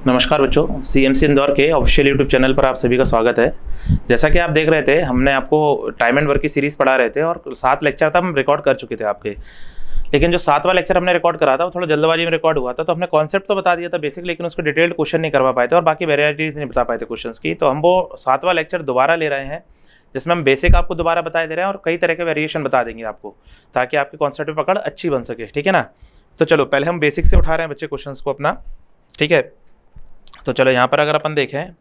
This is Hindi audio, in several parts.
नमस्कार बच्चों, सीएमसी इंदौर के ऑफिशियल यूट्यूब चैनल पर आप सभी का स्वागत है। जैसा कि आप देख रहे थे, हमने आपको टाइम एंड वर्क की सीरीज़ पढ़ा रहे थे और 7 लेक्चर था हम रिकॉर्ड कर चुके थे आपके। लेकिन जो 7वां लेक्चर हमने रिकॉर्ड करा था वो थोड़ा जल्दबाजी में रिकॉर्ड हुआ था, तो हमने कॉन्सेप्ट तो बता दिया था बेसिक, लेकिन उसको डिटेल्ड क्वेश्चन नहीं करवा पाए थे और बाकी वेराइटीज़ नहीं बता पाए थे क्वेश्चन की। तो हम वो 7वां लेक्चर दोबारा ले रहे हैं, जिसमें हम बेसिक आपको दोबारा बता दे रहे हैं और कई तरह के वेरिएशन बता देंगे आपको, ताकि आपकी कॉन्सेप्ट में पकड़ अच्छी बन सके। ठीक है ना। तो चलो पहले हम बेसिक से उठा रहे हैं बच्चे क्वेश्चन को अपना। ठीक है, तो चलो यहाँ पर अगर अपन देखें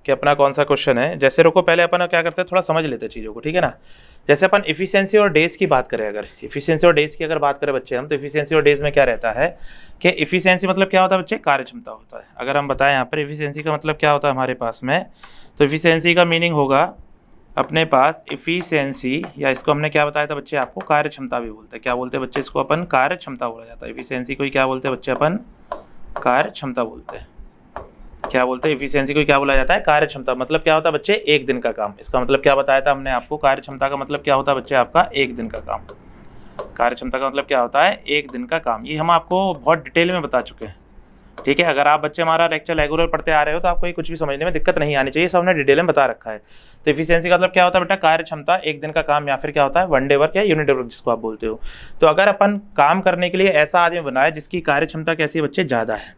कि अपना कौन सा क्वेश्चन है, जैसे रुको पहले अपन क्या करते हैं, थोड़ा समझ लेते हैं चीज़ों को। ठीक है ना। जैसे अपन इफिशियंसी और डेज की बात करें, अगर इफिशियंसी और डेज की अगर बात करें बच्चे हम, तो इफिशियंसी और डेज में क्या रहता है कि इफिशियंसी मतलब क्या होता है बच्चे, कार्यक्षमता होता है। अगर हम बताएं यहाँ पर इफिशियंसी का मतलब क्या होता है हमारे पास में, तो इफिशियंसी का मीनिंग होगा अपने पास इफिशियंसी, या इसको हमने क्या बताया था बच्चे आपको, कार्यक्षमता भी बोलते हैं। क्या बोलते हैं बच्चे इसको, अपन कार्यक्षमता बोला जाता है। इफिशियंसी को क्या बोलते हैं बच्चे, अपन कार्यक्षमता बोलते हैं। क्या बोलते हैं इफिशियंसी को, क्या बोला जाता है, कार्यक्षमता। मतलब क्या होता है बच्चे, एक दिन का काम। इसका मतलब क्या बताया था हमने आपको, कार्यक्षमता का मतलब क्या होता है बच्चे आपका, एक दिन का काम। कार्यक्षमता का मतलब क्या होता है, एक दिन का काम। ये हम आपको बहुत डिटेल में बता चुके हैं। ठीक है, अगर आप बच्चे हमारा लेक्चर रेगुलर पढ़ते आ रहे हो तो आपको कुछ भी समझने में दिक्कत नहीं आनी चाहिए, सब हमने डिटेल में बता रखा है। तो इफिशियंसी का मतलब क्या होता है बेटा, कार्यक्षमता, एक दिन का काम, या फिर क्या होता है वन डे वर्क या यूनिट वर्क जिसको आप बोलते हो। तो अगर अपन काम करने के लिए ऐसा आदमी बनाए जिसकी कार्यक्षमता कैसी है बच्चे, ज़्यादा है,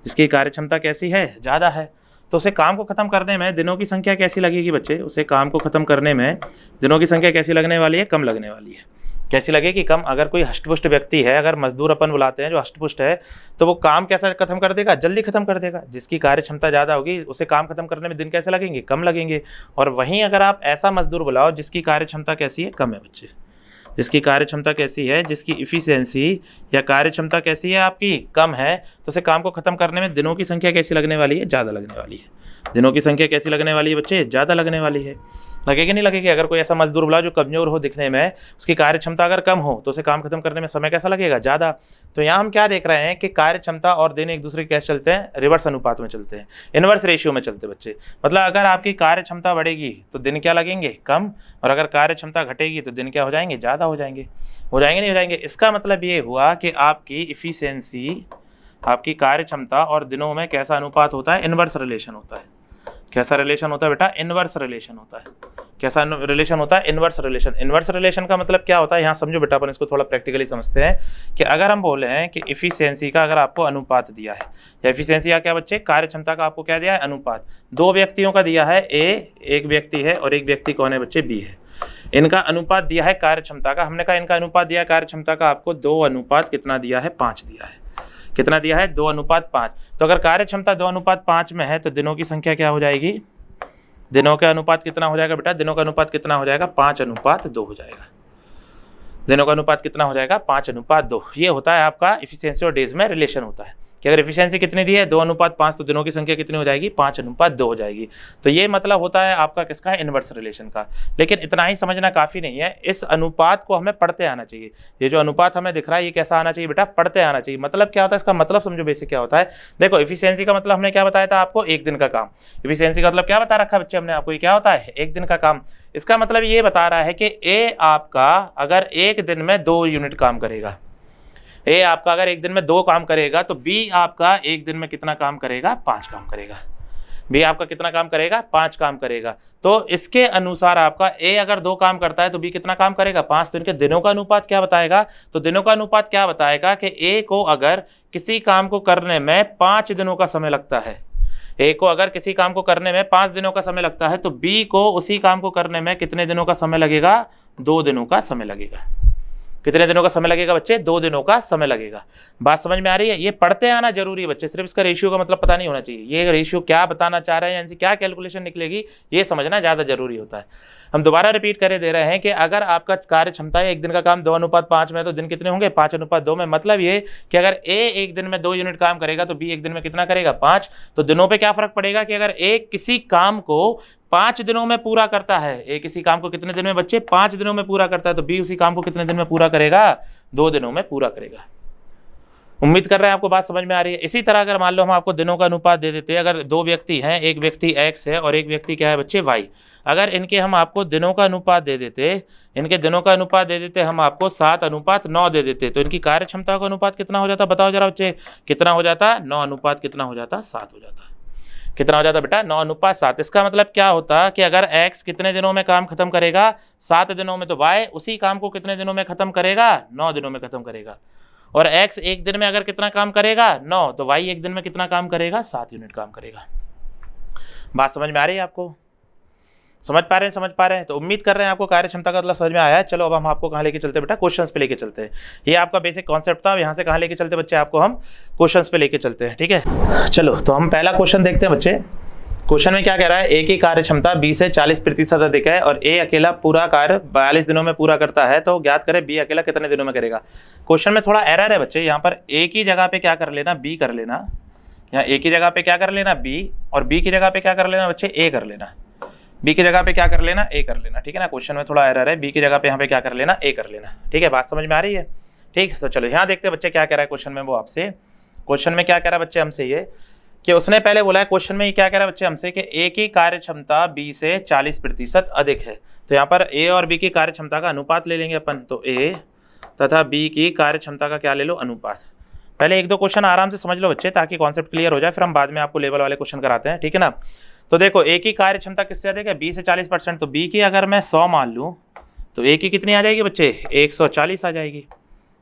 जिसकी कार्यक्षमता कैसी है, ज़्यादा है, तो उसे काम को ख़त्म करने में दिनों की संख्या कैसी लगेगी बच्चे, उसे काम को ख़त्म करने में दिनों की संख्या कैसी लगने वाली है, कम लगने वाली है। कैसी लगेगी, कम। अगर कोई हष्टपुष्ट व्यक्ति है, अगर मजदूर अपन बुलाते हैं जो हष्टपुष्ट है, तो वो काम कैसा खत्म कर देगा, जल्दी खत्म कर देगा। जिसकी कार्यक्षमता ज़्यादा होगी उसे काम खत्म करने में दिन कैसे लगेंगे, कम लगेंगे। और वहीं अगर आप ऐसा मजदूर बुलाओ जिसकी कार्यक्षमता कैसी है, कम है बच्चे, जिसकी कार्यक्षमता कैसी है, जिसकी इफिशियंसी या कार्यक्षमता कैसी है आपकी, कम है, तो उसे काम को खत्म करने में दिनों की संख्या कैसी लगने वाली है, ज़्यादा लगने वाली है। दिनों की संख्या कैसी लगने वाली है बच्चे, ज़्यादा लगने वाली है। लगेगी नहीं लगेगी। अगर कोई ऐसा मजदूर बुला जो कमजोर हो दिखने में, उसकी कार्यक्षमता अगर कम हो, तो उसे काम खत्म करने में समय कैसा लगेगा, ज़्यादा। तो यहाँ हम क्या देख रहे हैं कि कार्यक्षमता और दिन एक दूसरे के कैसे चलते हैं, रिवर्स अनुपात में चलते हैं, इनवर्स रेशियो में चलते हैं बच्चे। मतलब अगर आपकी कार्यक्षमता बढ़ेगी तो दिन क्या लगेंगे, कम, और अगर कार्यक्षमता घटेगी तो दिन क्या हो जाएंगे, ज़्यादा हो जाएंगे। नहीं हो जाएंगे। इसका मतलब ये हुआ कि आपकी इफिशियंसी, आपकी कार्यक्षमता और दिनों में कैसा अनुपात होता है, इनवर्स रिलेशन होता है। कैसा रिलेशन होता है बेटा, इनवर्स रिलेशन होता है। कैसा रिलेशन होता है, इनवर्स रिलेशन। इनवर्स रिलेशन का मतलब क्या होता है, यहाँ समझो बेटा, अपन इसको थोड़ा प्रैक्टिकली समझते हैं कि अगर हम बोले हैं कि इफिशियंसी का अगर आपको अनुपात दिया है, या इफिशियंसी का क्या बच्चे, कार्यक्षमता का आपको क्या दिया है, अनुपात। दो व्यक्तियों का दिया है, ए एक व्यक्ति है और एक व्यक्ति कौन है बच्चे, बी है। इनका अनुपात दिया है कार्यक्षमता का, हमने कहा इनका अनुपात दिया है कार्यक्षमता का आपको 2 अनुपात कितना दिया है, 5 दिया है। कितना दिया है, 2 अनुपात 5। तो अगर कार्यक्षमता 2 अनुपात 5 में है तो दिनों की संख्या क्या हो जाएगी, दिनों का अनुपात कितना हो जाएगा बेटा, दिनों का अनुपात कितना हो जाएगा, 5 अनुपात 2 हो जाएगा। दिनों का अनुपात कितना हो जाएगा, 5 अनुपात 2। ये होता है आपका इफिशियंसी और डेज में रिलेशन होता है कि अगर इफिशियंसी कितनी दी है, 2 अनुपात 5, तो दिनों की संख्या कितनी हो जाएगी, 5 अनुपात 2 हो जाएगी। तो ये मतलब होता है आपका किसका, इनवर्स रिलेशन का। लेकिन इतना ही समझना काफ़ी नहीं है, इस अनुपात को हमें पढ़ते आना चाहिए। ये जो अनुपात हमें दिख रहा है ये कैसा आना चाहिए बेटा, पढ़ते आना चाहिए। मतलब क्या होता है, इसका मतलब समझो बेसिक क्या होता है। देखो इफिशियंसी का मतलब हमने क्या बताया था आपको, एक दिन का काम। इफिशियंसी का मतलब क्या बता रखा है बच्चे हमने आपको, ये क्या होता है, एक दिन का काम। इसका मतलब ये बता रहा है कि ए आपका अगर एक दिन में 2 यूनिट काम करेगा, ए आपका अगर एक दिन में 2 काम करेगा, तो बी आपका एक दिन में कितना काम करेगा, 5 काम करेगा। बी आपका कितना काम करेगा, 5 काम करेगा। तो इसके अनुसार आपका ए अगर 2 काम करता है तो बी कितना काम करेगा, 5। तो इनके दिनों का अनुपात क्या बताएगा, तो दिनों का अनुपात क्या बताएगा कि ए को अगर किसी काम को करने में 5 दिनों का समय लगता है, ए को अगर किसी काम को करने में 5 दिनों का समय लगता है, तो बी को उसी काम को करने में कितने दिनों का समय लगेगा, 2 दिनों का समय लगेगा। कितने दिनों का समय लगेगा बच्चे, 2 दिनों का समय लगेगा। बात समझ में आ रही है। ये पढ़ते आना जरूरी है बच्चे, सिर्फ इसका रेशियो का मतलब पता नहीं होना चाहिए। ये रेशियो क्या बताना चाह रहे हैं, इनसे क्या कैलकुलेशन निकलेगी, ये समझना ज़्यादा जरूरी होता है। हम दोबारा रिपीट करे दे रहे हैं कि अगर आपका कार्य क्षमता है एक दिन का काम 2 अनुपात 5 में, तो दिन कितने होंगे, 5 अनुपात 2 में। मतलब ये कि अगर ए एक दिन में 2 यूनिट काम करेगा तो बी एक दिन में कितना करेगा, 5। तो दिनों पे क्या फर्क पड़ेगा कि अगर ए किसी काम को 5 दिनों में पूरा करता है, ए किसी काम को कितने दिन में बच्चे, 5 दिनों में पूरा करता है, तो बी उसी काम को कितने दिन में पूरा करेगा, 2 दिनों में पूरा करेगा। उम्मीद कर रहे हैं आपको बात समझ में आ रही है। इसी तरह अगर मान लो हम आपको दिनों का अनुपात दे देते हैं, अगर 2 व्यक्ति हैं, एक व्यक्ति x है और एक व्यक्ति क्या है बच्चे, y। अगर इनके हम आपको दिनों का अनुपात दे देते, इनके दिनों का अनुपात दे देते हम आपको 7:9 दे देते, तो इनकी कार्य क्षमता का अनुपात कितना हो जाता, बताओ जरा बच्चे, कितना हो जाता, 9 अनुपात कितना हो जाता, 7 हो जाता। कितना हो जाता बेटा, 9:7। इसका मतलब क्या होता कि अगर x कितने दिनों में काम खत्म करेगा, 7 दिनों में, तो y उसी काम को कितने दिनों में खत्म करेगा, 9 दिनों में खत्म करेगा। और x एक दिन में अगर कितना काम करेगा, 9, तो y एक दिन में कितना काम करेगा, 7 यूनिट काम करेगा। बात समझ में आ रही है आपको, समझ पा रहे हैं। तो उम्मीद कर रहे हैं आपको कार्य क्षमता का मतलब समझ में आया है। चलो अब हम आपको कहाँ लेके चलते हैं बेटा, क्वेश्चंस पे लेके चलते हैं। ये आपका बेसिक कॉन्सेप्ट था, यहाँ से कहाँ लेके चलते बच्चे, आपको हम क्वेश्चंस पे लेके चलते हैं, ठीक है। चलो तो हम पहला क्वेश्चन देखते हैं बच्चे। क्वेश्चन में क्या कह रहा है, ए की कार्य क्षमता बी से 40% अधिक है और ए अकेला पूरा कार्य 42 दिनों में पूरा करता है, तो ज्ञात करें बी अकेला कितने दिनों में करेगा। क्वेश्चन में थोड़ा एरर है बच्चे, यहाँ पर ए की जगह पे क्या कर लेना, बी कर लेना। यहाँ ए की जगह पे क्या कर लेना, बी, और बी की जगह पे क्या कर लेना बच्चे, ए कर लेना। बी की जगह पे क्या कर लेना, ए कर लेना, ठीक है ना। क्वेश्चन में थोड़ा एरर है, बी की जगह पे यहाँ पे क्या कर लेना, ए कर लेना, ठीक है। बात समझ में आ रही है, ठीक। तो चलो यहाँ देखते हैं बच्चे क्या कह रहा है क्वेश्चन में, वो आपसे क्वेश्चन में क्या कह रहा है बच्चे हमसे, ये कि उसने पहले बोला है क्वेश्चन में, ये क्या कह रहा है बच्चे हमसे कि ए की कार्य क्षमता बी से 40% अधिक है। तो यहाँ पर ए और बी की कार्य क्षमता का अनुपात ले लेंगे अपन, तो ए तथा बी की कार्य क्षमता का क्या ले लो, अनुपात। पहले एक दो क्वेश्चन आराम से समझ लो बच्चे, ताकि कॉन्सेप्ट क्लियर हो जाए, फिर हम बाद में आपको लेवल वाले क्वेश्चन कराते हैं, ठीक है ना। तो देखो ए की कार्य क्षमता किससे अधिक है, बी से 40%, तो बी की अगर मैं 100 मान लूँ तो ए की कितनी आ जाएगी बच्चे, 140 आ जाएगी।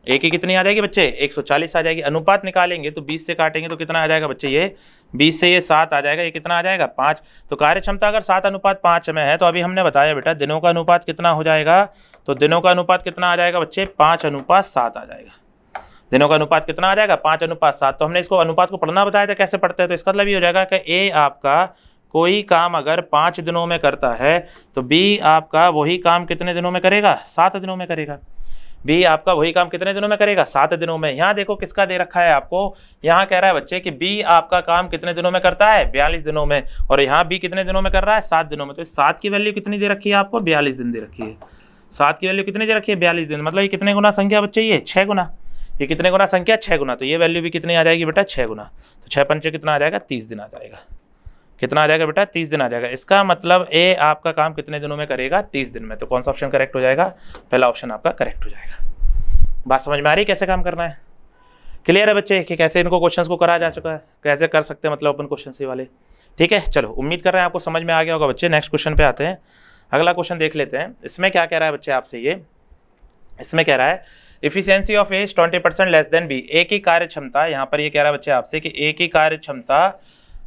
ए की कितनी आ जाएगी बच्चे, 140 आ जाएगी। अनुपात निकालेंगे तो 20 से काटेंगे तो कितना आ जाएगा बच्चे, ये 20 से ये 7 आ जाएगा, ये कितना आ जाएगा, 5। तो कार्य क्षमता अगर 7:5 में है, तो अभी हमने बताया बेटा दिनों का अनुपात कितना हो जाएगा, तो दिनों का अनुपात कितना आ जाएगा बच्चे, 5:7 आ जाएगा। दिनों का अनुपात कितना आ जाएगा, 5:7। तो हमने इसको अनुपात को पढ़ना बताया था, कैसे पढ़ते हैं, तो इसका मतलब ये हो जाएगा कि ए आपका कोई काम अगर 5 दिनों में करता है, तो बी आपका वही काम कितने दिनों में करेगा, 7 दिनों में करेगा। बी आपका वही काम कितने दिनों में करेगा, 7 दिनों में। यहाँ देखो किसका दे रखा है आपको, यहाँ कह रहा है बच्चे कि बी आपका काम कितने दिनों में करता है, 42 दिनों में, और यहाँ बी कितने दिनों में कर रहा है, 7 दिनों में। तो 7 की वैल्यू कितनी दे रखी है आपको, 42 दिन दे रखी है। 7 की वैल्यू कितनी दे रखी है, 42 दिन। मतलब ये कितने गुना संख्या बच्चे, ये 6 गुना। ये कितने गुना संख्या, 6 गुना। तो ये वैल्यू भी कितनी आ जाएगी बेटा, 6 गुना। तो 6 पंचे कितना आ जाएगा, 30 दिन आ जाएगा। कितना आ जाएगा बेटा, 30 दिन आ जाएगा। इसका मतलब ए आपका काम कितने दिनों में करेगा, 30 दिन में। तो कौन सा ऑप्शन करेक्ट हो जाएगा, पहला ऑप्शन आपका करेक्ट हो जाएगा। बात समझ में आ रही है कैसे काम करना है, क्लियर है बच्चे कि कैसे इनको क्वेश्चंस को करा जा चुका है, कैसे कर सकते हैं मतलब अपन क्वेश्चन से वाले, ठीक है। चलो उम्मीद कर रहे हैं आपको समझ में आ गया होगा बच्चे। नेक्स्ट क्वेश्चन पे आते हैं, अगला क्वेश्चन देख लेते हैं। इसमें क्या कह रहा है बच्चे आपसे, ये इसमें कह रहा है efficiency of A 20% less than B. A की कार्य क्षमता, यहाँ पर ये कह रहा है बच्चे आपसे कि ए की कार्य क्षमता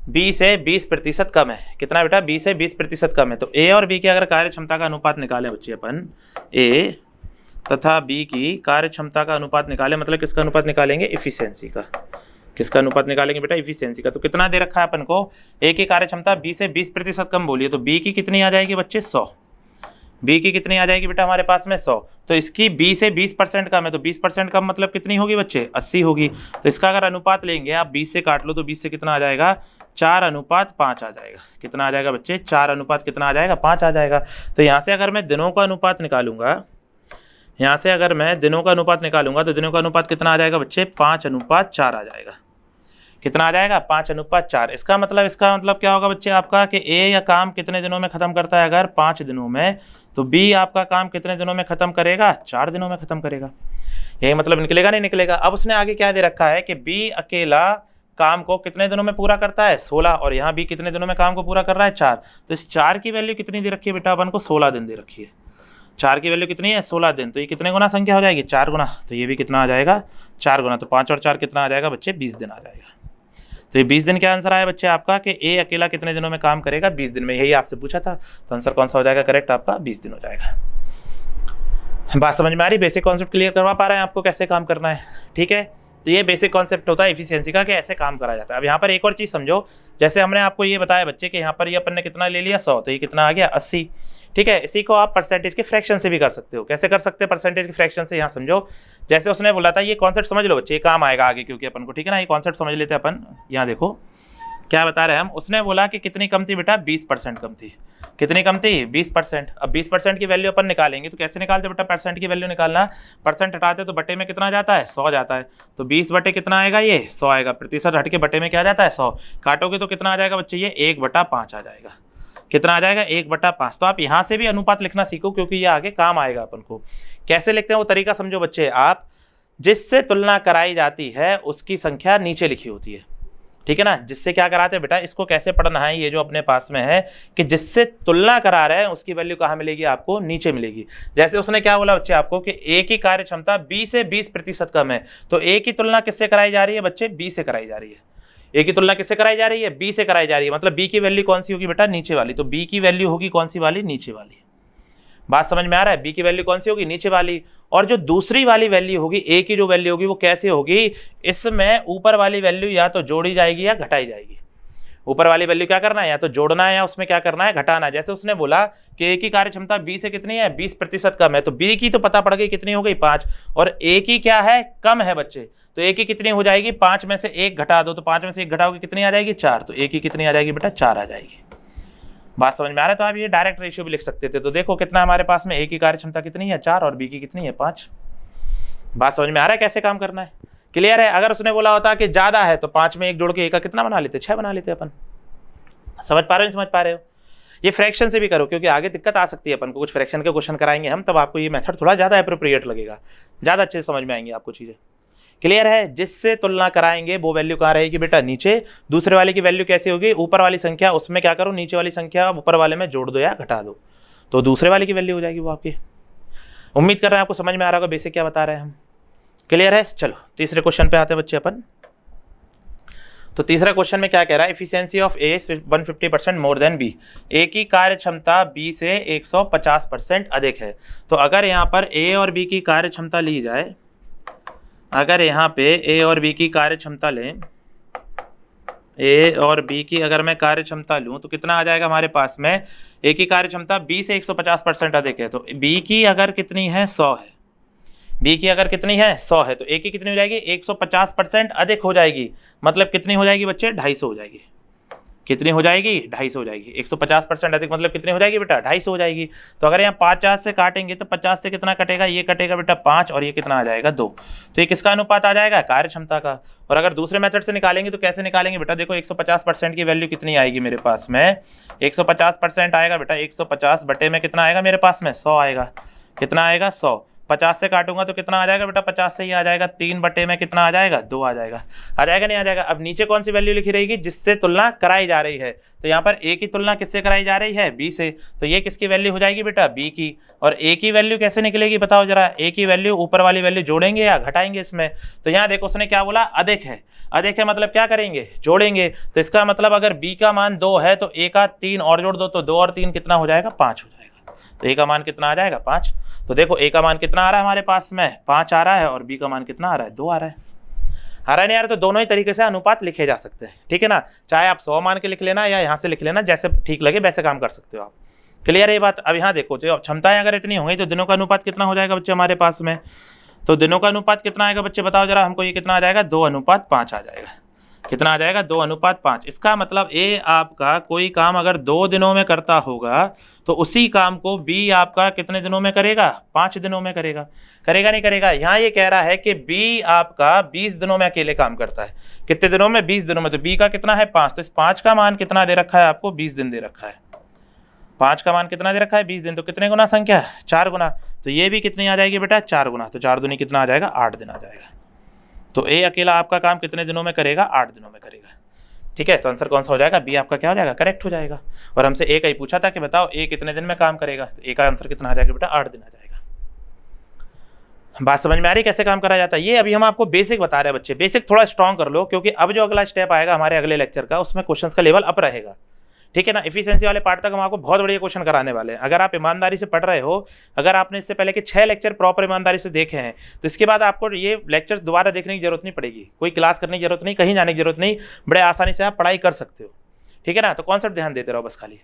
बी से 20% कम है। कितना बेटा, बी से 20% कम है। तो ए और बी की अगर कार्य क्षमता का अनुपात निकाले बच्चे अपन, ए तथा बी की कार्य क्षमता का अनुपात निकाले, मतलब किसका अनुपात निकालेंगे, इफिशियंसी का। किसका अनुपात निकालेंगे बेटा, इफिशियंसी का। तो कितना दे रखा है अपन को, ए की कार्य क्षमता बी से 20% कम बोलिए, तो बी की कितनी आ जाएगी बच्चे, 100। बी की कितनी आ जाएगी बेटा हमारे पास में, 100। तो इसकी बी से 20% कम है, तो 20% कम मतलब कितनी होगी बच्चे, 80 होगी। तो इसका अगर अनुपात लेंगे आप, 20 से काट लो, तो 20 से कितना आ जाएगा, 4:5 आ जाएगा। कितना आ जाएगा बच्चे, 4 कितना आ जाएगा, 5 आ जाएगा। तो यहाँ से अगर मैं दिनों का अनुपात निकालूंगा, यहाँ से अगर मैं दिनों का अनुपात निकालूंगा, तो दिनों का अनुपात कितना आ जाएगा बच्चे, 5:4 आ जाएगा। कितना आ जाएगा, 5:4। इसका मतलब क्या होगा बच्चे आपका कि ए या काम कितने दिनों में खत्म करता है, अगर 5 दिनों में, तो बी आपका काम कितने दिनों में खत्म करेगा, 4 दिनों में खत्म करेगा। यही मतलब निकलेगा, नहीं निकलेगा। अब उसने आगे क्या दे रखा है कि बी अकेला काम को कितने दिनों में पूरा करता है, 16, और यहाँ बी कितने दिनों में काम को पूरा कर रहा है, 4। तो इस 4 की वैल्यू कितनी दे रखी है बेटा अपन को, 16 दिन दे रखी है। 4 की वैल्यू कितनी है, 16 दिन। तो ये कितने गुना संख्या हो जाएगी, 4 गुना। तो ये भी कितना आ जाएगा, 4 गुना। तो 5 और 4 कितना आ जाएगा बच्चे, 20 दिन आ जाएगा। तो ये 20 दिन क्या आंसर आया बच्चे आपका कि ए अकेला कितने दिनों में काम करेगा, 20 दिन में। यही आपसे पूछा था, तो आंसर कौन सा हो जाएगा करेक्ट आपका, 20 दिन हो जाएगा। बात समझ में आ रही, बेसिक कॉन्सेप्ट क्लियर करवा पा रहे हैं आपको कैसे काम करना है, ठीक है। तो ये बेसिक कॉन्सेप्ट होता है एफिशिएंसी का कि ऐसे काम करा जाता है। अब यहाँ पर एक और चीज़ समझो, जैसे हमने आपको ये बताया बच्चे कि यहाँ पर ये अपन ने कितना ले लिया, 100, तो ये कितना आ गया, 80, ठीक है। इसी को आप परसेंटेज के फ्रैक्शन से भी कर सकते हो। कैसे कर सकते हैं परसेंटेज के फ्रैक्शन से, यहाँ समझो। जैसे उसने बोला था, ये कॉन्सेप्ट समझ लो बच्चे, ये काम आएगा आगे क्योंकि अपन को, ठीक है ना। ये कॉन्सेप्ट समझ लेते हैं अपन। यहाँ देखो क्या बता रहे हैं हम, उसने बोला कि कितनी कम थी बेटा, 20% कम थी। कितनी कम थी, 20%। अब 20% की वैल्यू अपन निकालेंगे, तो कैसे निकालते बेटा, परसेंट की वैल्यू निकालना, परसेंट हटाते तो बटे में कितना जाता है, 100 जाता है। तो 20 बटे कितना आएगा, ये 100 आएगा। प्रतिशत हट के बटे में क्या जाता है, 100। काटोगे तो कितना आ जाएगा बच्चे, ये 1/5 आ जाएगा। कितना आ जाएगा 1/5। तो आप यहाँ से भी अनुपात लिखना सीखो क्योंकि ये आगे काम आएगा अपन को। कैसे लिखते हैं वो तरीका समझो बच्चे आप। जिससे तुलना कराई जाती है उसकी संख्या नीचे लिखी होती है, ठीक है ना। जिससे क्या कराते हैं बेटा, इसको कैसे पढ़ना है, ये जो अपने पास में है कि जिससे तुलना करा रहे हैं उसकी वैल्यू कहाँ मिलेगी, आपको नीचे मिलेगी। जैसे उसने क्या बोला बच्चे आपको कि ए की कार्य क्षमता बी से 20% कम है, तो ए की तुलना किससे कराई जा रही है बच्चे, बी से कराई जा रही है। ए की तुलना किससे कराई जा रही है, बी से कराई जा रही है, मतलब बी की वैल्यू कौन सी होगी बेटा, नीचे वाली। तो बी की वैल्यू होगी कौन सी वाली, नीचे वाली। बात समझ में आ रहा है, बी की वैल्यू कौन सी होगी, नीचे वाली। और जो दूसरी वाली वैल्यू होगी, ए की जो वैल्यू होगी वो कैसे होगी, इसमें ऊपर वाली वैल्यू या तो जोड़ी जाएगी या घटाई जाएगी। ऊपर वाली वैल्यू क्या करना है, या तो जोड़ना है या उसमें क्या करना है, घटाना है। जैसे उसने बोला कि ए की कार्य क्षमता बी से कितनी है, 20% कम है, तो बी की तो पता पड़ गई कितनी हो गई, 5, और ए की क्या है, कम है बच्चे। तो ए की कितनी हो जाएगी, 5 में से 1 घटा दो, तो 5 में से 1 घटाओगे कितनी आ जाएगी, 4। तो ए की कितनी आ जाएगी बेटा, 4 आ जाएगी। बात समझ में आ रहा है। तो आप ये डायरेक्ट रेशियो भी लिख सकते थे। तो देखो कितना हमारे पास में, ए की कार्य क्षमता कितनी है, 4, और बी की कितनी है, 5। बात समझ में आ रहा है कैसे काम करना है, क्लियर है। अगर उसने बोला होता कि ज्यादा है तो 5 में 1 जोड़ के ए का कितना बना लेते, 6 बना लेते अपन। समझ पा रहे हो, समझ पा रहे हो। ये फ्रैक्शन से भी करो क्योंकि आगे दिक्कत आ सकती है अपन को, कुछ फ्रैक्शन के क्वेश्चन कराएंगे हम, तब आपको ये मेथड थोड़ा ज्यादा एप्रोप्रिएट लगेगा, ज्यादा अच्छे से समझ में आएंगी आपको चीजें, क्लियर है। जिससे तुलना कराएंगे वो वैल्यू कहाँ रहेगी बेटा, नीचे। दूसरे वाले की वैल्यू कैसे होगी, ऊपर वाली संख्या, उसमें क्या करो, नीचे वाली संख्या ऊपर वाले में जोड़ दो या घटा दो, तो दूसरे वाले की वैल्यू हो जाएगी वो आपकी। उम्मीद कर रहे हैं आपको समझ में आ रहा होगा बेसिक क्या बता रहे हैं हम, क्लियर है। चलो तीसरे क्वेश्चन पे आते हैं बच्चे अपन। तो तीसरा क्वेश्चन में क्या कह रहा है, efficiency of A 150% more than B. A की कार्य क्षमता बी से 150% अधिक है। तो अगर यहाँ पर ए और बी की कार्य क्षमता ली जाए, अगर यहाँ पे ए और बी की कार्य क्षमता लें, ए और बी की अगर मैं कार्य क्षमता लूँ तो कितना आ जाएगा हमारे पास में, ए की कार्य क्षमता बी से 150% अधिक है, तो बी की अगर कितनी है, 100 है। बी की अगर कितनी है, 100 है, तो ए की कितनी हो जाएगी, 150% अधिक हो जाएगी। मतलब कितनी हो जाएगी बच्चे, 250 हो जाएगी। कितनी हो जाएगी, 250 हो जाएगी। 150% अधिक मतलब कितनी हो जाएगी बेटा, 250 हो जाएगी। तो अगर यहाँ 50 से काटेंगे तो 50 से कितना कटेगा, ये कटेगा बेटा 5, और ये कितना आ जाएगा 2। तो ये किसका अनुपात आ जाएगा, कार्य क्षमता का। और अगर दूसरे मेथड से निकालेंगे तो कैसे निकालेंगे बेटा, देखो 150% की वैल्यू कितनी आएगी मेरे पास में, 150% आएगा बेटा, 150 बटे में कितना आएगा मेरे पास में, 100 आएगा। कितना आएगा, 100। 50 से काटूंगा तो कितना आ जाएगा बेटा, 50 से ही आ जाएगा, 3 बटे में कितना आ जाएगा, 2 आ जाएगा। आ जाएगा नहीं आ जाएगा। अब नीचे कौन सी वैल्यू लिखी रहेगी, जिससे तुलना कराई जा रही है। तो यहाँ पर ए की तुलना किससे कराई जा रही है, बी से, तो ये किसकी वैल्यू हो जाएगी बेटा, बी की। और ए की वैल्यू कैसे निकलेगी बताओ जरा, ए की वैल्यू ऊपर वाली वैल्यू जोड़ेंगे या घटाएंगे इसमें। तो यहाँ देखो उसने क्या बोला, अधिक है। अधिक है मतलब क्या करेंगे, जोड़ेंगे। तो इसका मतलब अगर बी का मान 2 है तो ए का 3 और जोड़ दो, तो 2 और 3 कितना हो जाएगा, 5 हो जाएगा। तो ए का मान कितना आ जाएगा, 5। तो देखो ए का मान कितना आ रहा है हमारे पास में, 5 आ रहा है, और बी का मान कितना आ रहा है, 2 आ रहा है। आ रहा है नहीं आ रहा, तो दोनों ही तरीके से अनुपात लिखे जा सकते हैं, ठीक है ना। चाहे आप 100 मान के लिख लेना या यहाँ से लिख लेना, जैसे ठीक लगे वैसे काम कर सकते हो आप, क्लियर है ये बात। अब यहाँ देखो, जो क्षमताएं अगर इतनी होंगी तो दिनों का अनुपात कितना हो जाएगा बच्चे हमारे पास में। तो दिनों का अनुपात कितना आएगा बच्चे, बताओ जरा हमको, ये कितना आ जाएगा, 2:5 आ जाएगा। कितना आ जाएगा, 2:5। इसका मतलब ए आपका कोई काम अगर 2 दिनों में करता होगा तो उसी काम को बी आपका कितने दिनों में करेगा, 5 दिनों में करेगा। करेगा नहीं करेगा। यहाँ ये कह रहा है कि बी आपका 20 दिनों में अकेले काम करता है। कितने दिनों में, 20 दिनों में। तो बी का कितना है, 5। तो इस 5 का मान कितना दे रखा है आपको, 20 दिन दे रखा है। 5 का मान कितना दे रखा है, 20 दिन। तो कितने गुना संख्या है, 4 गुना। तो ये भी कितनी आ जाएगी बेटा, 4 गुना। तो 4 दूनी कितना आ जाएगा, 8 दिन आ जाएगा। तो ए अकेला आपका काम कितने दिनों में करेगा, 8 दिनों में करेगा, ठीक है। तो आंसर कौन सा हो जाएगा, बी आपका क्या हो जाएगा, करेक्ट हो जाएगा। और हमसे ए का ही पूछा था कि बताओ ए कितने दिन में काम करेगा, तो ए का आंसर कितना आ जाएगा बेटा, 8 दिन आ जाएगा। बात समझ में आ रही कैसे काम करा जाता है। ये अभी हम आपको बेसिक बता रहे हैं बच्चे, बेसिक थोड़ा स्ट्रॉन्ग कर लो, क्योंकि अब जो अगला स्टेप आएगा हमारे अगले लेक्चर का, उसमें क्वेश्चंस का लेवल अप रहेगा, ठीक है ना। एफिशिएंसी वाले पार्ट तक हम आपको बहुत बढ़िया क्वेश्चन कराने वाले हैं। अगर आप ईमानदारी से पढ़ रहे हो, अगर आपने इससे पहले के 6 लेक्चर प्रॉपर ईमानदारी से देखे हैं, तो इसके बाद आपको ये लेक्चर्स दोबारा देखने की जरूरत नहीं पड़ेगी, कोई क्लास करने की जरूरत नहीं, कहीं जाने की जरूरत नहीं, बड़े आसानी से आप पढ़ाई कर सकते हो, ठीक है ना। तो कॉन्सेप्ट ध्यान देते रहो बस खाली,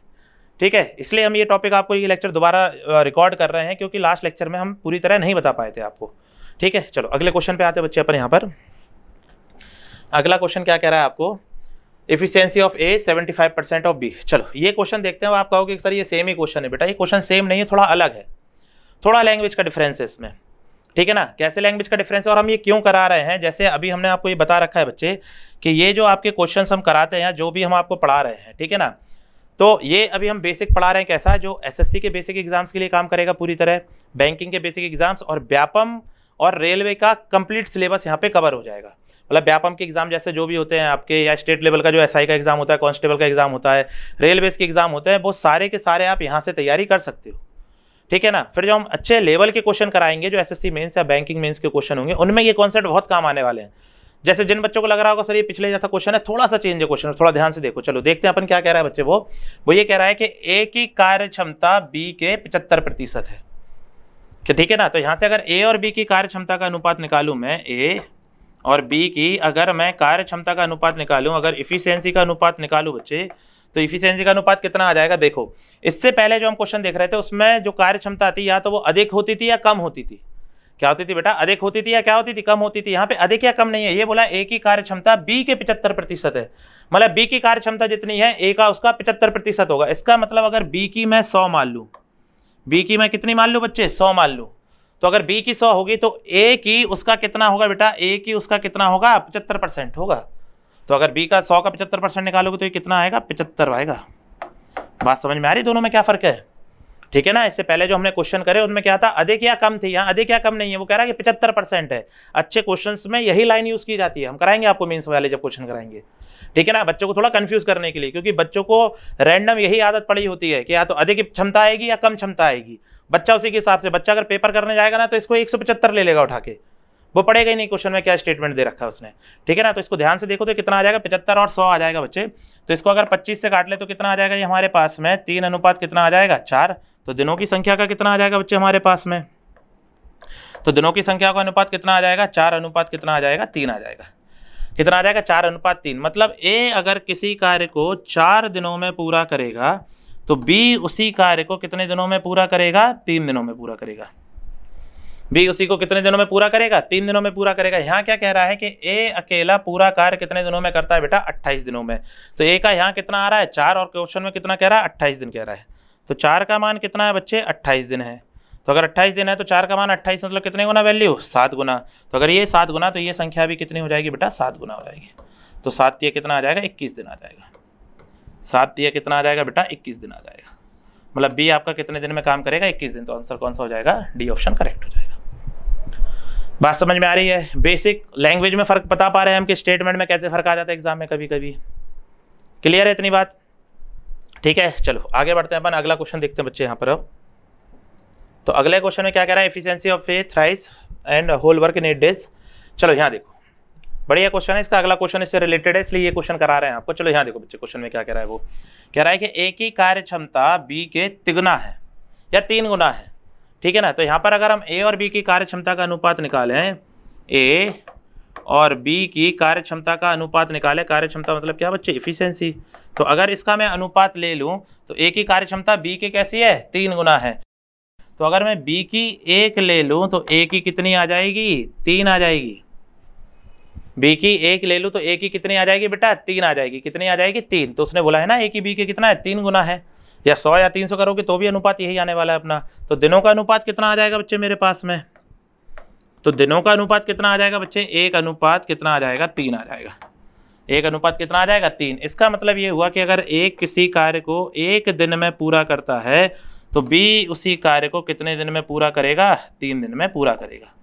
ठीक है। इसलिए हम ये टॉपिक आपको ये लेक्चर दोबारा रिकॉर्ड कर रहे हैं, क्योंकि लास्ट लेक्चर में हम पूरी तरह नहीं बता पाए थे आपको, ठीक है। चलो अगले क्वेश्चन पे आते हैं बच्चे अपन। यहाँ पर अगला क्वेश्चन क्या कह रहा है आपको, efficiency of A 75% of B. चलो ये क्वेश्चन देखते हैं। आप कहोगे कि सर ये सेम ही क्वेश्चन है। बेटा ये क्वेश्चन सेम नहीं है, थोड़ा अलग है, थोड़ा लैंग्वेज का डिफरेंस है इसमें, ठीक है ना। कैसे लैंग्वेज का डिफरेंस है और हम ये क्यों करा रहे हैं, जैसे अभी हमने आपको ये बता रखा है बच्चे कि ये जो आपके क्वेश्चन हम कराते हैं, जो भी हम आपको पढ़ा रहे हैं, ठीक है ना, तो ये अभी हम बेसिक पढ़ा रहे हैं, कैसा जो एसएससी के बेसिक एग्जाम्स के लिए काम करेगा पूरी तरह, बैंकिंग के बेसिक एग्जाम्स और व्यापम और रेलवे का कंप्लीट सिलेबस यहाँ पे कवर हो जाएगा। मतलब व्यापम के एग्जाम जैसे जो भी होते हैं आपके, या स्टेट लेवल का जो एसआई का एग्जाम होता है, कांस्टेबल का एग्जाम होता है, रेलवेज के एग्जाम होते हैं, वो सारे के सारे आप यहाँ से तैयारी कर सकते हो, ठीक है ना। फिर जो हम अच्छे लेवल के क्वेश्चन कराएंगे, जो एसएससी मेंस या बैंकिंग मेंस के क्वेश्चन होंगे, उनमें ये कॉन्सेप्ट बहुत काम आने वाले हैं। जैसे जिन बच्चों को लग रहा होगा सर ये पिछले जैसा क्वेश्चन है, थोड़ा सा चेंज है क्वेश्चन, थोड़ा ध्यान से देखो। चलो देखते हैं अपन क्या कह रहा है बच्चे। वो ये कह रहा है कि ए की कार्य क्षमता बी के 75% है, ठीक है ना। तो यहाँ से अगर ए और बी की कार्य क्षमता का अनुपात निकालूं मैं, ए और बी की अगर मैं कार्य क्षमता का अनुपात निकालूं, अगर इफिशियंसी का अनुपात निकालूं बच्चे, तो इफिशियंसी का अनुपात कितना आ जाएगा। देखो इससे पहले जो हम क्वेश्चन देख रहे थे उसमें जो कार्य क्षमता थी या तो वो अधिक होती थी या कम होती थी। क्या होती थी बेटा, अधिक होती थी या क्या होती थी, कम होती थी। यहाँ पे अधिक या कम नहीं है, ये बोला ए की कार्य क्षमता बी के 75% है, मतलब बी की कार्य क्षमता जितनी है ए का उसका 75% होगा। इसका मतलब अगर बी की मैं 100 मान लूँ, बी की मैं कितनी मान लूँ बच्चे, 100 मान लूँ, तो अगर बी की 100 होगी तो ए की उसका कितना होगा बेटा, ए की उसका कितना होगा, 75% होगा। तो अगर बी का 100 का 75% निकालोगे तो ये कितना आएगा, 75 आएगा। बात समझ में आ रही दोनों में क्या फर्क है, ठीक है ना। इससे पहले जो हमने क्वेश्चन करे उनमें क्या था, अधिक या कम थी, यहाँ अधिक या कम नहीं है, वो कह रहा है कि 75% है। अच्छे क्वेश्चंस में यही लाइन यूज की जाती है, हम कराएंगे आपको मेंस वाले जब क्वेश्चन कराएंगे, ठीक है ना, बच्चों को थोड़ा कंफ्यूज करने के लिए, क्योंकि बच्चों को रैंडम यही आदत पड़ी होती है कि या तो अधिक क्षमता आएगी या कम क्षमता आएगी। बच्चा उसी के हिसाब से, बच्चा अगर पेपर करने जाएगा ना तो इसको 175 ले लेगा उठा के, वो पढ़ेगा ही नहीं क्वेश्चन में क्या स्टेटमेंट दे रखा है उसने, ठीक है ना। तो इसको ध्यान से देखो तो कितना आ जाएगा, 75 और 100 आ जाएगा बच्चे। तो इसको अगर 25 से काट ले तो कितना आ जाएगा, ये हमारे पास में 3 अनुपात कितना आ जाएगा, 4। तो दिनों की संख्या का कितना आ जाएगा बच्चे हमारे पास में, तो दिनों की संख्या का अनुपात कितना आ जाएगा, 4 अनुपात कितना आ जाएगा, 3 आ जाएगा। कितना आ जाएगा, 4 अनुपात 3। मतलब ए अगर किसी कार्य को 4 दिनों में पूरा करेगा तो बी उसी कार्य को कितने दिनों में पूरा करेगा, 3 दिनों में पूरा करेगा। बी उसी को कितने दिनों में पूरा करेगा, 3 दिनों में पूरा करेगा। यहाँ क्या कह रहा है कि ए अकेला पूरा कार्य कितने दिनों में करता है बेटा, 28 दिनों में। तो ए का यहाँ कितना आ रहा है, 4, और क्वेश्चन में कितना कह रहा है, 28 दिन कह रहा है। तो 4 का मान कितना है बच्चे, 28 दिन है। तो अगर 28 दिन है तो 4 का मान 28, मतलब कितने गुना वैल्यू, 7 गुना। तो अगर ये 7 गुना तो ये संख्या भी कितनी हो जाएगी बेटा, 7 गुना हो जाएगी। तो 7 तिया कितना आ जाएगा, 21 दिन आ जाएगा। 7 तिया कितना आ जाएगा बेटा, 21 दिन आ जाएगा। मतलब बी आपका कितने दिन में काम करेगा, 21 दिन। तो आंसर कौन सा हो जाएगा, डी ऑप्शन करेक्ट हो जाएगा। बात समझ में आ रही है। बेसिक लैंग्वेज में फर्क बता पा रहे हैं हम कि स्टेटमेंट में कैसे फर्क आ जाता है एग्जाम में कभी कभी। क्लियर है इतनी बात, ठीक है। चलो आगे बढ़ते हैं अपन, अगला क्वेश्चन देखते हैं बच्चे यहाँ पर। अब तो अगले क्वेश्चन में क्या कह रहा है, efficiency of A thrice and whole work in 8 days. चलो यहाँ देखो, बढ़िया क्वेश्चन है, इसका अगला क्वेश्चन इससे रिलेटेड है, इसलिए ये क्वेश्चन करा रहे हैं आपको। चलो यहाँ देखो बच्चे, क्वेश्चन में क्या कह रहा है, वो कह रहा है कि ए की कार्य क्षमता बी के तिगुना है या 3 गुना है, ठीक है ना। तो यहाँ पर अगर हम ए और बी की कार्य क्षमता का अनुपात निकालें, ए और बी की कार्य क्षमता का अनुपात निकालें, कार्य क्षमता मतलब क्या बच्चे, इफिशियंसी। तो अगर इसका मैं अनुपात ले लूँ तो ए की कार्य क्षमता बी के कैसी है, 3 गुना है। तो अगर मैं बी की 1 ले लूँ तो ए की कितनी आ जाएगी, 3 आ जाएगी। बी की 1 ले लूँ तो ए की कितनी आ जाएगी बेटा, 3 आ जाएगी। कितनी आ जाएगी, 3। तो उसने बोला है ना ए की बी के कितना है, 3 गुना है। या 100 या 300 करोगे तो भी अनुपात यही आने वाला है अपना। तो दिनों का अनुपात कितना आ जाएगा बच्चे मेरे पास में, तो दिनों का अनुपात कितना आ जाएगा बच्चे, 1 अनुपात कितना आ जाएगा, 3 आ जाएगा। 1 अनुपात कितना आ जाएगा, 3। इसका मतलब ये हुआ कि अगर ए किसी कार्य को 1 दिन में पूरा करता है तो बी उसी कार्य को कितने दिन में पूरा करेगा, 3 दिन में पूरा करेगा।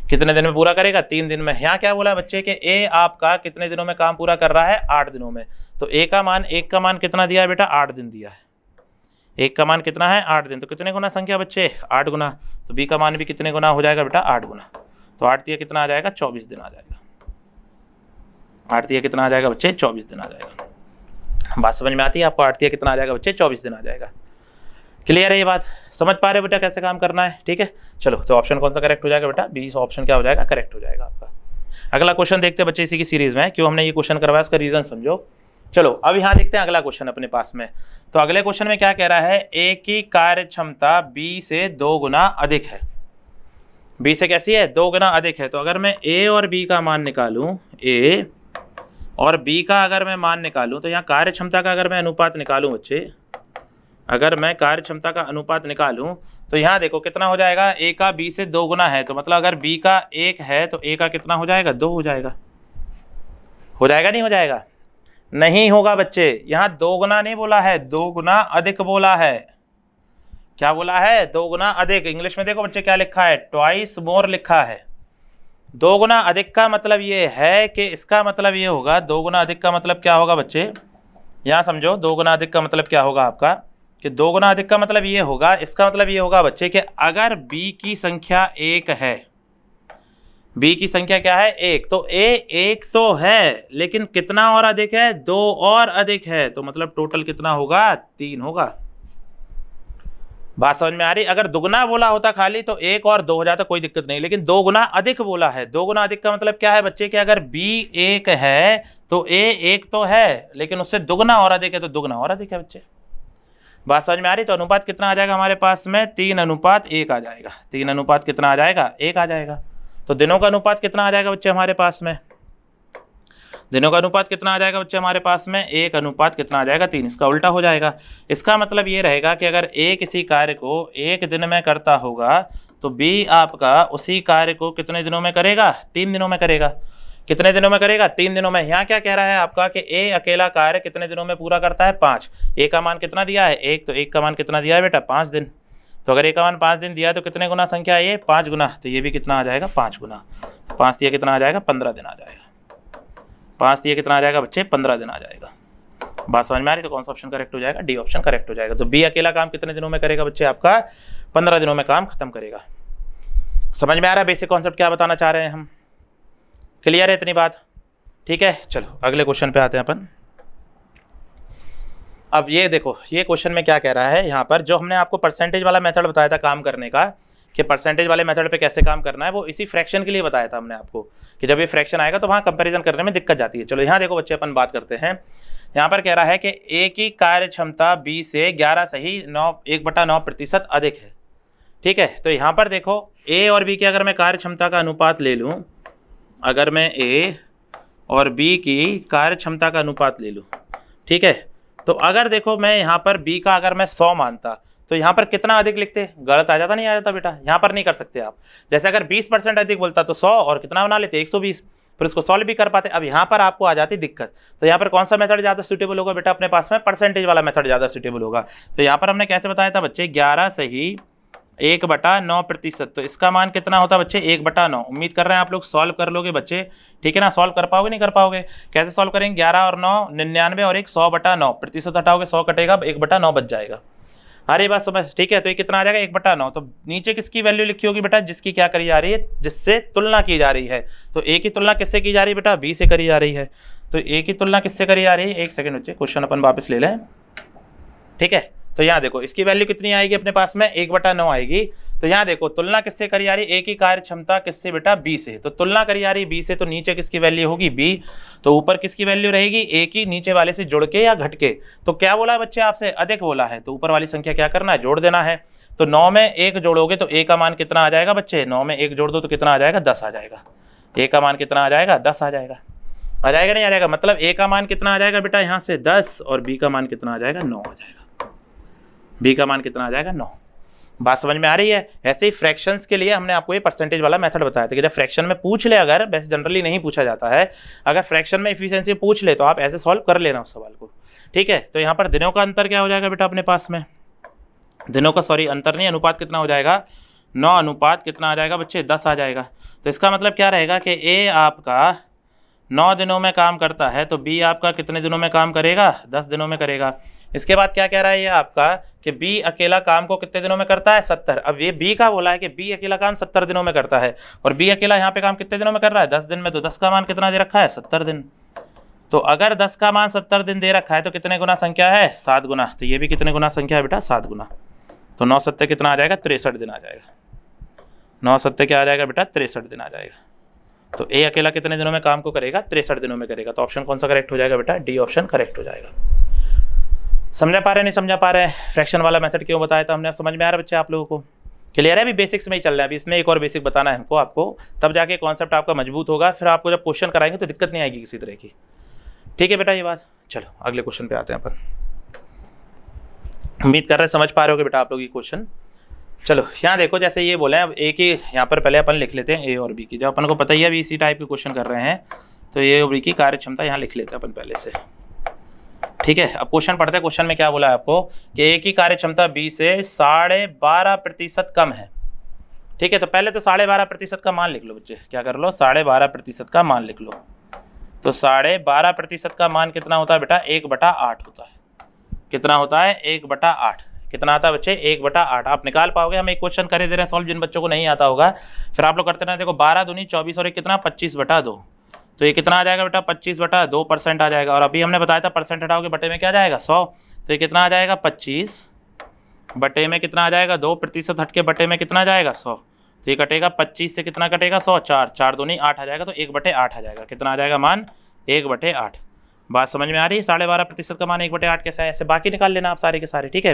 कितने दिन में पूरा करेगा, 3 दिन में। यहाँ क्या बोला बच्चे कि ए आपका कितने दिनों में काम पूरा कर रहा है, 8 दिनों में। तो ए का मान, 1 का मान कितना दिया है बेटा, 8 दिन दिया है। 1 का मान कितना है, 8 दिन। तो कितने गुना संख्या बच्चे, 8 गुना। तो बी का मान भी कितने गुना हो जाएगा बेटा, 8 गुना। तो 8 दिया कितना आ जाएगा, 24 दिन आ जाएगा। 8 दिया कितना आ जाएगा बच्चे, 24 दिन आ जाएगा। बात समझ में आती है आपको, 8 दिया कितना आ जाएगा बच्चे, 24 दिन आ जाएगा। क्लियर है ये बात, समझ पा रहे हो बेटा कैसे काम करना है, ठीक है। चलो तो ऑप्शन कौन सा करेक्ट हो जाएगा बेटा, बी ऑप्शन क्या हो जाएगा, करेक्ट हो जाएगा आपका। अगला क्वेश्चन देखते हैं बच्चे इसी की सीरीज में, क्यों हमने ये क्वेश्चन करवाया उसका रीजन समझो। चलो अब यहाँ देखते हैं अगला क्वेश्चन अपने पास में। तो अगले क्वेश्चन में क्या कह रहा है, ए की कार्य क्षमता बी से 2 गुना अधिक है। बी से कैसी है, 2 गुना अधिक है। तो अगर मैं ए और बी का मान निकालूं, ए और बी का अगर मैं मान निकालूं, तो यहाँ कार्य क्षमता का अगर मैं अनुपात निकालूं बच्चे, अगर मैं कार्य क्षमता का अनुपात निकालूं तो यहाँ देखो कितना हो जाएगा, ए का बी से 2 गुना है। तो मतलब अगर बी का 1 है तो ए का कितना हो जाएगा, 2 हो जाएगा। हो जाएगा नहीं हो जाएगा, नहीं होगा बच्चे, यहाँ दो गुना नहीं बोला है, दो गुना अधिक बोला है। क्या बोला है? दो गुना अधिक। इंग्लिश में देखो बच्चे क्या लिखा है, ट्वाइस मोर लिखा है। दो गुना अधिक का मतलब ये है कि इसका मतलब ये होगा, दो गुना अधिक का मतलब क्या होगा बच्चे, यहाँ समझो, दो गुना अधिक का मतलब क्या होगा आपका, कि दो गुना अधिक का मतलब ये होगा, इसका मतलब ये होगा बच्चे कि अगर b की संख्या एक है, b की संख्या क्या है? एक, तो a एक तो है, लेकिन कितना और अधिक है? दो और अधिक है, तो मतलब टोटल कितना होगा? 3 होगा। बात समझ में आ रही? अगर दुगुना बोला होता खाली तो एक और दो हो जाता, कोई दिक्कत नहीं, लेकिन दो गुना अधिक बोला है। दो गुना अधिक का मतलब क्या है बच्चे, कि अगर b एक है तो a एक तो है, लेकिन उससे दुगुना और अधिक है, तो दुगुना और अधिक है बच्चे। बात समझ में आ रही? तो अनुपात कितना आ जाएगा हमारे पास में? 3:1 आ जाएगा। 3 अनुपात कितना आ जाएगा? 1 आ जाएगा। तो दिनों का अनुपात कितना आ जाएगा बच्चे हमारे पास में? दिनों का अनुपात कितना आ जाएगा बच्चे हमारे पास में? 1 अनुपात कितना आ जाएगा? 3। इसका उल्टा हो जाएगा। इसका मतलब ये रहेगा कि अगर a किसी कार्य को 1 दिन में करता होगा तो b आपका उसी कार्य को कितने दिनों में करेगा? 3 दिनों में करेगा। कितने दिनों में करेगा? 3 दिनों में। यहाँ क्या कह रहा है आपका कि a अकेला कार्य कितने दिनों में पूरा करता है? 5। a का मान कितना दिया है? 1, तो 1 का मान कितना दिया है बेटा? 5 दिन। तो अगर a का मान 5 दिन दिया है तो कितने गुना संख्या है ये? 5 गुना। तो ये भी कितना आ जाएगा? 5 गुना। 5 दिया कितना आ जाएगा? 15 दिन आ जाएगा। 5 दिया कितना आ जाएगा बच्चे? 15 दिन आ जाएगा। बात समझ में आ रही? तो कौन सा ऑप्शन करेक्ट हो जाएगा? डी ऑप्शन करेक्ट हो जाएगा। तो बी अकेला काम कितने दिनों में करेगा बच्चे? आपका 15 दिनों में काम खत्म करेगा। समझ में आ रहा है बेसिक कॉन्सेप्ट क्या बताना चाह रहे हैं हम? क्लियर है इतनी बात? ठीक है, चलो अगले क्वेश्चन पे आते हैं अपन। अब ये देखो, ये क्वेश्चन में क्या कह रहा है यहाँ पर, जो हमने आपको परसेंटेज वाला मेथड बताया था काम करने का, कि परसेंटेज वाले मेथड पे कैसे काम करना है, वो इसी फ्रैक्शन के लिए बताया था हमने आपको, कि जब ये फ्रैक्शन आएगा तो वहाँ कंपैरिजन करने में दिक्कत जाती है। चलो यहाँ देखो बच्चे, अपन बात करते हैं। यहाँ पर कह रहा है कि a की कार्य क्षमता b से 11 सही 1/9% अधिक है। ठीक है, तो यहाँ पर देखो a और b की अगर मैं कार्य क्षमता का अनुपात ले लूँ, अगर मैं a और b की कार्य क्षमता का अनुपात ले लूँ, ठीक है, तो अगर देखो मैं यहाँ पर b का अगर मैं 100 मानता तो यहाँ पर कितना अधिक लिखते? गलत आ जाता? नहीं आ जाता बेटा? यहाँ पर नहीं कर सकते आप। जैसे अगर 20% अधिक बोलता तो 100 और कितना बना लेते? 120, फिर उसको सॉल्व भी कर पाते। अब यहाँ पर आपको आ जाती दिक्कत। तो यहाँ पर कौन सा मेथड ज़्यादा सूटेबल होगा बेटा अपने पास में? परसेंटेज वाला मेथड ज़्यादा सूटेबल होगा। तो यहाँ पर हमने कैसे बताया था बच्चे? 11 सही 1/9%। तो इसका मान कितना होता बच्चे? 1/9। उम्मीद कर रहे हैं आप लोग सॉल्व कर लोगे बच्चे, ठीक है ना? सॉल्व कर पाओगे? नहीं कर पाओगे? कैसे सॉल्व करेंगे? 11 और 9 99 और 1 100/9। प्रतिशत हटाओगे 100 कटेगा, 1/9 बच जाएगा। अरे बात समझ? ठीक है, तो ये कितना आ जाएगा? 1/9। तो नीचे किसकी वैल्यू लिखी होगी बेटा? जिसकी क्या करी जा रही है? जिससे तुलना की जा रही है। तो ए की तुलना किससे की जा रही है बेटा? बी से करी जा रही है। तो ए की तुलना किससे करी जा रही है? एक सेकंड बच्चे, क्वेश्चन अपन वापस ले लें। ठीक है, तो यहाँ देखो इसकी वैल्यू कितनी आएगी अपने पास में? 1/9 आएगी। तो यहाँ देखो तुलना किससे करी जा रही है? ए की कार्य क्षमता किससे बेटा? बी से। तो तुलना करी जा रही है बी से, तो नीचे किसकी वैल्यू होगी? बी। तो ऊपर किसकी वैल्यू रहेगी? ए की, नीचे वाले से जुड़ के या घट के। तो क्या बोला बच्चे आपसे? अधिक बोला है, तो ऊपर वाली संख्या क्या करना है? जोड़ देना है। तो 9 में 1 जोड़ोगे तो ए का मान कितना आ जाएगा बच्चे? 9 में 1 जोड़ दो तो कितना आ जाएगा? 10 आ जाएगा। ए का मान कितना आ जाएगा? 10 आ जाएगा। आ जाएगा नहीं आ जाएगा? मतलब ए का मान कितना आ जाएगा बेटा यहाँ से? 10, और बी का मान कितना आ जाएगा? 9 आ जाएगा। बी का मान कितना आ जाएगा? 9। बात समझ में आ रही है? ऐसे ही फ्रैक्शंस के लिए हमने आपको ये परसेंटेज वाला मेथड बताया था कि जब फ्रैक्शन में पूछ ले, अगर वैसे जनरली नहीं पूछा जाता है, अगर फ्रैक्शन में एफिशिएंसी पूछ ले तो आप ऐसे सॉल्व कर लेना उस सवाल को। ठीक है, तो यहाँ पर दिनों का अंतर क्या हो जाएगा बेटा अपने पास में? दिनों का अंतर नहीं, अनुपात कितना हो जाएगा? 9 अनुपात कितना आ जाएगा बच्चे? 10 आ जाएगा। तो इसका मतलब क्या रहेगा कि ए आपका 9 दिनों में काम करता है, तो बी आपका कितने दिनों में काम करेगा? 10 दिनों में करेगा। इसके बाद क्या कह रहा है ये आपका कि बी अकेला काम को कितने दिनों में करता है? 70। अब ये बी का बोला है कि बी अकेला काम 70 दिनों में करता है, और बी अकेला यहाँ पे काम कितने दिनों में कर रहा है? 10 दिन में। तो 10 का मान कितना दे रखा है? 70 दिन। तो अगर 10 का मान 70 दिन दे रखा है तो कितने गुना संख्या है? 7 गुना। तो ये भी कितने गुना संख्या है बेटा? 7 गुना। तो 9 7 कितना आ जाएगा? 63 दिन आ जाएगा। 9 7 क्या आ जाएगा बेटा? 63 दिन आ जाएगा। तो ए अकेला कितने दिनों में काम को करेगा? 63 दिनों में करेगा। तो ऑप्शन कौन सा करेक्ट हो जाएगा बेटा? डी ऑप्शन करेक्ट हो जाएगा। समझा पा रहे नहीं समझा पा रहे? फ्रैक्शन वाला मेथड क्यों बताया था हमने? समझ में आ रहा है बच्चे आप लोगों को? क्लियर है? अभी बेसिक्स में ही चल रहा है, अभी इसमें एक और बेसिक बताना है हमको आपको, तब जाके कॉन्सेप्ट आपका मजबूत होगा। फिर आपको जब क्वेश्चन कराएंगे तो दिक्कत नहीं आएगी किसी तरह की। ठीक है बेटा, ये बात। चलो अगले क्वेश्चन पे आते हैं अपन। उम्मीद कर रहे हैं समझ पा रहे हो बेटा आप लोग ये क्वेश्चन। चलो यहाँ देखो, जैसे ये बोले हैं, ए की यहाँ पर पहले अपन लिख लेते हैं ए और बी की। जब अपन को पता ही है अभी इसी टाइप के क्वेश्चन कर रहे हैं, तो ए और बी की कार्य क्षमता यहाँ लिख लेते हैं अपन पहले से। ठीक है, अब क्वेश्चन पढ़ते हैं। क्वेश्चन में क्या बोला है आपको कि ए की कार्य क्षमता बी से 12.5% कम है। ठीक है, तो पहले तो 12.5% का मान लिख लो बच्चे, क्या कर लो, 12.5% का मान लिख लो। तो 12.5% का मान कितना होता है बेटा, 1/8 होता है। कितना होता है, 1/8। कितना आता है बच्चे, 1/8। आप निकाल पाओगे, हम एक क्वेश्चन करे दे रहे हैं सॉल्व, जिन बच्चों को नहीं आता होगा फिर आप लोग करते ना। देखो 12 दूनी 24 और एक कितना 25/2, तो ये कितना आ जाएगा बेटा 25/2% आ जाएगा। और अभी हमने बताया था परसेंट हटाओगे बटे में क्या आ जाएगा 100, तो ये कितना आ जाएगा 25 बटे में कितना आ जाएगा 2% हट के बटे में कितना आ जाएगा 100, तो ये कटेगा 25 से कितना कटेगा 100, 4 दूनी 8 आ जाएगा, तो 1/8 आ जाएगा। कितना आ जाएगा मान, 1/8। बात समझ में आ रही है, 12.5% का मान 1/8 कैसा है, ऐसे बाकी निकाल लेना आप सारे के सारे। ठीक है,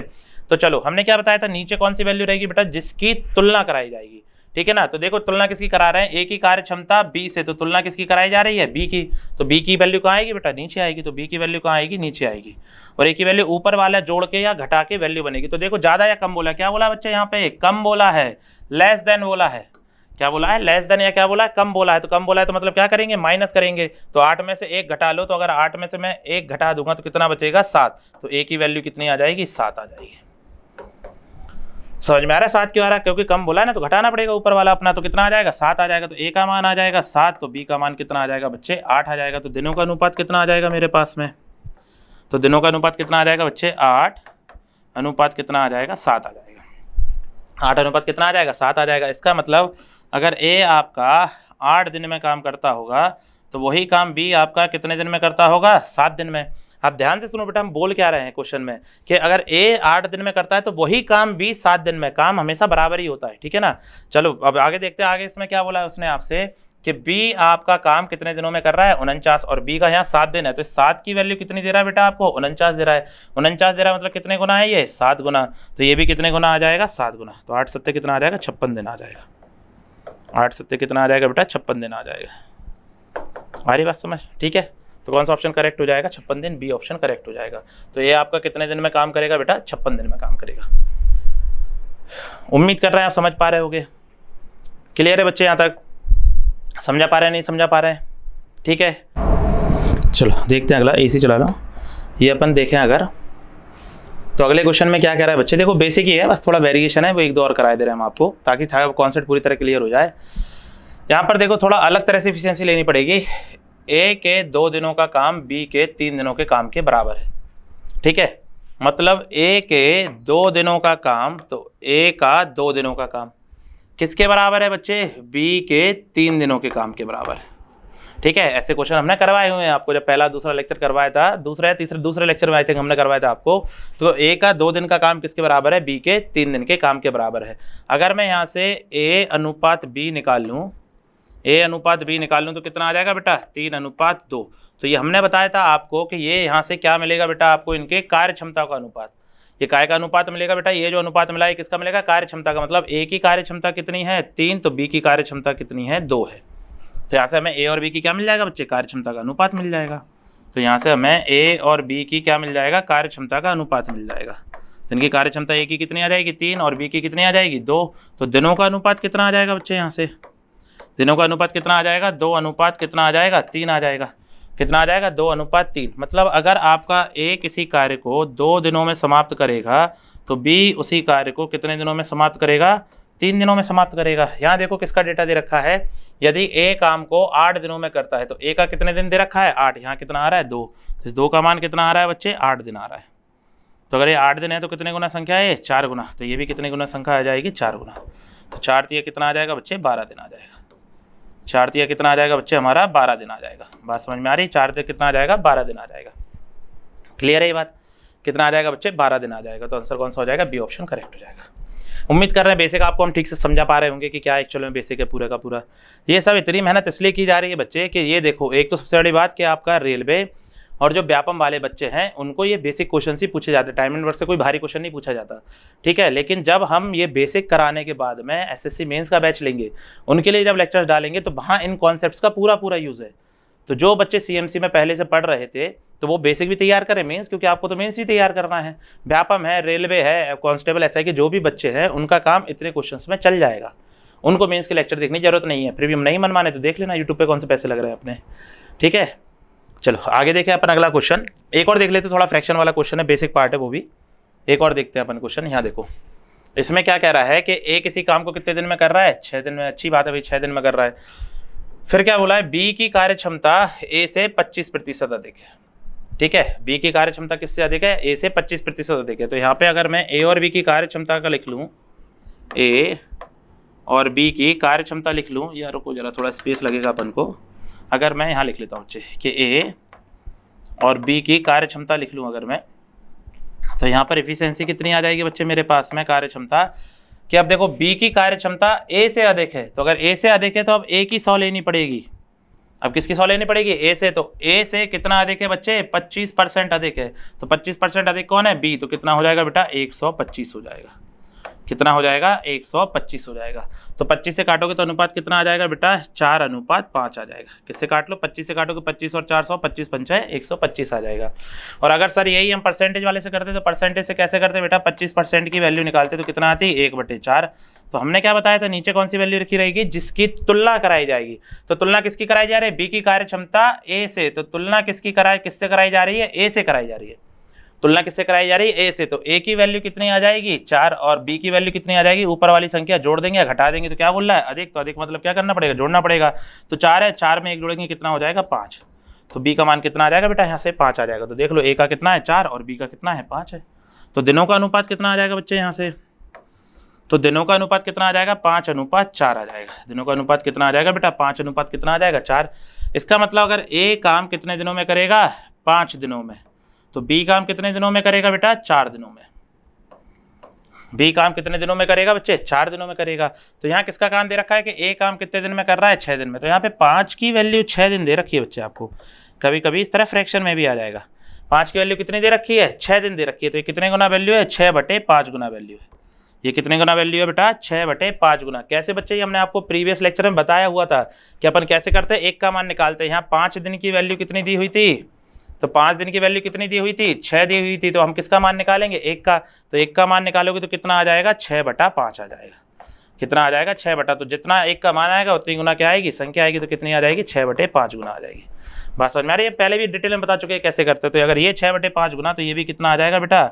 तो चलो हमने क्या बताया था, नीचे कौन सी वैल्यू रहेगी बेटा, जिसकी तुलना कराई जाएगी। ठीक है ना, तो देखो तुलना किसकी करा रहे हैं, ए की कार्य क्षमता बी से, तो तुलना किसकी कराई जा रही है, बी की। तो बी की वैल्यू कहाँ आएगी बेटा, नीचे आएगी। तो बी की वैल्यू कहाँ आएगी, नीचे आएगी। और ए की वैल्यू ऊपर वाला जोड़ के या घटा के वैल्यू बनेगी। तो देखो ज्यादा या कम बोला, क्या बोला बच्चे यहाँ पे, कम बोला है, लेस देन बोला है। क्या बोला है, लेस देन, या क्या बोला है, कम बोला है। तो कम बोला है तो मतलब क्या करेंगे, माइनस करेंगे। तो 8 में से 1 घटा लो, तो अगर 8 में से मैं 1 घटा दूंगा तो कितना बचेगा 7। तो ए की वैल्यू कितनी आ जाएगी, 7 आ जाएगी। समझ में आ रहा है 7 क्यों आ रहा है, क्योंकि कम बोला है ना, तो घटाना पड़ेगा ऊपर वाला अपना। तो कितना आ जाएगा 7 आ जाएगा। तो ए का मान आ जाएगा 7, तो बी का मान कितना आ जाएगा बच्चे 8 आ जाएगा। तो दिनों का अनुपात कितना आ जाएगा मेरे पास में, तो दिनों का अनुपात कितना आ जाएगा बच्चे 8 अनुपात कितना आ जाएगा 7 आ जाएगा। 8 अनुपात कितना आ जाएगा 7 आ जाएगा। इसका मतलब अगर ए आपका 8 दिन में काम करता होगा तो वही काम बी आपका कितने दिन में करता होगा, 7 दिन में। आप ध्यान से सुनो बेटा, हम बोल क्या रहे हैं क्वेश्चन में कि अगर ए 8 दिन में करता है तो वही काम बी 7 दिन में, काम हमेशा बराबर ही होता है। ठीक है ना, चलो अब आगे देखते हैं। आगे इसमें क्या बोला है उसने आपसे कि बी आपका काम कितने दिनों में कर रहा है, 49, और बी का यहाँ 7 दिन है। तो 7 की वैल्यू कितनी दे रहा है बेटा आपको, 49 दे रहा है। 49 दे रहा है मतलब कितने गुना है ये, 7 गुना। तो ये भी कितने गुना आ जाएगा, 7 गुना। तो 8 7 कितना आ जाएगा, 56 दिन आ जाएगा। 8 7 कितना आ जाएगा बेटा, 56 दिन आ जाएगा। हमारी बात समझ, ठीक है। तो कौन सा ऑप्शन करेक्ट हो जाएगा, 56 दिन, बी ऑप्शन करेक्ट हो जाएगा। तो ये आपका कितने दिन में काम करेगा बेटा, 56 दिन में काम करेगा। उम्मीद कर रहे हैं आप समझ पा रहे होगे। क्लियर है बच्चे, यहाँ तक समझा पा रहे हैं, नहीं समझा पा रहे हैं, ठीक है। चलो देखते हैं अगला, एसी चला लो। ये अपन देखें अगर, तो अगले क्वेश्चन में क्या कह रहा है बच्चे, देखो बेसिक ही है, बस थोड़ा वेरिएशन है, वो 1 2 और कराए दे रहे हैं हम आपको, ताकि कॉन्सेप्ट पूरी तरह क्लियर हो जाए। यहाँ पर देखो थोड़ा अलग तरह से एफिशिएंसी लेनी पड़ेगी। ए के 2 दिनों का काम बी के 3 दिनों के काम के बराबर है। ठीक है, मतलब ए के 2 दिनों का काम, तो ए का 2 दिनों का काम किसके बराबर है बच्चे, बी के 3 दिनों के काम के बराबर है। ठीक है, ऐसे क्वेश्चन हमने करवाए हुए हैं आपको, जब पहला दूसरा लेक्चर करवाया था, दूसरा या दूसरे लेक्चर में आई थिंक हमने करवाया था आपको। तो ए का 2 दिन का काम किसके बराबर है, बी के 3 दिन के काम के बराबर है। अगर मैं यहाँ से ए अनुपात बी निकाल लूँ, ए अनुपात बी निकाल लूँ तो कितना आ जाएगा बेटा, 3:2। तो ये हमने बताया था आपको कि ये यहाँ से क्या मिलेगा बेटा आपको, इनके कार्य क्षमता का अनुपात। ये काय का अनुपात मिलेगा बेटा, ये जो अनुपात मिला है किसका मिलेगा, कार्य क्षमता का। मतलब ए की कार्य क्षमता कितनी है 3, तो बी की कार्य क्षमता कितनी है 2 है। तो यहाँ से हमें ए और बी की क्या मिल जाएगा बच्चे, कार्य क्षमता का अनुपात मिल जाएगा। तो यहाँ से हमें ए और बी की क्या मिल जाएगा, कार्य क्षमता का अनुपात मिल जाएगा। तो इनकी कार्य क्षमता ए की कितनी आ जाएगी 3 और बी की कितनी आ जाएगी 2। तो दिनों का अनुपात कितना आ जाएगा बच्चे, यहाँ से दिनों का अनुपात कितना आ जाएगा, 2 अनुपात कितना आ जाएगा 3 आ जाएगा। कितना आ जाएगा 2:3। मतलब अगर आपका ए किसी कार्य को 2 दिनों में समाप्त करेगा तो बी उसी कार्य को कितने दिनों में समाप्त करेगा, 3 दिनों में समाप्त करेगा। यहाँ देखो किसका डेटा दे रखा है, यदि ए काम को 8 दिनों में करता है तो ए का कितने दिन दे रखा है 8, यहाँ कितना आ रहा है 2। तो इस 2 का मान कितना आ रहा है बच्चे, 8 दिन आ रहा है। तो अगर ये 8 दिन है तो कितने गुना संख्या है, 4 गुना। तो ये भी कितने गुना संख्या आ जाएगी, 4 गुना। तो 4 तिया कितना आ जाएगा बच्चे, 12 दिन आ जाएगा। 4 तिया कितना आ जाएगा बच्चे हमारा, 12 दिन आ जाएगा। बात समझ में आ रही है, 4 तिया कितना आ जाएगा, 12 दिन आ जाएगा। क्लियर है ये बात, कितना आ जाएगा बच्चे, 12 दिन आ जाएगा। तो आंसर कौन सा हो जाएगा, बी ऑप्शन करेक्ट हो जाएगा। उम्मीद कर रहे हैं बेसिक आपको हम ठीक से समझा पा रहे होंगे कि क्या एक्चुअल में बेसिक है पूरा का पूरा। ये सब इतनी मेहनत इसलिए की जा रही है बच्चे कि ये देखो, एक तो सबसे बड़ी बात कि आपका रेलवे और जो व्यापम वाले बच्चे हैं उनको ये बेसिक क्वेश्चन ही पूछे जाते हैं, टाइम एंड वर्क से कोई भारी क्वेश्चन नहीं पूछा जाता। ठीक है, लेकिन जब हम ये बेसिक कराने के बाद में एसएससी मेंस का बैच लेंगे, उनके लिए जब लेक्चर्स डालेंगे तो वहाँ इन कॉन्सेप्ट्स का पूरा यूज़ है। तो जो बच्चे सीएमसी में पहले से पढ़ रहे थे तो वो बेसिक भी तैयार करें मेंस, क्योंकि आपको तो मेंस भी तैयार करना है। व्यापम है, रेलवे है, कांस्टेबल, ऐसा है कि जो भी बच्चे हैं उनका काम इतने क्वेश्चंस में चल जाएगा, उनको मेंस के लेक्चर देखने की जरूरत नहीं है। फिर भी हम नहीं मनमाने तो देख लेना यूट्यूब पे कौन से पैसे लग रहे हैं अपने। ठीक है, चलो आगे देखें अपन अगला क्वेश्चन, एक और देख लेते, थोड़ा फ्रैक्शन वाला क्वेश्चन है, बेसिक पार्ट है वो भी, एक और देखते हैं अपन क्वेश्चन। यहाँ देखो इसमें क्या कह रहा है कि ए किसी काम को कितने दिन में कर रहा है, 6 दिन में। अच्छी बात है भाई, 6 दिन में कर रहा है। फिर क्या बोला है, बी की कार्य क्षमता ए से 25% अधिक है। ठीक है, बी की कार्य क्षमता किससे अधिक है, ए से 25% अधिक है। तो यहाँ पे अगर मैं ए और बी की कार्य क्षमता का लिख लूँ, ए और बी की कार्य क्षमता लिख लूँ, यार रुको जरा थोड़ा स्पेस लगेगा अपन को। अगर मैं यहाँ लिख लेता हूँ बच्चे कि ए और बी की कार्य क्षमता लिख लूँ अगर मैं, तो यहाँ पर एफिशिएंसी कितनी आ जाएगी बच्चे मेरे पास में, कार्य क्षमता कि अब देखो बी की कार्य क्षमता ए से अधिक है, तो अगर ए से अधिक है तो अब ए की 100 लेनी पड़ेगी। अब किसकी 100 लेनी पड़ेगी, ए से। तो ए से कितना अधिक है बच्चे, 25% अधिक है। तो 25% अधिक कौन है, बी। तो कितना हो जाएगा बेटा, 125 हो जाएगा। कितना हो जाएगा, 125 हो जाएगा। तो 25 से काटोगे तो अनुपात कितना आ जाएगा बेटा, 4:5 आ जाएगा। किससे काट लो, 25 से काटोगे 25 और 400, 25 पंचा 125 आ जाएगा। और अगर सर यही हम परसेंटेज वाले से करते तो परसेंटेज से कैसे करते बेटा, 25% की वैल्यू निकालते तो कितना आती, 1/4। तो हमने क्या बताया था, नीचे कौन सी वैल्यू रखी रहेगी, जिसकी तुलना कराई जाएगी। तो तुलना किसकी कराई जा रही है, बी की कार्य क्षमता ए से। तो तुलना किससे कराई जा रही है, ए से कराई जा रही है। तुलना किससे कराई जा रही है, ए से। तो ए की वैल्यू कितनी आ जाएगी, 4, और बी की वैल्यू कितनी आ जाएगी, ऊपर वाली संख्या जोड़ देंगे या घटा देंगे। तो क्या बोल रहा है, अधिक। तो अधिक मतलब क्या करना पड़ेगा, जोड़ना पड़ेगा। तो 4 है, 4 में 1 जोड़ेंगे कितना हो जाएगा, 5। तो बी का मान कितना आ जाएगा बेटा, यहाँ से 5 आ जाएगा। तो देख लो ए का कितना है, 4, और बी का कितना है, 5 है। तो दिनों का अनुपात कितना आ जाएगा बच्चे यहाँ से, तो दिनों का अनुपात कितना आ जाएगा, 5:4 आ जाएगा। दिनों का अनुपात कितना आ जाएगा बेटा, 5 कितना आ जाएगा, 4। इसका मतलब अगर ए काम कितने दिनों में करेगा, 5 दिनों में, तो बी काम कितने दिनों में करेगा बेटा, 4 दिनों में। बी काम कितने दिनों में करेगा बच्चे, 4 दिनों में करेगा। तो यहाँ किसका काम दे रखा है कि ए काम कितने दिन में कर रहा है, 6 दिन में। तो यहाँ पे 5 की वैल्यू 6 दिन दे रखी है बच्चे आपको। कभी कभी इस तरह फ्रैक्शन में भी आ जाएगा। 5 की वैल्यू कितनी दे रखी है, 6 दिन दे रखी है। तो ये कितने गुना वैल्यू है, 6/5 गुना वैल्यू है। ये कितने गुना वैल्यू है बेटा, 6/5 गुना। कैसे बच्चे, ये हमने आपको प्रीवियस लेक्चर में बताया हुआ था कि अपन कैसे करते हैं, एक का मान निकालते हैं। यहाँ 5 दिन की वैल्यू कितनी दी हुई थी, तो 5 दिन की वैल्यू कितनी दी हुई थी, 6 दी हुई थी। तो हम किसका मान निकालेंगे, 1 का। तो 1 का मान निकालोगे तो कितना आ जाएगा, 6/5 आ जाएगा। कितना आ जाएगा, 6 तो जितना 1 का मान आएगा उतनी गुना क्या आएगी, संख्या आएगी। तो कितनी आ जाएगी, 6/5 गुना आ जाएगी। बात समझ में आ रही है, पहले भी डिटेल में बता चुके हैं कैसे करते हैं। तो अगर ये 6/5 गुना, तो ये भी कितना आ जाएगा बेटा,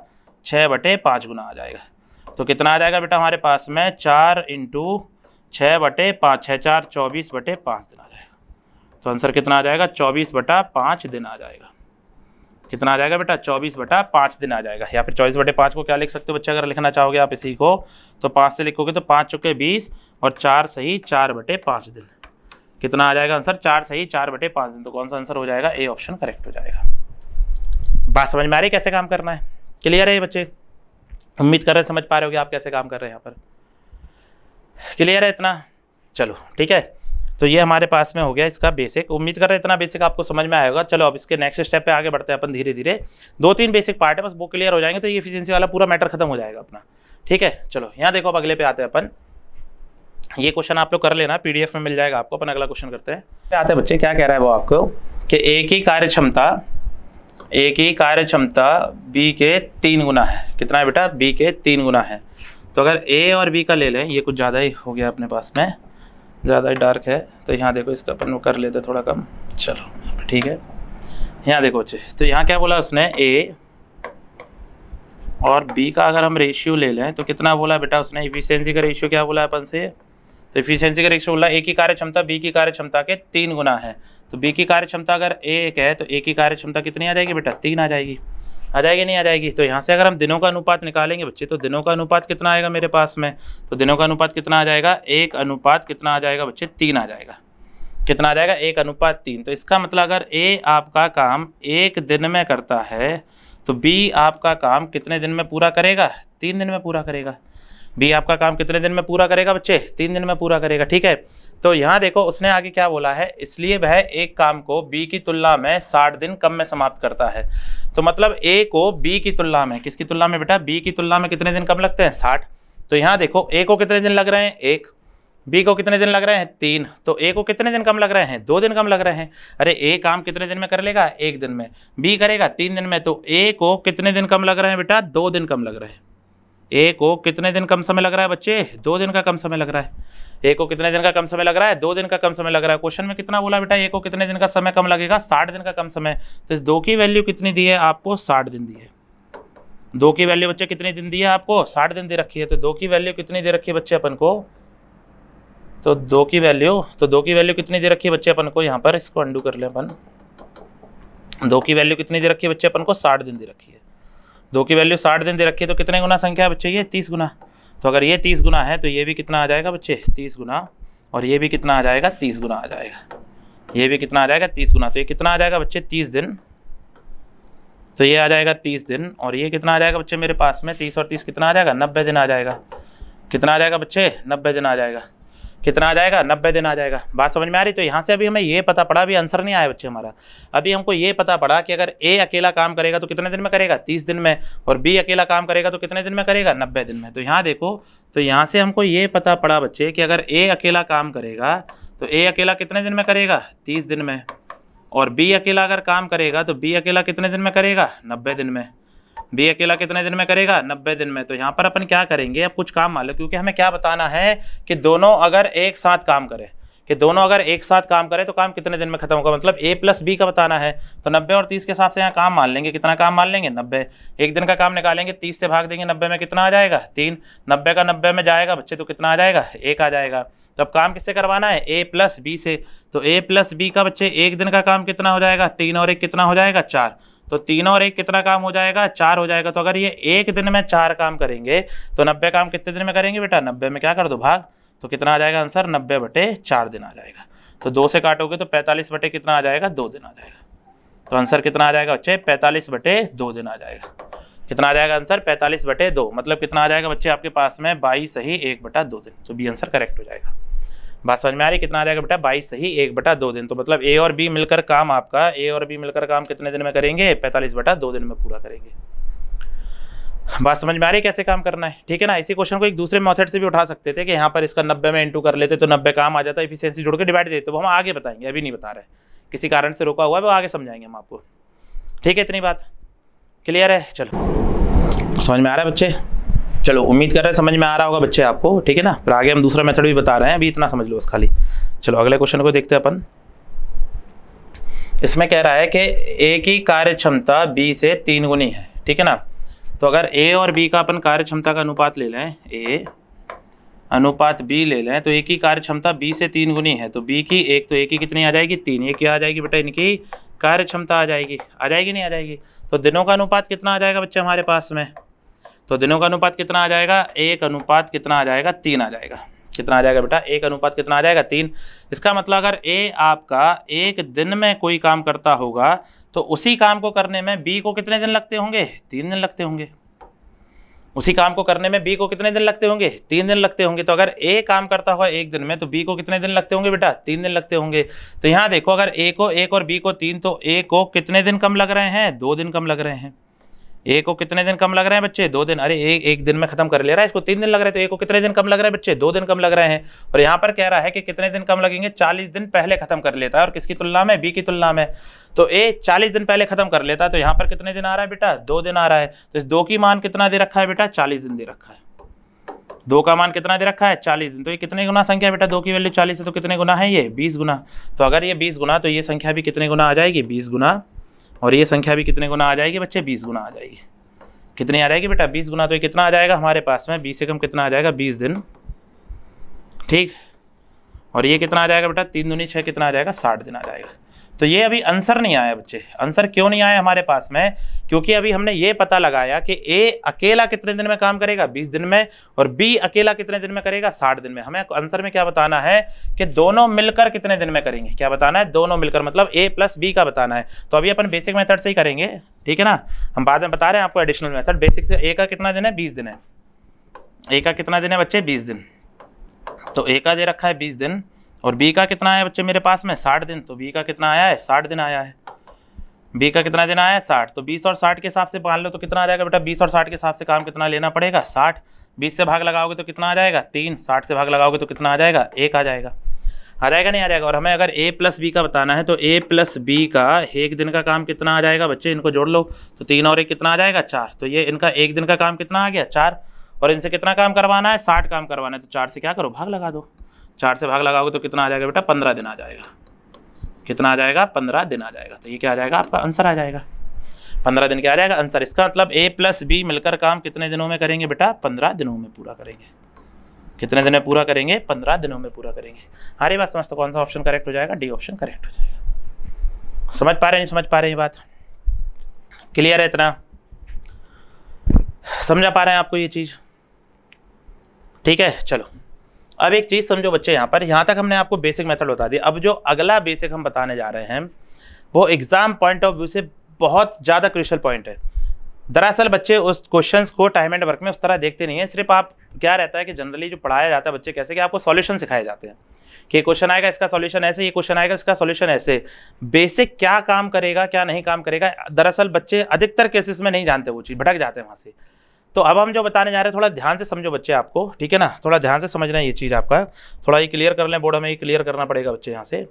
6/5 गुना आ जाएगा। तो कितना आ जाएगा बेटा हमारे पास में, 4 × 6/5, 6 4 24/5 दिन आ जाएगा। तो आंसर कितना आ जाएगा, 24/5 दिन आ जाएगा। कितना आ जाएगा बेटा, 24/5 दिन आ जाएगा। या फिर 24/5 को क्या लिख सकते हो बच्चे, अगर लिखना चाहोगे आप इसी को, तो 5 से लिखोगे तो 5 × 20 और 4 सही 4/5 दिन। कितना आ जाएगा आंसर, 4 सही 4/5 दिन। तो कौन सा आंसर हो जाएगा, ए ऑप्शन करेक्ट हो जाएगा। बात समझ में आ रही कैसे काम करना है, क्लियर है ये बच्चे, उम्मीद कर रहे समझ पा रहे हो आप कैसे काम कर रहे हैं यहाँ पर, क्लियर है इतना। चलो ठीक है, तो ये हमारे पास में हो गया इसका बेसिक। उम्मीद कर रहे हैं इतना बेसिक आपको समझ में आएगा। चलो अब इसके नेक्स्ट स्टेप पे आगे बढ़ते हैं अपन धीरे धीरे। 2-3 बेसिक पार्ट है बस, वो क्लियर हो जाएंगे तो ये एफिशिएंसी वाला पूरा मैटर खत्म हो जाएगा अपना। ठीक है, चलो यहाँ देखो अब अगले पे आते हैं अपन। ये क्वेश्चन आप लोग कर लेना, PDF में मिल जाएगा आपको। अपन अगला क्वेश्चन करते हैं। आते हैं बच्चे, क्या कह रहा है वो आपको कि ए की कार्य क्षमता बी के 3 गुना है। कितना है बेटा, बी के 3 गुना है। तो अगर ए और बी का ले लें, ये कुछ ज़्यादा ही हो गया अपने पास में, ज़्यादा ही डार्क है। तो यहाँ देखो इसका अपन वो कर लेते थोड़ा कम, चलो ठीक है। यहाँ देखो बच्चे, तो यहाँ क्या बोला उसने, ए और बी का अगर हम रेशियो ले लें तो कितना बोला बेटा उसने, एफिशिएंसी का रेशियो क्या बोला अपन से, तो एफिशिएंसी का रेशियो बोला ए की कार्य क्षमता बी की कार्य क्षमता के 3 गुना है। तो बी की कार्य क्षमता अगर 1 है तो ए की कार्य क्षमता कितनी आ जाएगी बेटा, 3 आ जाएगी। आ जाएगी नहीं आ जाएगी। तो यहाँ से अगर हम दिनों का अनुपात निकालेंगे बच्चे, तो दिनों का अनुपात कितना आएगा मेरे पास में, तो दिनों का अनुपात कितना आ जाएगा, 1 कितना आ जाएगा बच्चे, 3 आ जाएगा। कितना आ जाएगा, 1:3। तो इसका मतलब अगर ए आपका काम 1 दिन में करता है तो बी आपका काम कितने दिन में पूरा करेगा, 3 दिन में पूरा करेगा। बी आपका काम कितने दिन में पूरा करेगा बच्चे, 3 दिन में पूरा करेगा। ठीक है, तो यहाँ देखो उसने आगे क्या बोला है, इसलिए वह एक काम को बी की तुलना में 60 दिन कम में समाप्त करता है। तो मतलब ए को बी की तुलना में, किसकी तुलना में बेटा, बी की तुलना में कितने दिन कम लगते हैं, 60। तो यहाँ देखो ए को कितने दिन लग रहे हैं, 1, बी को कितने दिन लग रहे हैं, 3। तो ए को कितने दिन कम लग रहे हैं, 2 दिन कम लग रहे हैं। अरे ए काम कितने दिन में कर लेगा, 1 दिन में, बी करेगा 3 दिन में। तो ए को कितने दिन कम लग रहे हैं बेटा, 2 दिन कम लग रहे हैं। ए को कितने दिन कम समय लग रहा है बच्चे, 2 दिन का कम समय लग रहा है। ए को कितने दिन का कम समय लग रहा है, 2 दिन का कम समय लग रहा है। क्वेश्चन में कितना बोला बेटा, ए को कितने दिन का समय कम लगेगा, 60 दिन का कम समय। तो इस 2 की वैल्यू कितनी दी है आपको, 60 दिन दी है। 2 की वैल्यू बच्चे कितनी दिन दी है आपको, 60 दिन दे रखी है। तो 2 की वैल्यू कितनी दे रखी है बच्चे अपन को, तो 2 की वैल्यू कितनी दे रखी है बच्चे अपन को, यहाँ पर इसको अंडू कर लें अपन। 2 की वैल्यू कितनी दे रखी है बच्चे अपन को, 60 दिन दे रखी है। 2 की वैल्यू 60 दिन दे रखी है, तो कितने गुना संख्या है बच्चे, ये 30 गुना। तो अगर ये 30 गुना है तो ये भी कितना आ जाएगा बच्चे, 30 गुना, और ये भी कितना आ जाएगा, 30 गुना आ जाएगा। ये भी कितना आ जाएगा, 30 गुना। तो ये कितना आ जाएगा बच्चे, 30 दिन। तो ये आ जाएगा 30 दिन, और ये कितना आ जाएगा बच्चे मेरे पास में, 30 और 30 कितना आ जाएगा, 90 दिन आ जाएगा। कितना आ जाएगा बच्चे, 90 दिन आ जाएगा। कितना आ जाएगा, 90 दिन आ जाएगा। बात समझ में आ रही। तो यहाँ से अभी हमें ये पता पड़ा, अभी आंसर नहीं आया बच्चे हमारा। अभी हमको ये पता पड़ा कि अगर ए अकेला काम करेगा तो कितने दिन में करेगा, 30 दिन में, और बी अकेला काम करेगा तो कितने दिन में करेगा, 90 दिन में। तो यहाँ देखो, तो यहाँ से हमको ये पता पड़ा बच्चे कि अगर ए अकेला काम करेगा तो ए अकेला कितने दिन में करेगा, 30 दिन में, और बी अकेला अगर काम करेगा तो बी अकेला कितने दिन में करेगा, 90 दिन में। बी अकेला कितने दिन में करेगा, 90 दिन में। तो यहाँ पर अपन क्या करेंगे, अब कुछ काम मान लो, क्योंकि हमें क्या बताना है कि दोनों अगर एक साथ काम करें, तो काम कितने दिन में खत्म होगा, मतलब ए प्लस बी का बताना है। तो 90 और 30 के हिसाब से यहाँ काम मान लेंगे। कितना काम मान लेंगे, 90। एक दिन का काम निकालेंगे, 30 से भाग देंगे 90 में, कितना आ जाएगा, 3। 90 का 90 में जाएगा बच्चे तो कितना आ जाएगा, 1 आ जाएगा। तो अब काम किससे करवाना है, ए प्लस बी से। तो ए प्लस बी का बच्चे एक दिन का काम कितना हो जाएगा, 3 और 1 कितना हो जाएगा, 4। तो 3 और 1 कितना काम हो जाएगा, 4 हो जाएगा। तो अगर ये एक दिन में 4 काम करेंगे तो 90 काम कितने दिन में करेंगे बेटा, 90 में क्या कर दो भाग, तो कितना आ जाएगा आंसर, 90/4 दिन आ जाएगा। तो 2 से काटोगे तो 45 बटे कितना आ जाएगा, 2 दिन आ जाएगा। तो आंसर कितना आ जाएगा बच्चे, 45/2 दिन आ जाएगा। कितना आ जाएगा आंसर, 45/2, मतलब कितना आ जाएगा बच्चे आपके पास में, 22 सही 1/2 दिन। तो बी आंसर करेक्ट हो जाएगा। बात समझ में आ रही, कितना आ जाएगा बेटा, 22 सही 1/2 दिन। तो मतलब ए और बी मिलकर काम आपका, कितने दिन में करेंगे, 45/2 दिन में पूरा करेंगे। बात समझ में आ रही कैसे काम करना है, ठीक है ना। इसी क्वेश्चन को एक दूसरे मेथड से भी उठा सकते थे कि यहाँ पर इसका 90 में इंटू कर लेते तो 90 काम आ जाता, एफिशिएंसी जोड़ के डिवाइड देते। वो हम आगे बताएंगे, अभी नहीं बता रहे, किसी कारण से रोका हुआ है, वो आगे समझाएंगे हम आपको, ठीक है। इतनी बात क्लियर है, चलो समझ में आ रहा है बच्चे, चलो उम्मीद कर रहे हैं समझ में आ रहा होगा बच्चे आपको, ठीक है ना। फिर आगे हम दूसरा मेथड भी बता रहे हैं, अभी इतना समझ लो बस खाली। चलो अगले क्वेश्चन को देखते हैं अपन। इसमें कह रहा है कि ए की कार्य क्षमता बी से 3 गुनी है, ठीक है ना। तो अगर ए और बी का अपन कार्य क्षमता का अनुपात ले लें, ए अनुपात बी ले लें, तो ए की कार्य क्षमता बी से 3 गुनी है। तो बी की एक, तो ए की कितनी आ जाएगी, 3। ये क्या आ जाएगी बेटा, इनकी कार्य क्षमता आ जाएगी, नहीं आ जाएगी। तो दिनों का अनुपात कितना आ जाएगा बच्चे हमारे पास में, तो दिनों का अनुपात कितना आ जाएगा, 1 अनुपात कितना आ जाएगा, 3 आ जाएगा। कितना आ जाएगा बेटा, 1 अनुपात कितना आ जाएगा, 3। इसका मतलब अगर ए आपका एक दिन में कोई काम करता होगा तो उसी काम को करने में बी को कितने दिन लगते होंगे, 3 दिन लगते होंगे। उसी काम को करने में बी को कितने दिन लगते होंगे, 3 दिन लगते होंगे। तो अगर ए काम करता हुआ एक दिन में तो बी को कितने दिन लगते होंगे बेटा, 3 दिन लगते होंगे। तो यहाँ देखो, अगर ए को 1 और बी को 3, तो ए को कितने दिन कम लग रहे हैं, 2 दिन कम लग रहे हैं। ए को कितने दिन कम लग रहे हैं बच्चे, 2 दिन। अरे एक दिन में खत्म कर ले रहा है, इसको 3 दिन लग रहे हैं। तो ए को कितने दिन कम लग रहे हैं बच्चे, 2 दिन कम लग रहे हैं। और यहाँ पर कह रहा है कि कितने दिन कम लगेंगे, 40 दिन पहले खत्म कर लेता है। और किसकी तुलना में, बी की तुलना में। तो ए 40 दिन पहले खत्म कर लेता है। तो यहाँ पर कितने दिन आ रहा है बेटा, 2 दिन आ रहा है। तो इस 2 की मान कितना दे रखा है बेटा, 40 दिन दे रखा है। 2 का मान कितना दे रखा है, 40 दिन। तो ये कितने गुना संख्या बेटा, 2 की वैल्यू 40 है तो कितने गुना है ये, 20 गुना। तो अगर ये 20 गुना, तो ये संख्या भी कितने गुना आ जाएगी, 20 गुना। और ये संख्या भी कितने गुना आ जाएगी बच्चे, 20 गुना आ जाएगी। कितनी आ जाएगी बेटा, 20 गुना। तो ये कितना आ जाएगा हमारे पास में, 20 से कम कितना आ जाएगा, 20 दिन, ठीक। और ये कितना आ जाएगा बेटा, 3 दूनी 6, कितना आ जाएगा, 60 दिन आ जाएगा। तो ये अभी आंसर नहीं आया बच्चे। आंसर क्यों नहीं आया हमारे पास में, क्योंकि अभी हमने ये पता लगाया कि ए अकेला कितने दिन में काम करेगा, 20 दिन में, और बी अकेला कितने दिन में करेगा, 60 दिन में। हमें आंसर में क्या बताना है कि दोनों मिलकर कितने दिन में करेंगे, क्या बताना है, दोनों मिलकर, मतलब ए प्लस बी का बताना है। तो अभी अपन बेसिक मेथड से ही करेंगे, ठीक है ना। हम बाद में बता रहे हैं आपको एडिशनल मेथड। बेसिक से ए का कितना दिन है, 20 दिन है। ए का कितना दिन है बच्चे, 20 दिन। तो ए का दे रखा है 20 दिन, और बी का कितना है बच्चे मेरे पास में, 60 दिन। तो बी का कितना आया है, 60 दिन आया है। बी का कितना दिन आया है, 60। तो 20 और 60 के हिसाब से मान लो तो कितना आ जाएगा बेटा, 20 और 60 के हिसाब से काम कितना लेना पड़ेगा, 60। 20 से भाग लगाओगे तो कितना आ जाएगा, 3। 60 से भाग लगाओगे तो कितना आ जाएगा, 1 आ जाएगा। नहीं आ जाएगा। और हमें अगर ए प्लस बी का बताना है तो ए प्लस बी का एक दिन का काम कितना आ जाएगा बच्चे, इनको जोड़ लो। तो 3 और 1 कितना आ जाएगा, 4। तो ये इनका एक दिन का काम कितना आ गया, 4। और इनसे कितना काम करवाना है, 60 काम करवाना है। तो 4 से क्या करो, भाग लगा दो। 4 से भाग लगाओगे तो कितना आ जाएगा बेटा? 15 दिन आ जाएगा। कितना आ जाएगा? 15 दिन आ जाएगा। तो ये क्या आ जाएगा? आपका आंसर आ जाएगा 15 दिन। क्या आ जाएगा? आंसर। इसका मतलब A प्लस B मिलकर काम कितने दिनों में करेंगे बेटा? 15 दिनों में पूरा करेंगे। कितने दिन में पूरा करेंगे? 15 दिनों में पूरा करेंगे। हमारी बात समझते कौन सा ऑप्शन करेक्ट हो जाएगा? डी ऑप्शन करेक्ट हो जाएगा। समझ पा रहे नहीं समझ पा रहे? ये बात क्लियर है? इतना समझा पा रहे हैं आपको ये चीज़? ठीक है, चलो अब एक चीज़ समझो बच्चे। यहाँ तक हमने आपको बेसिक मेथड बता दिया। अब जो अगला बेसिक हम बताने जा रहे हैं वो एग्जाम पॉइंट ऑफ व्यू से बहुत ज़्यादा क्रूशियल पॉइंट है। दरअसल बच्चे उस क्वेश्चंस को टाइम एंड वर्क में उस तरह देखते नहीं है। सिर्फ आप क्या रहता है कि जनरली जो पढ़ाया जाता है बच्चे कैसे कि आपको सॉल्यूशन सिखाए जाते हैं कि क्वेश्चन आएगा इसका सॉल्यूशन ऐसे, ये क्वेश्चन आएगा इसका सॉल्यूशन ऐसे। बेसिक क्या काम करेगा क्या नहीं काम करेगा, दरअसल बच्चे अधिकतर केसेस में नहीं जानते, वो चीज़ भटक जाते हैं वहाँ से। तो अब हम जो बताने जा रहे हैं थोड़ा ध्यान से समझो बच्चे आपको, ठीक है ना? थोड़ा ध्यान से समझना है ये चीज़ आपका। थोड़ा ये क्लियर कर लें, बोर्ड में ये क्लियर करना पड़ेगा बच्चे यहाँ से,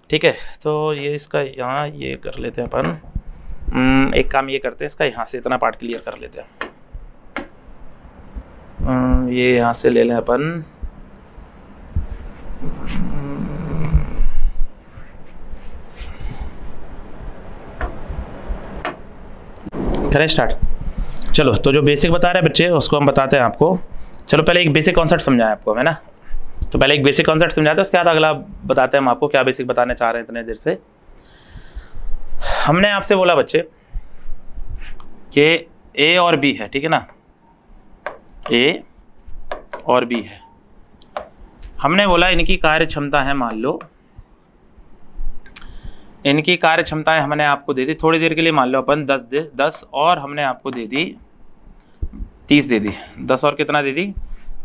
ठीक है? तो ये इसका यहाँ ये कर लेते हैं अपन। एक काम ये करते हैं, इसका यहाँ से इतना पार्ट क्लियर कर लेते हैं। ये यहाँ से ले लें अपन। करें स्टार्ट। चलो तो जो बेसिक बता रहे हैं बच्चे उसको हम बताते हैं आपको। चलो पहले एक बेसिक कॉन्सेप्ट समझाएं आपको, है ना? तो पहले एक बेसिक कॉन्सेप्ट समझाते हैं, उसके बाद अगला बताते हैं हम आपको क्या बेसिक बताने चाह रहे हैं इतने देर से। हमने आपसे बोला बच्चे कि ए और बी है, ठीक है ना? ए और बी है। हमने बोला इनकी कार्य क्षमता है, मान लो इनकी कार्य क्षमताएं हमने आपको दे दी थोड़ी देर के लिए, मान लो अपन 10 और हमने आपको दे दी 30 दे दी। 10 और कितना दे दी?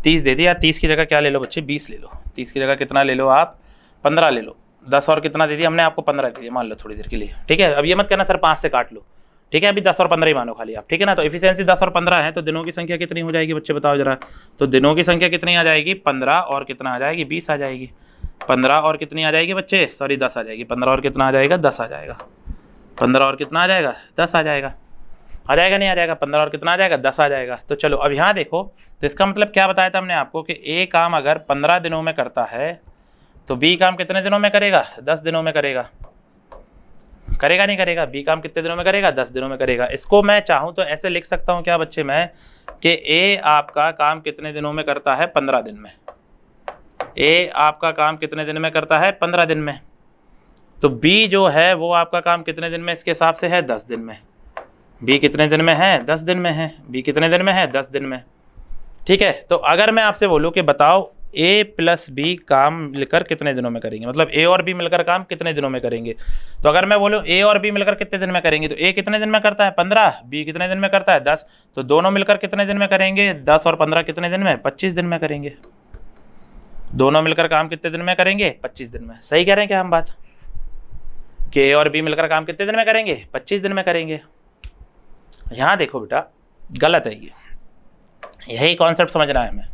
30 दे दी। या 30 की जगह क्या ले लो बच्चे? 20 ले लो। 30 की जगह कितना ले लो आप? 15 ले लो। 10 और कितना दे दी हमने आपको? 15 दे दिया, मान लो थोड़ी देर के लिए, ठीक है? अब ये मत कहना सर 5 से काट लो, ठीक है? अभी 10 और 15 ही मानो खाली आप, ठीक है ना? तो एफिशिएंसी 10 और 15 है, तो दिनों की संख्या कितनी हो जाएगी बच्चे बताओ जरा? तो दिनों की संख्या कितनी आ जाएगी? 15 और कितना आ जाएगी? 20 आ जाएगी। 15 और कितनी आ जाएगी बच्चे? सॉरी 10 आ जाएगी। 15 और कितना आ जाएगा? 10 आ जाएगा। 15 और कितना आ जाएगा? 10 आ जाएगा। आ जाएगा नहीं आ जाएगा? 15 और कितना आ जाएगा? 10 आ जाएगा। तो चलो अब यहाँ देखो, तो इसका मतलब क्या बताया था हमने आपको कि ए काम अगर 15 दिनों में करता है तो बी काम कितने दिनों में करेगा? 10 दिनों में करेगा। करेगा नहीं करेगा? बी काम कितने दिनों में करेगा? 10 दिनों में करेगा। इसको मैं चाहूँ तो ऐसे लिख सकता हूँ क्या बच्चे मैं, कि ए आपका काम कितने दिनों में करता है? 15 दिन में। ए आपका काम कितने दिन में करता है? 15 दिन में। तो बी जो है वो आपका काम कितने दिन में इसके हिसाब से है? 10 दिन में। बी कितने दिन में है? 10 दिन में है। बी कितने दिन में है? 10 दिन में, ठीक है? तो अगर मैं आपसे बोलूँ कि बताओ ए प्लस बी काम मिलकर कितने दिनों में करेंगे, मतलब ए और बी मिलकर काम कितने दिनों में करेंगे, तो अगर मैं बोलूँ ए और बी मिलकर कितने दिन में करेंगे, तो ए कितने दिन में करता है? 15। बी कितने दिन में करता है? 10। तो दोनों मिलकर कितने दिन में करेंगे? 10 और 15 कितने दिन में? 25 दिन में करेंगे। दोनों मिलकर काम कितने दिन में करेंगे? 25 दिन में। सही कह रहे हैं क्या हम बात कि ए और बी मिलकर काम कितने दिन में करेंगे? 25 दिन में करेंगे। यहाँ देखो बेटा गलत है ये, यही कॉन्सेप्ट समझना है हमें।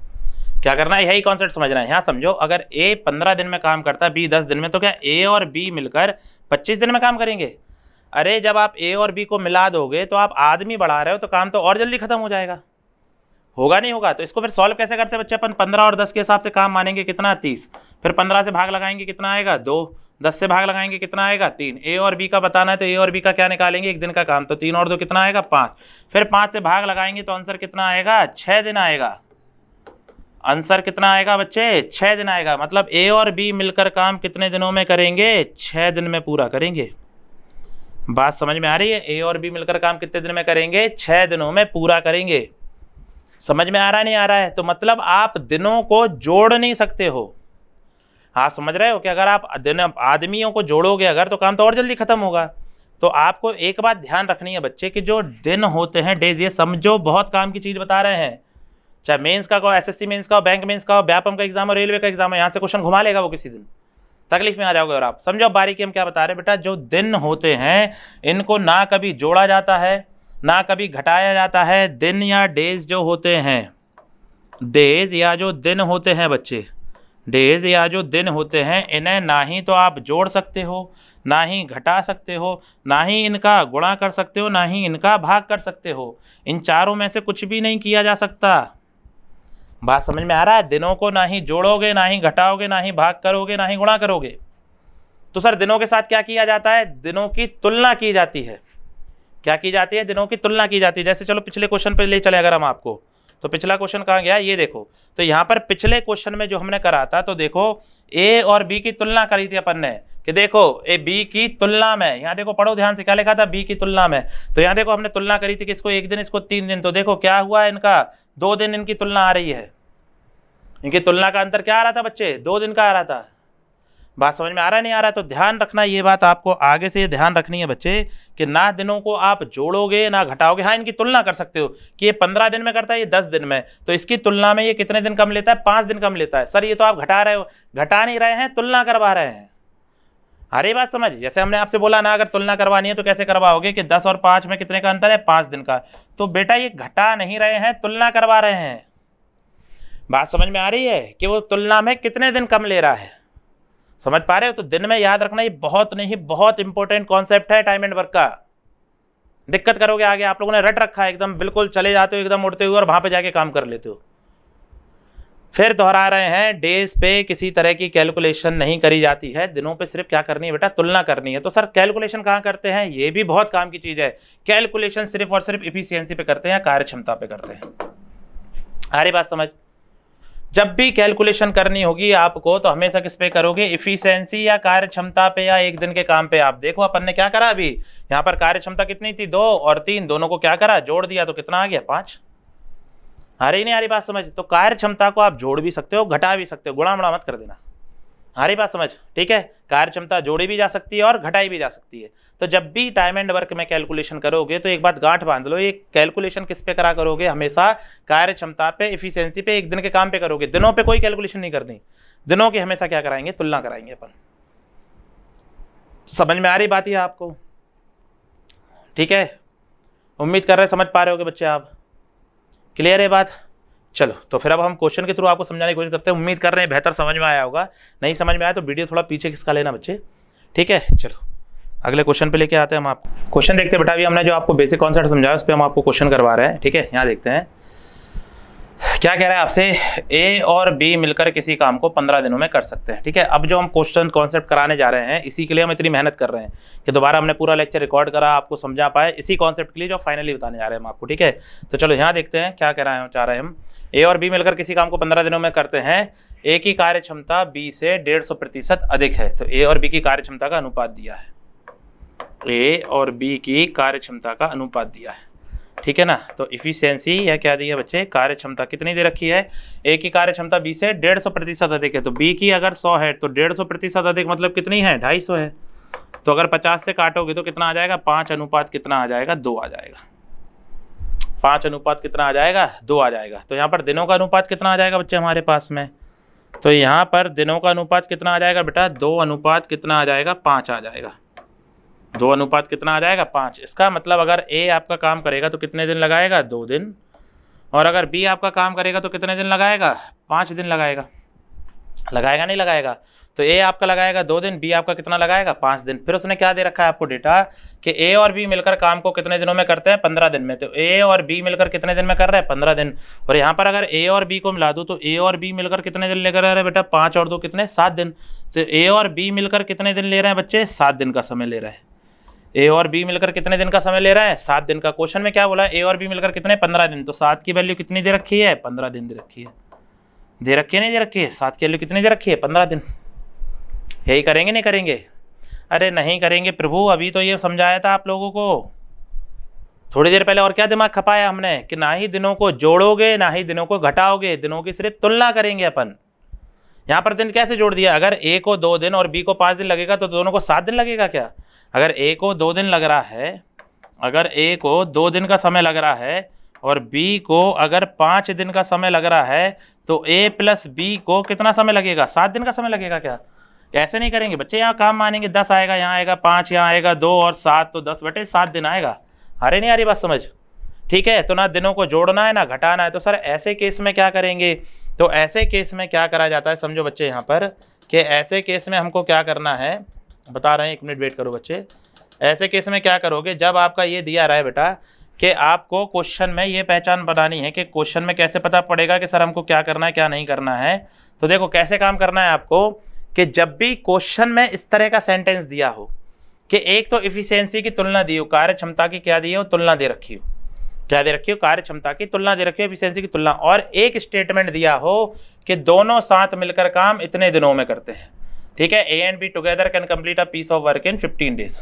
क्या करना है? यही कॉन्सेप्ट समझना है। यहाँ समझो, अगर ए 15 दिन में काम करता है, बी 10 दिन में, तो क्या ए और बी मिलकर 25 दिन में काम करेंगे? अरे जब आप ए और बी को मिला दोगे तो आप आदमी बढ़ा रहे हो, तो काम तो और जल्दी खत्म हो जाएगा। होगा नहीं होगा? तो इसको फिर सॉल्व कैसे करते हैं बच्चे? अपन 15 और 10 के हिसाब से काम मानेंगे कितना? 30। फिर 15 से भाग लगाएंगे कितना आएगा? 2। 10 से भाग लगाएंगे कितना आएगा? 3। ए और बी का बताना है तो ए और बी का क्या निकालेंगे? एक दिन का काम, तो 3 और 2 कितना आएगा? 5। फिर 5 से भाग लगाएंगे तो आंसर कितना आएगा? 6 दिन आएगा। आंसर कितना आएगा बच्चे? 6 दिन आएगा। मतलब ए और बी मिलकर काम कितने दिनों में करेंगे? 6 दिन में पूरा करेंगे। बात समझ में आ रही है? ए और बी मिलकर काम कितने दिन में करेंगे? 6 दिनों में पूरा करेंगे। समझ में आ रहा है नहीं आ रहा है? तो मतलब आप दिनों को जोड़ नहीं सकते हो। हाँ समझ रहे हो कि अगर आप आदमियों को जोड़ोगे अगर, तो काम तो और जल्दी खत्म होगा। तो आपको एक बात ध्यान रखनी है बच्चे कि जो दिन होते हैं, डेज, ये समझो बहुत काम की चीज़ बता रहे हैं। चाहे मेंस का हो, एसएससी मेंस का हो, बैंक मेंस का हो, व्यापम का एग्जाम हो, रेलवे का एग्जाम हो, यहाँ से क्वेश्चन घुमा लेगा वो किसी दिन, तकलीफ में आ जाओगे। और आप समझो बारीकी हम क्या बता रहे हैं बेटा, जो दिन होते हैं इनको ना कभी जोड़ा जाता है ना कभी घटाया जाता है। दिन या डेज जो होते हैं, डेज या जो दिन होते हैं बच्चे, डेज या जो दिन होते हैं, इन्हें ना ही तो आप जोड़ सकते हो, ना ही घटा सकते हो, ना ही इनका गुणा कर सकते हो, ना ही इनका भाग कर सकते हो। इन चारों में से कुछ भी नहीं किया जा सकता। बात समझ में आ रहा है? दिनों को ना ही जोड़ोगे, ना ही घटाओगे, ना ही भाग करोगे, ना ही गुणा करोगे। तो सर दिनों के साथ क्या किया जाता है? दिनों की तुलना की जाती है। क्या की जाती है? दिनों की तुलना की जाती है। जैसे चलो पिछले क्वेश्चन पे ले चले अगर हम आपको, तो पिछला क्वेश्चन कहाँ गया ये देखो। तो यहाँ पर पिछले क्वेश्चन में जो हमने करा था, तो देखो ए और बी की तुलना करी थी अपन ने, कि देखो ए बी की तुलना में, यहाँ देखो पढ़ो ध्यान से क्या लिखा था, बी की तुलना में। तो यहाँ देखो हमने तुलना करी थी कि इसको 1 दिन, इसको 3 दिन। तो देखो क्या हुआ, इनका 2 दिन इनकी तुलना आ रही है। इनकी तुलना का अंतर क्या आ रहा था बच्चे? 2 दिन का आ रहा था। बात समझ में आ रहा है नहीं आ रहा है? तो ध्यान रखना ये बात, आपको आगे से ये ध्यान रखनी है बच्चे कि ना दिनों को आप जोड़ोगे ना घटाओगे। हाँ इनकी तुलना कर सकते हो कि ये 15 दिन में करता है, ये 10 दिन में, तो इसकी तुलना में ये कितने दिन कम लेता है? 5 दिन कम लेता है। सर ये तो आप घटा रहे हो। घटा नहीं रहे हैं, तुलना करवा रहे हैं। अरे बात समझ, जैसे हमने आपसे बोला ना, अगर तुलना करवानी है तो कैसे करवाओगे कि 10 और 5 में कितने का अंतर है? 5 दिन का। तो बेटा ये घटा नहीं रहे हैं, तुलना करवा रहे हैं। बात समझ में आ रही है कि वो तुलना में कितने दिन कम ले रहा है? समझ पा रहे हो? तो दिन में याद रखना, ये बहुत नहीं बहुत इंपॉर्टेंट कॉन्सेप्ट है टाइम एंड वर्क का। दिक्कत करोगे आगे, आप लोगों ने रट रखा है एकदम, बिल्कुल चले जाते हो एकदम उड़ते हुए और वहां पे जाके काम कर लेते हो। फिर दोहरा रहे हैं, डेज पे किसी तरह की कैलकुलेशन नहीं करी जाती है, दिनों पे सिर्फ क्या करनी है बेटा? तुलना करनी है। तो सर कैलकुलेशन कहाँ करते हैं? ये भी बहुत काम की चीज है। कैलकुलेशन सिर्फ और सिर्फ इफिशियंसी पे करते हैं, कार्य क्षमता पे करते हैं। अरे बात समझ, जब भी कैलकुलेशन करनी होगी आपको तो हमेशा किस पे करोगे? इफिशियंसी या कार्य क्षमता पे, या 1 दिन के काम पे। आप देखो अपन ने क्या करा अभी, यहाँ पर कार्य क्षमता कितनी थी? 2 और 3, दोनों को क्या करा? जोड़ दिया, तो कितना आ गया? 5। आ रही नहीं आ रही बात समझ? तो कार्य क्षमता को आप जोड़ भी सकते हो, घटा भी सकते हो, गुणा मुड़ा मत कर देना। आ रही बात समझ? ठीक है, कार्य क्षमता जोड़ी भी जा सकती है और घटाई भी जा सकती है। तो जब भी टाइम एंड वर्क में कैलकुलेशन करोगे तो एक बात गांठ बांध लो, ये कैलकुलेशन किस पे करा करोगे? हमेशा कार्य क्षमता पे, इफिशियंसी पे, 1 दिन के काम पे करोगे। दिनों पे कोई कैलकुलेशन नहीं करनी। दिनों की हमेशा क्या कराएंगे? तुलना कराएंगे अपन। समझ में आ रही बात है आपको? ठीक है, उम्मीद कर रहे समझ पा रहे होगे बच्चे आप। क्लियर है बात? चलो तो फिर अब हम क्वेश्चन के थ्रू आपको समझाने की कोशिश करते हैं। उम्मीद कर रहे हैं बेहतर समझ में आया होगा। नहीं समझ में आया तो वीडियो थोड़ा पीछे खिसका लेना बच्चे, ठीक है। चलो अगले क्वेश्चन पे लेके आते हैं हम आपको। क्वेश्चन देखते हैं बेटा, अभी हमने जो आपको बेसिक कॉन्सेप्ट समझाया उस पर हम आपको क्वेश्चन करवा रहे हैं, ठीक है। यहाँ देखते हैं क्या कह रहा है आपसे, ए और बी मिलकर किसी काम को 15 दिनों में कर सकते हैं, ठीक है। अब जो हम क्वेश्चन कॉन्सेप्ट कराने जा रहे हैं, इसी के लिए हम इतनी मेहनत कर रहे हैं कि दोबारा हमने पूरा लेक्चर रिकॉर्ड करा, आपको समझा पाए, इसी कॉन्सेप्ट के लिए जो फाइनली बताने जा रहे हैं हम आपको, ठीक है। तो चलो यहाँ देखते हैं क्या कह रहे हैं, चाह रहे हैं हम, ए और बी मिलकर किसी काम को 15 दिनों में करते हैं, ए की कार्य क्षमता बी से 150% अधिक है। तो ए और बी की कार्य क्षमता का अनुपात दिया है, ए और बी की कार्य क्षमता का अनुपात दिया है, ठीक है ना। तो इफिशियंसी या क्या दी है बच्चे, कार्य क्षमता कितनी दे रखी है, ए की कार्य क्षमता बी से 150% अधिक है। तो बी की अगर 100 है तो 150% अधिक मतलब कितनी है, 250 है। तो अगर 50 से काटोगे तो कितना आ जाएगा, 5 अनुपात कितना आ जाएगा, 2 आ जाएगा। 5 अनुपात कितना आ जाएगा, 2 आ जाएगा। तो यहाँ पर दिनों का अनुपात कितना आ जाएगा बच्चे हमारे पास में, तो यहाँ पर दिनों का अनुपात कितना आ जाएगा बेटा, 2 अनुपात कितना आ जाएगा, 5 आ जाएगा। 2 अनुपात कितना आ जाएगा, 5। इसका मतलब अगर ए आपका काम करेगा तो कितने दिन लगाएगा, 2 दिन। और अगर बी आपका काम करेगा तो कितने दिन लगाएगा, 5 दिन लगाएगा। लगाएगा नहीं लगाएगा? तो ए आपका लगाएगा 2 दिन, बी आपका कितना लगाएगा, 5 दिन। फिर उसने क्या दे रखा है आपको डेटा कि ए और बी मिलकर काम को कितने दिनों में करते हैं, 15 दिन में। तो ए और बी मिलकर कितने दिन में कर रहे हैं, 15 दिन। और यहाँ पर अगर ए और बी को मिला दूँ तो ए और बी मिलकर कितने दिन लेकर आ रहे हैं बेटा, 5 और 2 कितने, 7 दिन। तो ए और बी मिलकर कितने दिन ले रहे हैं बच्चे, 7 दिन का समय ले रहे हैं। ए और बी मिलकर कितने दिन का समय ले रहा है, 7 दिन का। क्वेश्चन में क्या बोला, ए और बी मिलकर कितने, 15 दिन। तो 7 की वैल्यू कितनी दे रखी है, 15 दिन दे रखी है। दे रखी है नहीं दे रखी है, 7 की वैल्यू कितनी दे रखी है, 15 दिन। यही करेंगे नहीं करेंगे? अरे नहीं करेंगे प्रभु, अभी तो ये समझाया था आप लोगों को थोड़ी देर पहले। और क्या दिमाग खपाया हमने कि ना ही दिनों को जोड़ोगे ना ही दिनों को घटाओगे, दिनों की सिर्फ तुलना करेंगे अपन। यहाँ पर दिन कैसे जोड़ दिया, अगर ए को 2 दिन और बी को 5 दिन लगेगा तो दोनों को 7 दिन लगेगा क्या? अगर ए को 2 दिन लग रहा है, अगर ए को 2 दिन का समय लग रहा है और बी को अगर 5 दिन का समय लग रहा है, तो ए प्लस बी को कितना समय लगेगा, 7 दिन का समय लगेगा क्या? ऐसे नहीं करेंगे बच्चे, यहाँ काम मानेंगे, 10 आएगा, यहाँ आएगा 5, यहाँ आएगा 2 और 7, तो 10 बटे 7 दिन आएगा। अरे नहीं आ रही बात समझ? ठीक है, तो ना दिनों को जोड़ना है ना घटाना है। तो सर ऐसे केस में क्या करेंगे, तो ऐसे केस में क्या करा जाता है, समझो बच्चे यहाँ पर कि ऐसे केस में हमको क्या करना है, बता रहे हैं, 1 मिनट वेट करो बच्चे। ऐसे केस में क्या करोगे, जब आपका ये दिया रहा है बेटा कि आपको क्वेश्चन में ये पहचान बनानी है कि क्वेश्चन में कैसे पता पड़ेगा कि सर हमको क्या करना है क्या नहीं करना है। तो देखो कैसे काम करना है आपको कि जब भी क्वेश्चन में इस तरह का सेंटेंस दिया हो कि एक तो इफिशियंसी की तुलना दी हो, कार्य क्षमता की क्या दी हो, तुलना दे रखी हो, क्या दे रखी हो, कार्य क्षमता की तुलना दे रखी हो, एफिशिएंसी की तुलना, और एक स्टेटमेंट दिया हो कि दोनों साथ मिलकर काम इतने दिनों में करते हैं। ठीक है, A and B together can complete a piece of work in 15 days.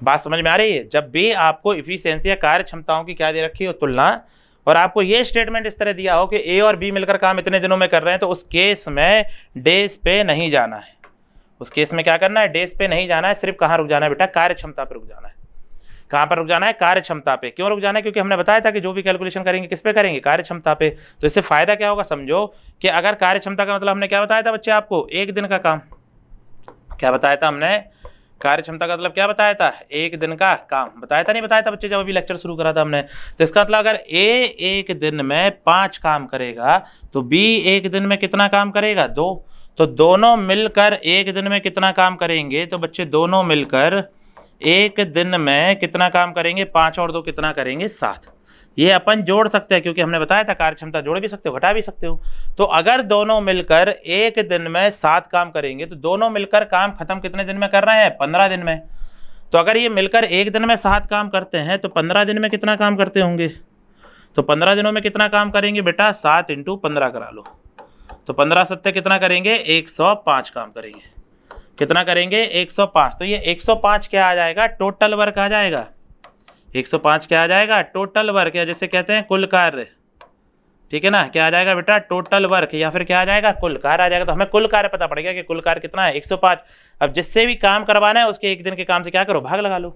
बात समझ में आ रही है? जब भी आपको इफिशिएंसी या कार्य क्षमताओं की क्या दे रखी हो, तुलना, और आपको ये स्टेटमेंट इस तरह दिया हो कि ए और बी मिलकर काम इतने दिनों में कर रहे हैं, तो उस केस में डेज पे नहीं जाना है। उस केस में क्या करना है, डेज पे नहीं जाना है, सिर्फ कहाँ रुक जाना है बेटा, कार्य क्षमता पे रुक जाना है। कहाँ पर रुक जाना है, कार्य क्षमता पे। क्यों रुक जाना है? क्योंकि हमने बताया था कि जो भी कैलकुलेशन करेंगे किस पे करेंगे, कार्य क्षमता पे। तो इससे फायदा क्या होगा समझो कि अगर कार्य क्षमता का मतलब हमने क्या बताया था बच्चे आपको, एक दिन का काम। क्या बताया था हमने? कार्य क्षमता का मतलब क्या बताया था, एक दिन का काम बताया था, नहीं बताया था बच्चे जब अभी लेक्चर शुरू करा था हमने? तो इसका मतलब अगर ए एक दिन में 5 काम करेगा तो बी एक दिन में कितना काम करेगा, 2। तो दोनों मिलकर एक दिन में कितना काम करेंगे, तो बच्चे दोनों मिलकर एक दिन में कितना काम करेंगे, 5 और 2 कितना करेंगे, 7। ये अपन जोड़ सकते हैं क्योंकि हमने बताया था कार्य क्षमता जोड़ भी सकते हो घटा भी सकते हो। तो अगर दोनों मिलकर एक दिन में 7 काम करेंगे तो दोनों मिलकर काम खत्म कितने दिन में कर रहे हैं, 15 दिन में। तो अगर ये मिलकर एक दिन में 7 काम करते हैं तो 15 दिन में कितना काम करते होंगे, तो 15 दिनों में कितना काम करेंगे बेटा, 7 × 15 करा लो। तो 15 सत्ते कितना करेंगे, 105 काम करेंगे। कितना करेंगे, 105। तो ये 105 क्या आ जाएगा, टोटल वर्क आ जाएगा। 105 क्या आ जाएगा, टोटल वर्क, या जैसे कहते हैं कुल कार्य। ठीक है ना, क्या आ जाएगा बेटा, टोटल वर्क, या फिर क्या आ जाएगा, कुल कार्य आ जाएगा। तो हमें कुल कार्य पता पड़ेगा कि कुल कार्य कितना है, 105। अब जिससे भी काम करवाना है उसके एक दिन के काम से क्या करो, भाग लगा लो।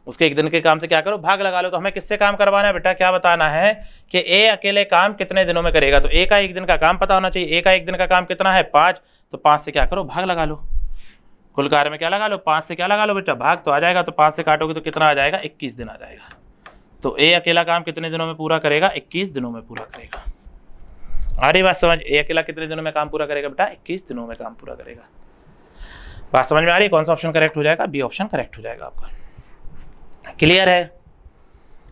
उसके एक दिन के काम से क्या करो, भाग लगा लो। तो हमें किससे काम करवाना है बेटा, क्या बताना है कि ए अकेले काम कितने दिनों में करेगा। तो ए का एक दिन का काम पता होना चाहिए। ए का एक दिन का काम कितना है, 5। तो 5 से क्या करो, भाग लगा लो। कुल कार्य में क्या लगा लो, 5 से क्या लगा लो बेटा, भाग तो आ जाएगा। तो 5 से काटोगे तो कितना आ जाएगा, 21 दिन आ जाएगा। तो ए अकेला काम कितने दिनों में पूरा करेगा, 21 दिनों में पूरा करेगा। आ रही बात समझ? ए अकेला कितने दिनों में काम पूरा करेगा बेटा, 21 दिनों में काम पूरा करेगा। बात समझ में आ रही है? कौन सा ऑप्शन करेक्ट हो जाएगा, बी ऑप्शन करेक्ट हो जाएगा आपका। क्लियर है,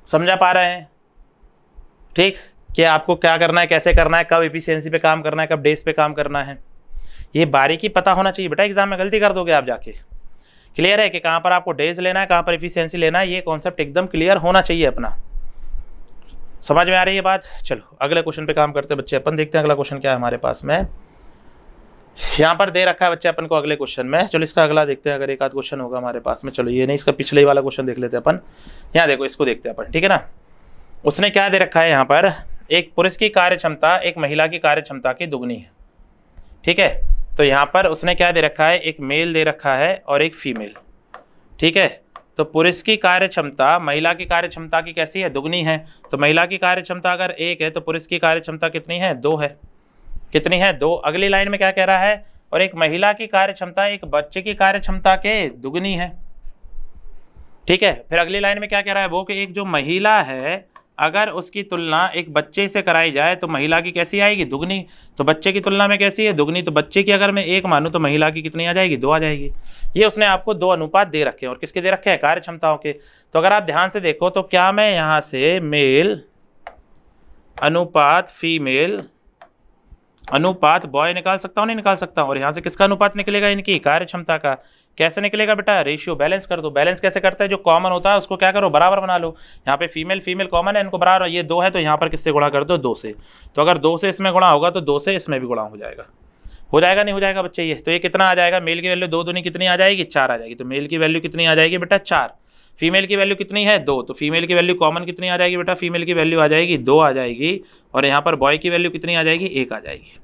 समझा पा रहे हैं? ठीक, कि आपको क्या करना है, कैसे करना है, कब एफिशिएंसी पे काम करना है, कब डेज पे काम करना है, ये बारीकी पता होना चाहिए बेटा। एग्जाम में गलती कर दोगे आप जाके। क्लियर है कि कहाँ पर आपको डेज लेना है, कहाँ पर एफिशिएंसी लेना है, ये कॉन्सेप्ट एकदम क्लियर होना चाहिए अपना। समझ में आ रही है बात? चलो अगले क्वेश्चन पे काम करते हैं बच्चे। अपन देखते हैं अगला क्वेश्चन क्या है हमारे पास में। यहाँ पर दे रखा है बच्चे अपन को अगले क्वेश्चन में। चलो इसका अगला देखते हैं, अगर एक आध क्वेश्चन होगा हमारे पास में। चलो ये नहीं, इसका पिछले ही वाला क्वेश्चन देख लेते हैं अपन। यहाँ देखो, इसको देखते हैं अपन, ठीक है ना। उसने क्या दे रखा है यहाँ पर, एक पुरुष की कार्य क्षमता एक महिला की कार्य क्षमता की दुगनी है। ठीक है, तो यहाँ पर उसने क्या दे रखा है, एक मेल दे रखा है और एक फीमेल। ठीक है, तो पुरुष की कार्य क्षमता महिला की कार्य क्षमता की कैसी है, दुगनी है। तो महिला की कार्य क्षमता अगर 1 है तो पुरुष की कार्य क्षमता कितनी है, 2 है। कितनी है, 2। अगली लाइन में क्या कह रहा है, और एक महिला की कार्य क्षमता एक बच्चे की कार्य क्षमता के दुगनी है। ठीक है, फिर अगली लाइन में क्या कह रहा है, वो कि एक जो महिला है अगर उसकी तुलना एक बच्चे से कराई जाए तो महिला की कैसी आएगी, दुगनी। तो बच्चे की तुलना में कैसी है, दुगनी। तो बच्चे की अगर मैं 1 मानूं तो महिला की कितनी आ जाएगी, 2 आ जाएगी। ये उसने आपको 2 अनुपात दे रखे हैं, और किसके दे रखे हैं, कार्य क्षमताओं के। तो अगर आप ध्यान से देखो तो क्या मैं यहाँ से मेल अनुपात फीमेल अनुपात बॉय निकाल सकता हूँ, नहीं निकाल सकता हूँ। और यहाँ से किसका अनुपात निकलेगा, इनकी कार्य क्षमता का। कैसे निकलेगा बेटा, रेशियो, बैलेंस कर दो। बैलेंस कैसे करता है, जो कॉमन होता है उसको क्या करो, बराबर बना लो। यहाँ पे फीमेल फीमेल कॉमन है, इनको बराबर, ये 2 है तो यहाँ पर किससे गुणा कर दो, 2 से। तो अगर 2 से इसमें गुणा होगा तो 2 से इसमें भी गुणा हो जाएगा। हो जाएगा नहीं हो जाएगा बच्चे ये? तो ये कितना आ जाएगा, मेल की वैल्यू 2 दूनी कितनी आ जाएगी, 4 आ जाएगी। तो मेल की वैल्यू कितनी आ जाएगी बेटा, 4। फीमेल की वैल्यू कितनी है, 2। तो फीमेल की वैल्यू कॉमन कितनी आ जाएगी बेटा, फीमेल की वैल्यू आ जाएगी 2 आ जाएगी। और यहाँ पर बॉय की वैल्यू कितनी आ जाएगी, 1 आ जाएगी।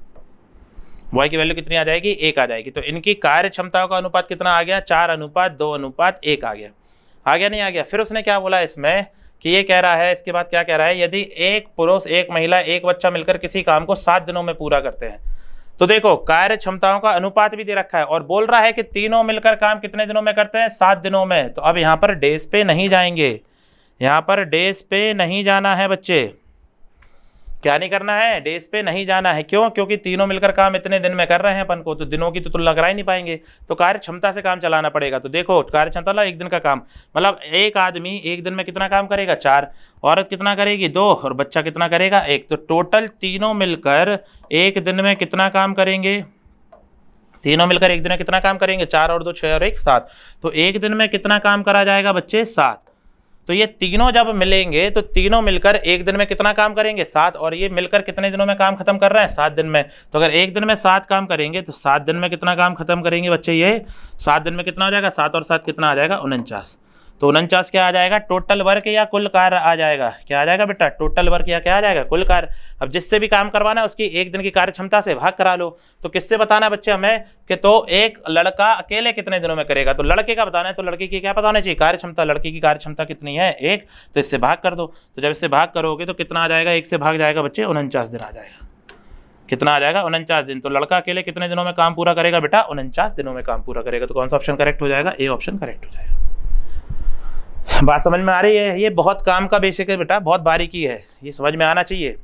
बॉय की वैल्यू कितनी आ जाएगी, 1 आ जाएगी। तो इनकी कार्य क्षमताओं का अनुपात कितना आ गया, 4:2:1 आ गया। आ गया नहीं आ गया? फिर उसने क्या बोला इसमें कि ये कह रहा है, इसके बाद क्या कह रहा है, यदि एक पुरुष एक महिला एक बच्चा मिलकर किसी काम को 7 दिनों में पूरा करते हैं। तो देखो कार्य क्षमताओं का अनुपात भी दे रखा है और बोल रहा है कि तीनों मिलकर काम कितने दिनों में करते हैं, 7 दिनों में। तो अब यहाँ पर डेज पे नहीं जाएंगे, यहाँ पर डेज पे नहीं जाना है बच्चे। क्या नहीं करना है, डेज पे नहीं जाना है। क्यों? क्योंकि तीनों मिलकर काम इतने दिन में कर रहे हैं अपन को, तो दिनों की तो तुलना करा ही नहीं पाएंगे, तो कार्य क्षमता से काम चलाना पड़ेगा। तो देखो कार्य क्षमता मतलब एक दिन का काम, मतलब एक आदमी एक दिन में कितना काम करेगा 4, औरत कितना करेगी 2, और बच्चा कितना करेगा 1। तो टोटल तीनों मिलकर एक दिन में कितना काम करेंगे, तीनों मिलकर एक दिन में कितना काम करेंगे, 4 और 2 6 और 1 7। तो एक दिन में कितना काम करा जाएगा बच्चे 7। तो ये तीनों जब मिलेंगे तो तीनों मिलकर एक दिन में कितना काम करेंगे 7, और ये मिलकर कितने दिनों में काम खत्म कर रहे हैं 7 दिन में। तो अगर एक दिन में 7 काम करेंगे तो 7 दिन में कितना काम खत्म करेंगे बच्चे, ये 7 दिन में कितना हो जाएगा, 7 और 7 कितना आ जाएगा 49। तो 49 क्या आ जाएगा, टोटल वर्क या कुल कार्य आ जाएगा। क्या आ जाएगा बेटा, टोटल वर्क या क्या आ जाएगा, कुल कार्य। अब जिससे भी काम करवाना है उसकी एक दिन की कार्य क्षमता से भाग करा लो। तो किससे बताना है बच्चे हमें कि तो एक लड़का अकेले कितने दिनों में करेगा, तो लड़के का बताना है, तो लड़के की क्या पता होना चाहिए, कार्य क्षमता। लड़के की कार्य क्षमता कितनी है 1, तो इससे भाग कर दो। तो जब इससे भाग करोगे तो कितना आ जाएगा, 1 से भाग जाएगा बच्चे 49 दिन आ जाएगा। कितना आ जाएगा 49 दिन। तो लड़का अकेले कितने दिनों में काम पूरा करेगा बेटा, 49 दिनों में काम पूरा करेगा। तो कौन सा ऑप्शन करेक्ट हो जाएगा, ए ऑप्शन करेक्ट हो जाएगा। बात समझ में आ रही है? ये बहुत काम का बेसिक है बेटा, बहुत बारीकी है, ये समझ में आना चाहिए।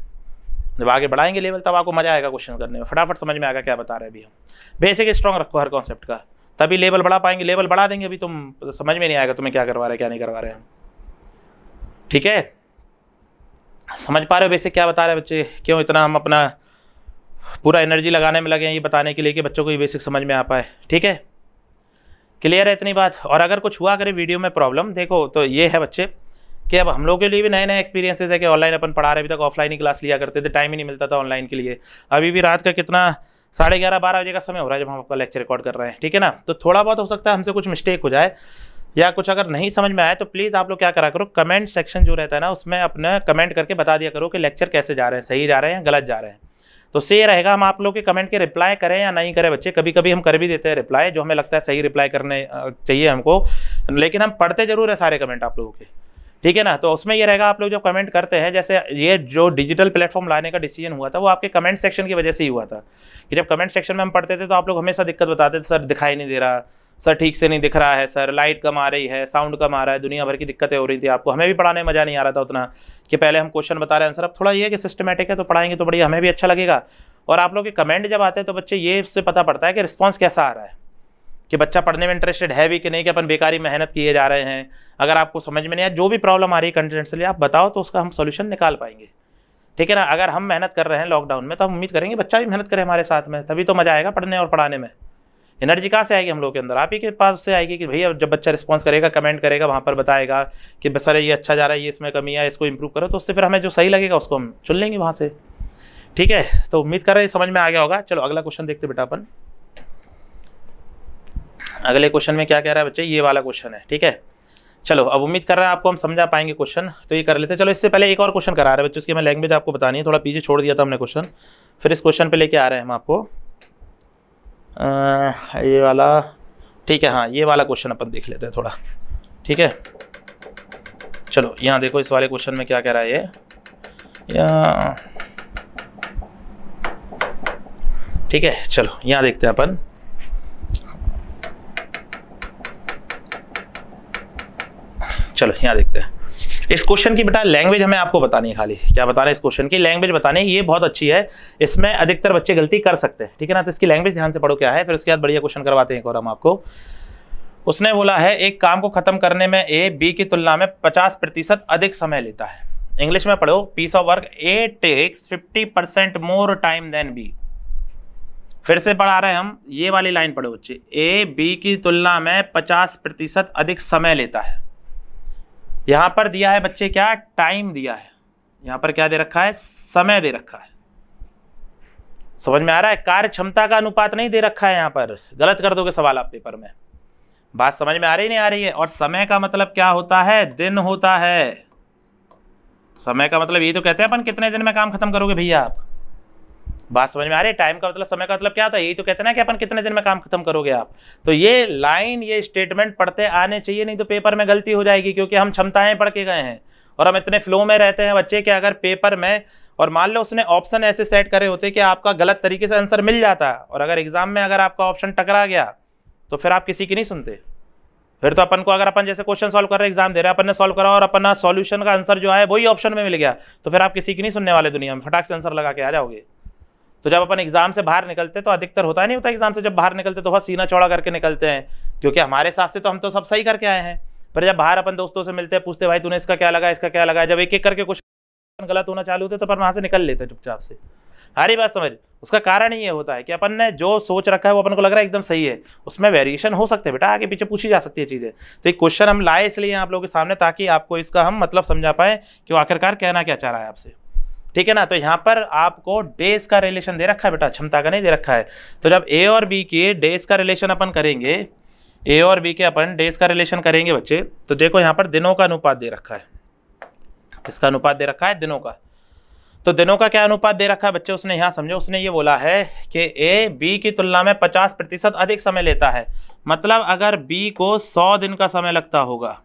जब आगे बढ़ाएंगे लेवल तब आपको मजा आएगा क्वेश्चन करने में, फटाफट समझ में आएगा क्या बता रहे हैं अभी हम। बेसिक स्ट्रॉन्ग रखो हर कॉन्सेप्ट का, तभी लेवल बढ़ा पाएंगे। लेवल बढ़ा देंगे अभी तुम समझ में नहीं आएगा तुम्हें क्या करवा रहे हैं क्या नहीं करवा रहे हैं। ठीक है, समझ पा रहे हो बेसिक क्या बता रहे हैं बच्चे? क्यों इतना हम अपना पूरा एनर्जी लगाने में लगे हैं ये बताने के लिए कि बच्चों को ये बेसिक समझ में आ पाए। ठीक है, क्लियर है इतनी बात? और अगर कुछ हुआ करे वीडियो में प्रॉब्लम, देखो तो ये है बच्चे कि अब हम लोग के लिए भी नए नए एक्सपीरियंसेस है कि ऑनलाइन अपन पढ़ा रहे, अभी तक ऑफलाइन ही क्लास लिया करते थे, टाइम ही नहीं मिलता था ऑनलाइन के लिए। अभी भी रात का कितना 11:30 12 बजे का समय हो रहा है जब हम आपका लेक्चर रिकॉर्ड कर रहे हैं। ठीक है ना, तो थोड़ा बहुत हो सकता है हमसे कुछ मिस्टेक हो जाए या कुछ अगर नहीं समझ में आए तो प्लीज़ आप लोग क्या करा करो, कमेंट सेक्शन जो रहता है ना उसमें अपना कमेंट करके बता दिया करो कि लेक्चर कैसे जा रहे हैं, सही जा रहे हैं गलत जा रहे हैं। तो से रहेगा हम आप लोग के कमेंट के रिप्लाई करें या नहीं करें बच्चे। कभी कभी हम कर भी देते हैं रिप्लाई, जो हमें लगता है सही रिप्लाई करने चाहिए हमको, लेकिन हम पढ़ते जरूर है सारे कमेंट आप लोगों के। ठीक है ना, तो उसमें ये रहेगा आप लोग जो कमेंट करते हैं, जैसे ये जो डिजिटल प्लेटफॉर्म लाने का डिसीजन हुआ था वो आपके कमेंट सेक्शन की वजह से ही हुआ था कि जब कमेंट सेक्शन में हम पढ़ते थे तो आप लोग हमेशा दिक्कत बताते थे, सर दिखाई नहीं दे रहा, सर ठीक से नहीं दिख रहा है, सर लाइट कम आ रही है, साउंड कम आ रहा है, दुनिया भर की दिक्कतें हो रही थी आपको। हमें भी पढ़ाने में मजा नहीं आ रहा था उतना कि पहले हम क्वेश्चन बता रहे हैं आंसर। अब थोड़ा ये है कि सिस्टमेटिक है तो पढ़ाएंगे तो बढ़िया, हमें भी अच्छा लगेगा। और आप लोग के कमेंट जब आते हैं तो बच्चे ये उससे पता पड़ता है कि रिस्पॉन्स कैसा आ रहा है, कि बच्चा पढ़ने में इंटरेस्टेड है भी कि नहीं, कि अपन बेकारी मेहनत किए जा रहे हैं। अगर आपको समझ में नहीं आया, जो भी प्रॉब्लम आ रही है कंटेंट से लिए आप बताओ तो उसका हम सोल्यूशन निकाल पाएंगे। ठीक है ना, अगर हम मेहनत कर रहे हैं लॉकडाउन में तो हम उम्मीद करेंगे बच्चा भी मेहनत करे हमारे साथ में, तभी तो मजा आएगा पढ़ने और पढ़ाने में। एनर्जी कहाँ से आएगी हम लोग के अंदर, आप ही के पास से आएगी कि भैया जब बच्चा रिस्पॉन्स करेगा, कमेंट करेगा, वहाँ पर बताएगा कि सर ये अच्छा जा रहा है, ये इसमें कमी है, इसको इंप्रूव करो, तो उससे फिर हमें जो सही लगेगा उसको हम चुन लेंगे वहाँ से। ठीक है, तो उम्मीद कर रहे हैं समझ में आ गया होगा। चलो अगला क्वेश्चन देखते बेटा अपन। अगले क्वेश्चन में क्या कह रहा है बच्चे, ये वाला क्वेश्चन है। ठीक है, चलो अब उम्मीद कर रहे हैं आपको हम समझा पाएंगे क्वेश्चन, तो ये कर लेते हैं। चलो इससे पहले एक और क्वेश्चन करा रहे हैं बच्चों, उसकी मैं लैंग्वेज आपको बतानी है, थोड़ा पीछे छोड़ दिया था हमने क्वेश्चन, फिर इस क्वेश्चन पे लेके आ रहे हैं हम आपको। ये वाला, ठीक है, हाँ ये वाला क्वेश्चन अपन देख लेते हैं थोड़ा। ठीक है, चलो यहाँ देखो इस वाले क्वेश्चन में क्या कह रहा है ये। ठीक है, चलो यहाँ देखते हैं अपन। चलो यहाँ देखते हैं इस क्वेश्चन की बेटा लैंग्वेज हमें आपको बतानी है, खाली क्या बताना है इस क्वेश्चन की लैंग्वेज बतानी है। ये बहुत अच्छी है, इसमें अधिकतर बच्चे गलती कर सकते हैं। ठीक है ना, तो इसकी लैंग्वेज ध्यान से पढ़ो क्या है, फिर उसके बाद बढ़िया क्वेश्चन करवाते हैं एक और हम आपको। उसने बोला है एक काम को खत्म करने में ए बी की तुलना में 50% अधिक समय लेता है। इंग्लिश में पढ़ो, piece of work A takes 50% more time than B. फिर से पढ़ा रहे हैं हम, ये वाली लाइन पढ़ो बच्चे, ए बी की तुलना में 50% अधिक समय लेता है। यहां पर दिया है बच्चे क्या, टाइम दिया है, यहां पर क्या दे रखा है, समय दे रखा है। समझ में आ रहा है, कार्य क्षमता का अनुपात नहीं दे रखा है, यहां पर गलत कर दोगे सवाल आप पेपर में। बात समझ में आ रही नहीं आ रही है? और समय का मतलब क्या होता है, दिन होता है। समय का मतलब ये तो कहते हैं अपन कितने दिन में काम खत्म करोगे भैया आप। बात समझ में आ रही है? टाइम का मतलब, समय का मतलब क्या होता है, यही तो कहते हैं ना कि अपन कितने दिन में काम खत्म करोगे आप। तो ये लाइन, ये स्टेटमेंट पढ़ते आने चाहिए, नहीं तो पेपर में गलती हो जाएगी, क्योंकि हम क्षमताएं पढ़ के गए हैं और हम इतने फ्लो में रहते हैं बच्चे कि अगर पेपर में, और मान लो उसने ऑप्शन ऐसे सेट करे होते कि आपका गलत तरीके से आंसर मिल जाता, और अगर एग्जाम में अगर आपका ऑप्शन टकरा गया तो फिर आप किसी की नहीं सुनते। फिर तो अपन को, अगर अपन जैसे क्वेश्चन सॉल्व कर रहे हैं, एग्जाम दे रहे हैं, अपन ने सॉल्व करा और अपना सॉल्यूशन का आंसर जो है वही ऑप्शन में मिल गया, तो फिर आप किसी की नहीं सुनने वाले दुनिया में, फटाक से आंसर लगा के आ जाओगे। तो जब अपन एग्जाम से बाहर निकलते तो अधिकतर होता नहीं होता, एग्जाम से जब बाहर निकलते तो बहुत सीना चौड़ा करके निकलते हैं, क्योंकि हमारे हिसाब से तो हम तो सब सही करके आए हैं। पर जब बाहर अपन दोस्तों से मिलते हैं, पूछते भाई तूने इसका क्या लगा, इसका क्या लगा, जब एक एक करके कुछ गलत होना चालू होते तो अपन वहां से निकल लेते चुपचाप से। सारी बात समझ। उसका कारण ही ये होता है कि अपन ने जो सोच रखा है वो अपन को लग रहा है एकदम सही है, उसमें वेरिएशन हो सकते हैं बेटा, आगे पीछे पूछी जा सकती है चीज़ें। तो एक क्वेश्चन हम लाए इसलिए आप लोगों के सामने, ताकि आपको इसका हम मतलब समझा पाए कि वो आखिरकार कहना क्या चाह रहा है आपसे, ठीक है ना। तो यहाँ पर आपको डेज का रिलेशन दे रखा है बेटा, क्षमता का नहीं दे रखा है। तो जब ए और बी के डेज का रिलेशन अपन करेंगे, ए और बी के अपन डेज का रिलेशन करेंगे बच्चे, तो देखो यहाँ पर दिनों का अनुपात दे रखा है। किसका अनुपात दे रखा है? दिनों का। तो दिनों का क्या अनुपात दे रखा है बच्चे? उसने यहाँ समझो, उसने ये बोला है कि ए बी की तुलना में 50% अधिक समय लेता है। मतलब अगर बी को 100 दिन का समय लगता होगा,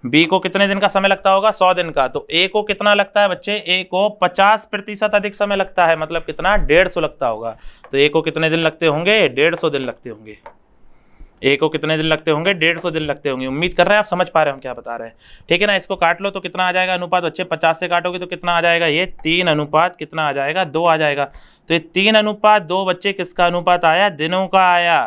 बी को कितने दिन का समय लगता होगा? 100 दिन का। तो ए को कितना लगता है बच्चे? ए को 50% अधिक समय लगता है, मतलब कितना? 150 लगता होगा। तो ए को कितने दिन लगते होंगे? 150 दिन लगते होंगे। ए को कितने दिन लगते होंगे? 150 दिन लगते होंगे। उम्मीद कर रहे हैं आप समझ पा रहे हो हम क्या बता रहे हैं, ठीक है ना। इसको काट लो तो कितना आ जाएगा अनुपात बच्चे? 50 से काटोगे तो कितना आ जाएगा? ये 3 अनुपात कितना आ जाएगा? 2 आ जाएगा। तो ये 3 अनुपात 2 बच्चे किसका अनुपात आया? दिनों का आया।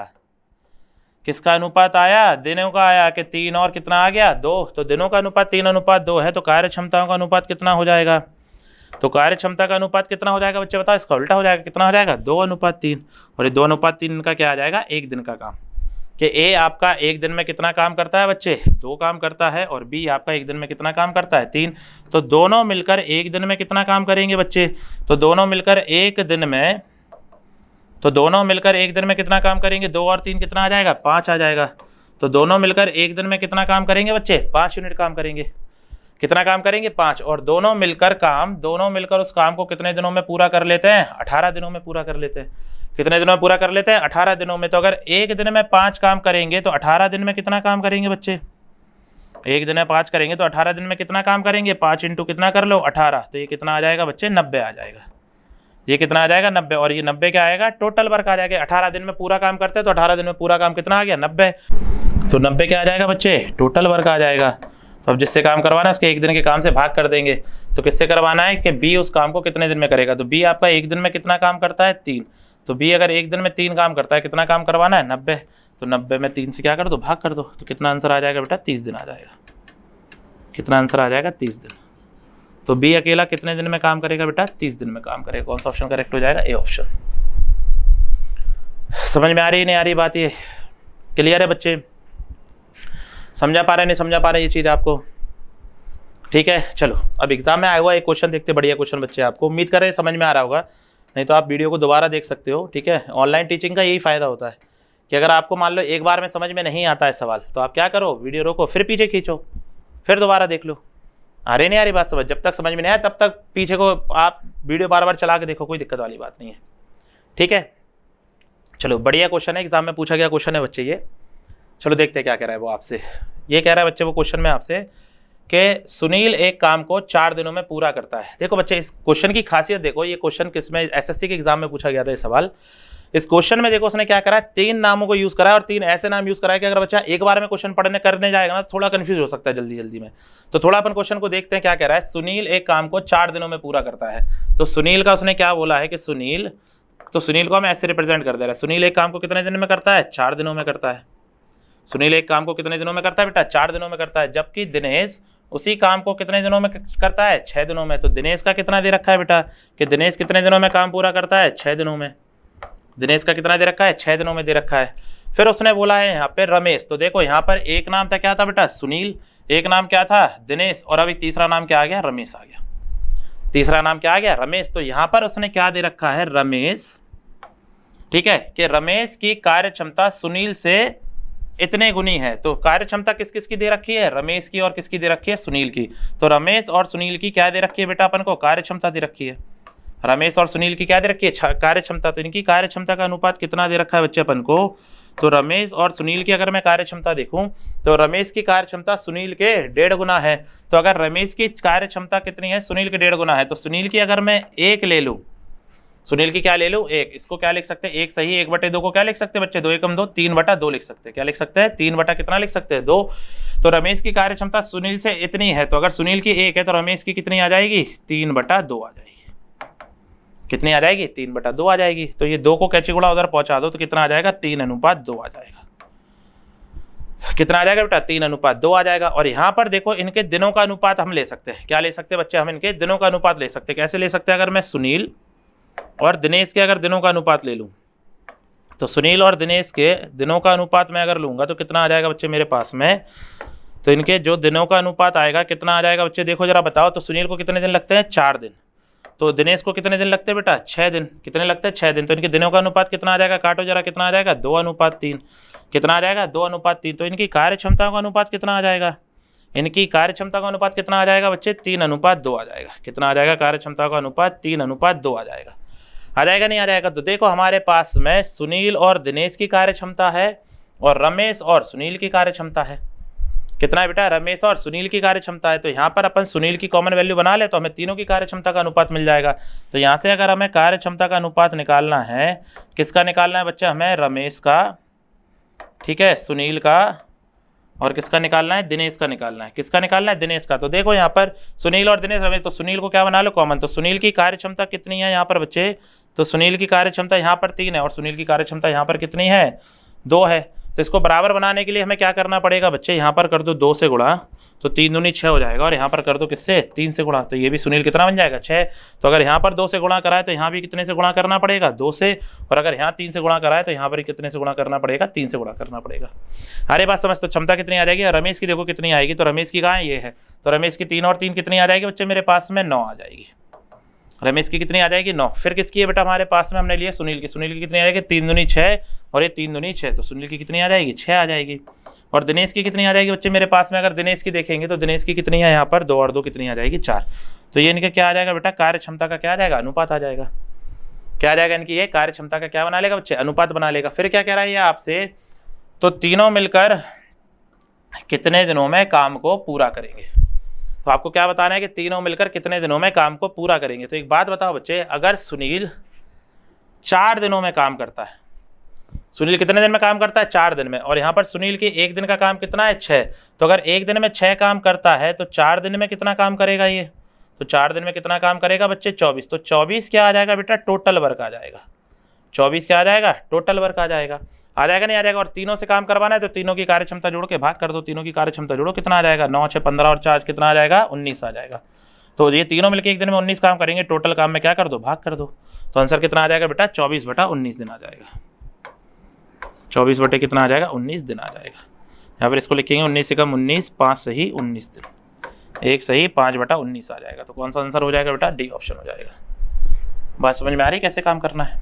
किसका अनुपात आया? दिनों का आया। कि 3 और कितना आ गया? 2। तो दिनों का अनुपात 3 अनुपात 2 है, तो कार्य क्षमताओं का अनुपात कितना हो जाएगा? तो कार्य क्षमता का अनुपात कितना हो जाएगा बच्चे? बताओ। इसका उल्टा हो जाएगा, कितना हो जाएगा? 2 अनुपात 3। और ये 2 अनुपात 3 का क्या आ जाएगा? 1 दिन का काम। कि ए आपका 1 दिन में कितना काम करता है बच्चे? 2 काम करता है। और बी आपका 1 दिन में कितना काम करता है? 3। तो दोनों मिलकर 1 दिन में कितना काम करेंगे बच्चे? तो दोनों मिलकर 1 दिन में, तो दोनों मिलकर 1 दिन में कितना काम करेंगे? 2 और 3 कितना आ जाएगा? 5 आ जाएगा। तो दोनों मिलकर 1 दिन में कितना काम करेंगे बच्चे? 5 यूनिट काम करेंगे। कितना काम करेंगे? 5। और दोनों मिलकर उस काम को कितने दिनों में पूरा कर लेते हैं? 18 दिनों में पूरा कर लेते हैं। कितने दिनों में पूरा कर लेते हैं? 18 दिनों में। तो अगर 1 दिन में 5 काम करेंगे तो 18 दिन में कितना काम करेंगे बच्चे? 1 दिन में 5 करेंगे तो 18 दिन में कितना काम करेंगे? 5 इंटू कितना कर लो? 18। तो ये कितना आ जाएगा बच्चे? 90 आ जाएगा। ये कितना आ जाएगा? 90। और ये 90 क्या आएगा? टोटल वर्क आ जाएगा। 18 दिन में पूरा काम करते हैं तो 18 दिन में पूरा काम कितना आ गया? 90। तो 90 क्या आ जाएगा बच्चे? टोटल वर्क आ जाएगा। तो अब जिससे काम करवाना है उसके 1 दिन के काम से भाग कर देंगे। तो किससे करवाना है? कि बी उस काम को कितने दिन में करेगा। तो बी आपका 1 दिन में कितना काम करता है? 3। तो बी अगर 1 दिन में 3 काम करता है, कितना काम करवाना है? 90। तो 90 में 3 से क्या कर दो? भाग कर दो। तो कितना आंसर आ जाएगा बेटा? 30 दिन आ जाएगा। कितना आंसर आ जाएगा? 30 दिन। तो बी अकेला कितने दिन में काम करेगा बेटा? 30 दिन में काम करेगा। कौन सा ऑप्शन करेक्ट हो जाएगा? A option. समझ में आ रही नहीं आ रही बात? ये क्लियर है बच्चे? समझा पा रहे नहीं समझा पा रहे ये चीज़ आपको? ठीक है, चलो अब एग्जाम में आया हुआ एक क्वेश्चन देखते। बढ़िया क्वेश्चन बच्चे, आपको उम्मीद कर रहे हैं समझ में आ रहा होगा, नहीं तो आप वीडियो को दोबारा देख सकते हो। ठीक है, ऑनलाइन टीचिंग का यही फ़ायदा होता है कि अगर आपको मान लो एक बार में समझ में नहीं आता है सवाल, तो आप क्या करो? वीडियो रोको, फिर पीछे खींचो, फिर दोबारा देख लो। आ रही नहीं आ रही बात समझ? जब तक समझ में नहीं आया तब तक पीछे को आप वीडियो बार बार चला के देखो, कोई दिक्कत वाली बात नहीं है। ठीक है, चलो बढ़िया क्वेश्चन है, एग्जाम में पूछा गया क्वेश्चन है बच्चे ये। चलो देखते हैं क्या कह रहा है वो आपसे। ये कह रहा है बच्चे वो क्वेश्चन में आपसे कि सुनील एक काम को 4 दिनों में पूरा करता है। देखो बच्चे इस क्वेश्चन की खासियत देखो, ये क्वेश्चन किसमें? एसएससी के एग्जाम में पूछा गया था ये सवाल। इस क्वेश्चन में देखो उसने क्या करा है, 3 नामों को यूज करा है और 3 ऐसे नाम यूज करा है कि अगर बच्चा एक बार में क्वेश्चन करने जाएगा ना, थोड़ा कंफ्यूज हो सकता है जल्दी में। तो थोड़ा अपन क्वेश्चन को देखते हैं क्या कह रहा है। सुनील एक काम को 4 दिनों में पूरा करता है। तो सुनील का उसने क्या बोला है कि सुनील को हम ऐसे रिप्रेजेंट कर दे रहे हैं। सुनील एक काम को कितने दिन में करता है? 4 दिनों में करता है। सुनील एक काम को कितने दिनों में करता है बेटा? 4 दिनों में करता है। जबकि दिनेश उसी काम को कितने दिनों में करता है? 6 दिनों में। तो दिनेश का कितना दे रखा है बेटा कि दिनेश कितने दिनों में काम पूरा करता है? 6 दिनों में। दिनेश का कितना दे रखा है? 6 दिनों में दे रखा है। फिर उसने बोला है यहाँ पे रमेश। तो देखो यहाँ पर एक नाम था, क्या था बेटा? सुनील। एक नाम क्या था? दिनेश। और अभी तीसरा नाम क्या आ गया? रमेश आ गया। तीसरा नाम क्या आ गया? रमेश। तो यहाँ पर उसने क्या दे रखा है? रमेश। ठीक है, कि रमेश की कार्य क्षमता सुनील से इतने गुनी है। तो कार्य क्षमता किस किस की दे रखी है? रमेश की। और किसकी दे रखी है? सुनील की। तो रमेश और सुनील की क्या दे रखी है बेटा अपन को? कार्य क्षमता दे रखी है। रमेश और सुनील की क्या दे रखी है? कार्य क्षमता। तो इनकी कार्य क्षमता का अनुपात कितना दे रखा है बच्चे अपन को? तो रमेश और सुनील की अगर मैं कार्य क्षमता देखूं तो रमेश की कार्य क्षमता सुनील के 1.5 गुना है। तो अगर रमेश की कार्य क्षमता कितनी है? सुनील के 1.5 गुना है। तो सुनील की अगर मैं 1 ले लूँ, सुनील की क्या ले लूँ 1, इसको क्या लिख सकते हैं 1 सही, 1/2 को क्या लिख सकते हैं बच्चे 2 एकम 2, 3/2 लिख सकते हैं। क्या लिख सकते हैं 3 बटा कितना लिख सकते हैं 2। तो रमेश की कार्य क्षमता सुनील से इतनी है, तो अगर सुनील की 1 है तो रमेश की कितनी आ जाएगी 3/2 आ जाएगी। कितनी आ जाएगी 3/2 आ जाएगी। तो ये 2 को कैची गुणा उधर पहुंचा दो तो कितना आ जाएगा 3:2 आ जाएगा। कितना आ जाएगा बेटा 3:2 आ जाएगा। और यहाँ पर देखो इनके दिनों का अनुपात हम ले सकते हैं। क्या ले सकते हैं बच्चे हम इनके दिनों का अनुपात ले सकते हैं। कैसे ले सकते हैं, अगर मैं सुनील और दिनेश के अगर दिनों का अनुपात ले लूँ तो सुनील और दिनेश के दिनों का अनुपात मैं अगर लूँगा तो कितना आ जाएगा बच्चे मेरे पास में। तो इनके जो दिनों का अनुपात आएगा कितना आ जाएगा बच्चे, देखो जरा बताओ। तो सुनील को कितने दिन लगते हैं 4 दिन, तो दिनेश को कितने दिन लगते हैं बेटा 6 दिन। कितने लगते हैं 6 दिन। तो इनके दिनों का अनुपात कितना आ जाएगा, काटो जरा कितना आ जाएगा 2:3। कितना आ जाएगा 2:3। तो इनकी कार्य क्षमता का अनुपात कितना आ जाएगा, इनकी कार्य क्षमता का अनुपात कितना आ जाएगा बच्चे 3:2 आ जाएगा। कितना आ जाएगा कार्य क्षमता का अनुपात 3:2 आ जाएगा। आ जाएगा नहीं आ जाएगा। तो देखो हमारे पास में सुनील और दिनेश की कार्य क्षमता है और रमेश और सुनील की कार्य क्षमता है। कितना है बेटा रमेश और सुनील की कार्य क्षमता है। तो यहाँ पर अपन सुनील की कॉमन वैल्यू बना ले तो हमें तीनों की कार्य क्षमता का अनुपात मिल जाएगा। तो यहाँ से अगर हमें कार्य क्षमता का अनुपात निकालना है, किसका निकालना है बच्चा, हमें रमेश का, ठीक है, सुनील का, और किसका निकालना है दिनेश का निकालना है। किसका निकालना है दिनेश का। तो देखो यहाँ पर सुनील और दिनेश रमेश, तो सुनील को क्या बना लो कॉमन। तो सुनील की कार्य क्षमता कितनी है यहाँ पर बच्चे, तो सुनील की कार्य क्षमता यहाँ पर 3 है और सुनील की कार्य क्षमता यहाँ पर कितनी है 2 है। तो इसको बराबर बनाने के लिए हमें क्या करना पड़ेगा बच्चे, यहाँ पर कर दो 2 से गुणा तो 3 दूनी 6 हो जाएगा, और यहाँ पर कर दो किससे 3 से गुणा, तो ये भी सुनील कितना बन जाएगा 6। तो अगर यहाँ पर 2 से गुणा कराए तो यहाँ भी कितने से गुणा करना पड़ेगा 2 से, और अगर यहाँ 3 से गुणा कराए तो यहाँ पर कितने से गुणा करना पड़ेगा 3 से गुणा करना पड़ेगा। अरे बात समझ। तो क्षमता कितनी आ जाएगी, रमेश की देखो कितनी आएगी, तो रमेश की कहाँ है ये है, तो रमेश की 3 और 3 कितनी आ जाएगी बच्चे मेरे पास में 9 आ जाएगी। रमेश की कितनी आ जाएगी 9। फिर किसकी है बेटा हमारे पास में हमने लिया सुनील की, सुनील की कितनी आ जाएगी 3 दूनी 6 और ये 3 दूनी 6, तो सुनील की कितनी आ जाएगी 6 आ जाएगी। और दिनेश की कितनी आ जाएगी बच्चे मेरे पास में, अगर दिनेश की देखेंगे तो दिनेश की कितनी है यहाँ पर 2 और 2 कितनी आ जाएगी 4। तो ये इनका क्या आ जाएगा बेटा कार्य क्षमता का क्या आ जाएगा अनुपात आ जाएगा। क्या आ जाएगा इनकी ये कार्य क्षमता का क्या बना लेगा बच्चे अनुपात बना लेगा। फिर क्या कह रहा है ये आपसे, तो तीनों मिलकर कितने दिनों में काम को पूरा करेंगे। तो आपको क्या बताना है कि तीनों मिलकर कितने दिनों में काम को पूरा करेंगे। तो एक बात बताओ बच्चे, अगर सुनील 4 दिनों में काम करता है, सुनील कितने दिन में काम करता है 4 दिन में, और यहाँ पर सुनील के 1 दिन का काम कितना है 6, तो अगर 1 दिन में 6 काम करता है तो 4 दिन में कितना काम करेगा ये, तो 4 दिन में कितना काम करेगा बच्चे 24। तो 24 क्या आ जाएगा बेटा टोटल वर्क आ जाएगा। 24 क्या आ जाएगा टोटल वर्क आ जाएगा। आ जाएगा नहीं आ जाएगा। और तीनों से काम करवाना है तो तीनों की कार्य क्षमता जोड़ के भाग कर दो, तीनों की कार्य क्षमता जोड़ो कितना आ जाएगा 9 6 15 और 4 कितना आ जाएगा 19 आ जाएगा। तो ये तीनों मिलकर 1 दिन में 19 काम करेंगे, टोटल काम में क्या कर दो भाग कर दो। तो आंसर कितना आ जाएगा बेटा 24/19 दिन आ जाएगा। 24 बटे कितना आ जाएगा 19 दिन आ जाएगा। यहाँ पर इसको लिखेंगे 19 से कम 19, 5 सही 19 दिन, 1 सही 5/19 आ जाएगा। तो कौन सा आंसर हो जाएगा बेटा डी ऑप्शन हो जाएगा। बात समझ में आ रही कैसे काम करना है,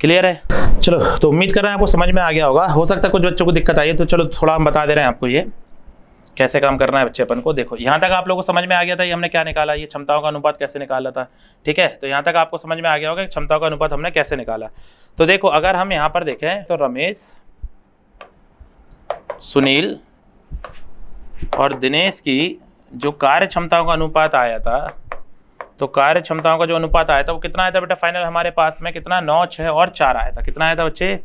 क्लियर है। चलो तो उम्मीद कर रहे हैं आपको समझ में आ गया होगा। हो सकता है कुछ बच्चों को दिक्कत आई है तो चलो थोड़ा हम बता दे रहे हैं आपको ये कैसे काम करना है बच्चे अपन को। देखो यहाँ तक आप लोगों को समझ में आ गया था ये हमने क्या निकाला, ये क्षमताओं का अनुपात कैसे निकाला था, ठीक है। तो यहाँ तक आपको समझ में आ गया होगा कि क्षमताओं का अनुपात हमने कैसे निकाला। तो देखो अगर हम यहाँ पर देखें तो रमेश, सुनील और दिनेश की जो कार्य क्षमताओं का अनुपात आया था, तो कार्य क्षमताओं का जो अनुपात आया था वो कितना आया था बेटा फाइनल हमारे पास में कितना 9 6 और 4 आया था। कितना आया था बच्चे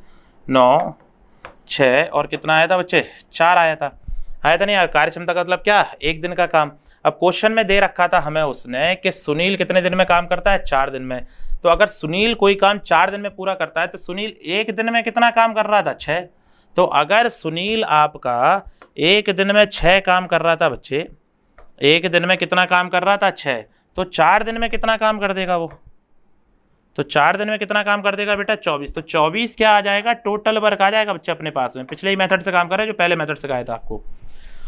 9 6 और कितना आया था बच्चे 4 आया था। आया था नहीं यार। कार्य क्षमता का मतलब क्या 1 दिन का काम। अब क्वेश्चन में दे रखा था हमें उसने कि सुनील कितने दिन में काम करता है 4 दिन में। तो अगर सुनील कोई काम 4 दिन में पूरा करता है तो सुनील 1 दिन में कितना काम कर रहा था 6। तो अगर सुनील आपका 1 दिन में 6 काम कर रहा था बच्चे, 1 दिन में कितना काम कर रहा था 6, तो 4 दिन में कितना काम कर देगा वो, तो 4 दिन में कितना काम कर देगा बेटा 24। तो 24 क्या आ जाएगा टोटल वर्क आ जाएगा बच्चे अपने पास में। पिछले ही मेथड से काम कर रहे हैं जो पहले मेथड से कहा था आपको।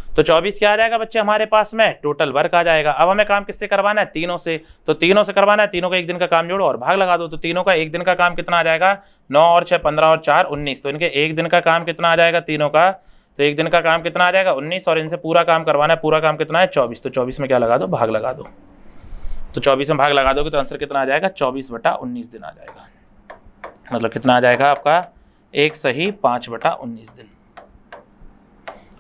तो 24 क्या आ जाएगा बच्चे हमारे पास में टोटल वर्क आ जाएगा। अब हमें काम किससे करवाना है तीनों से, तो तीनों से करवाना है। तीनों का 1 दिन का काम जोड़ो और भाग लगा दो। तो तीनों का 1 दिन का काम कितना आ जाएगा 9 और 6 15 और 4 19। तो इनके 1 दिन का काम कितना आ जाएगा तीनों का, तो 1 दिन का काम कितना आ जाएगा 19, और इनसे पूरा काम करवाना है। पूरा काम कितना है 24। तो 24 में क्या लगा दो भाग लगा दो। तो 24 में भाग लगा दोगे तो आंसर कितना आ जाएगा 24/19 दिन आ जाएगा। मतलब कितना आ जाएगा आपका 1 सही 5/19 दिन।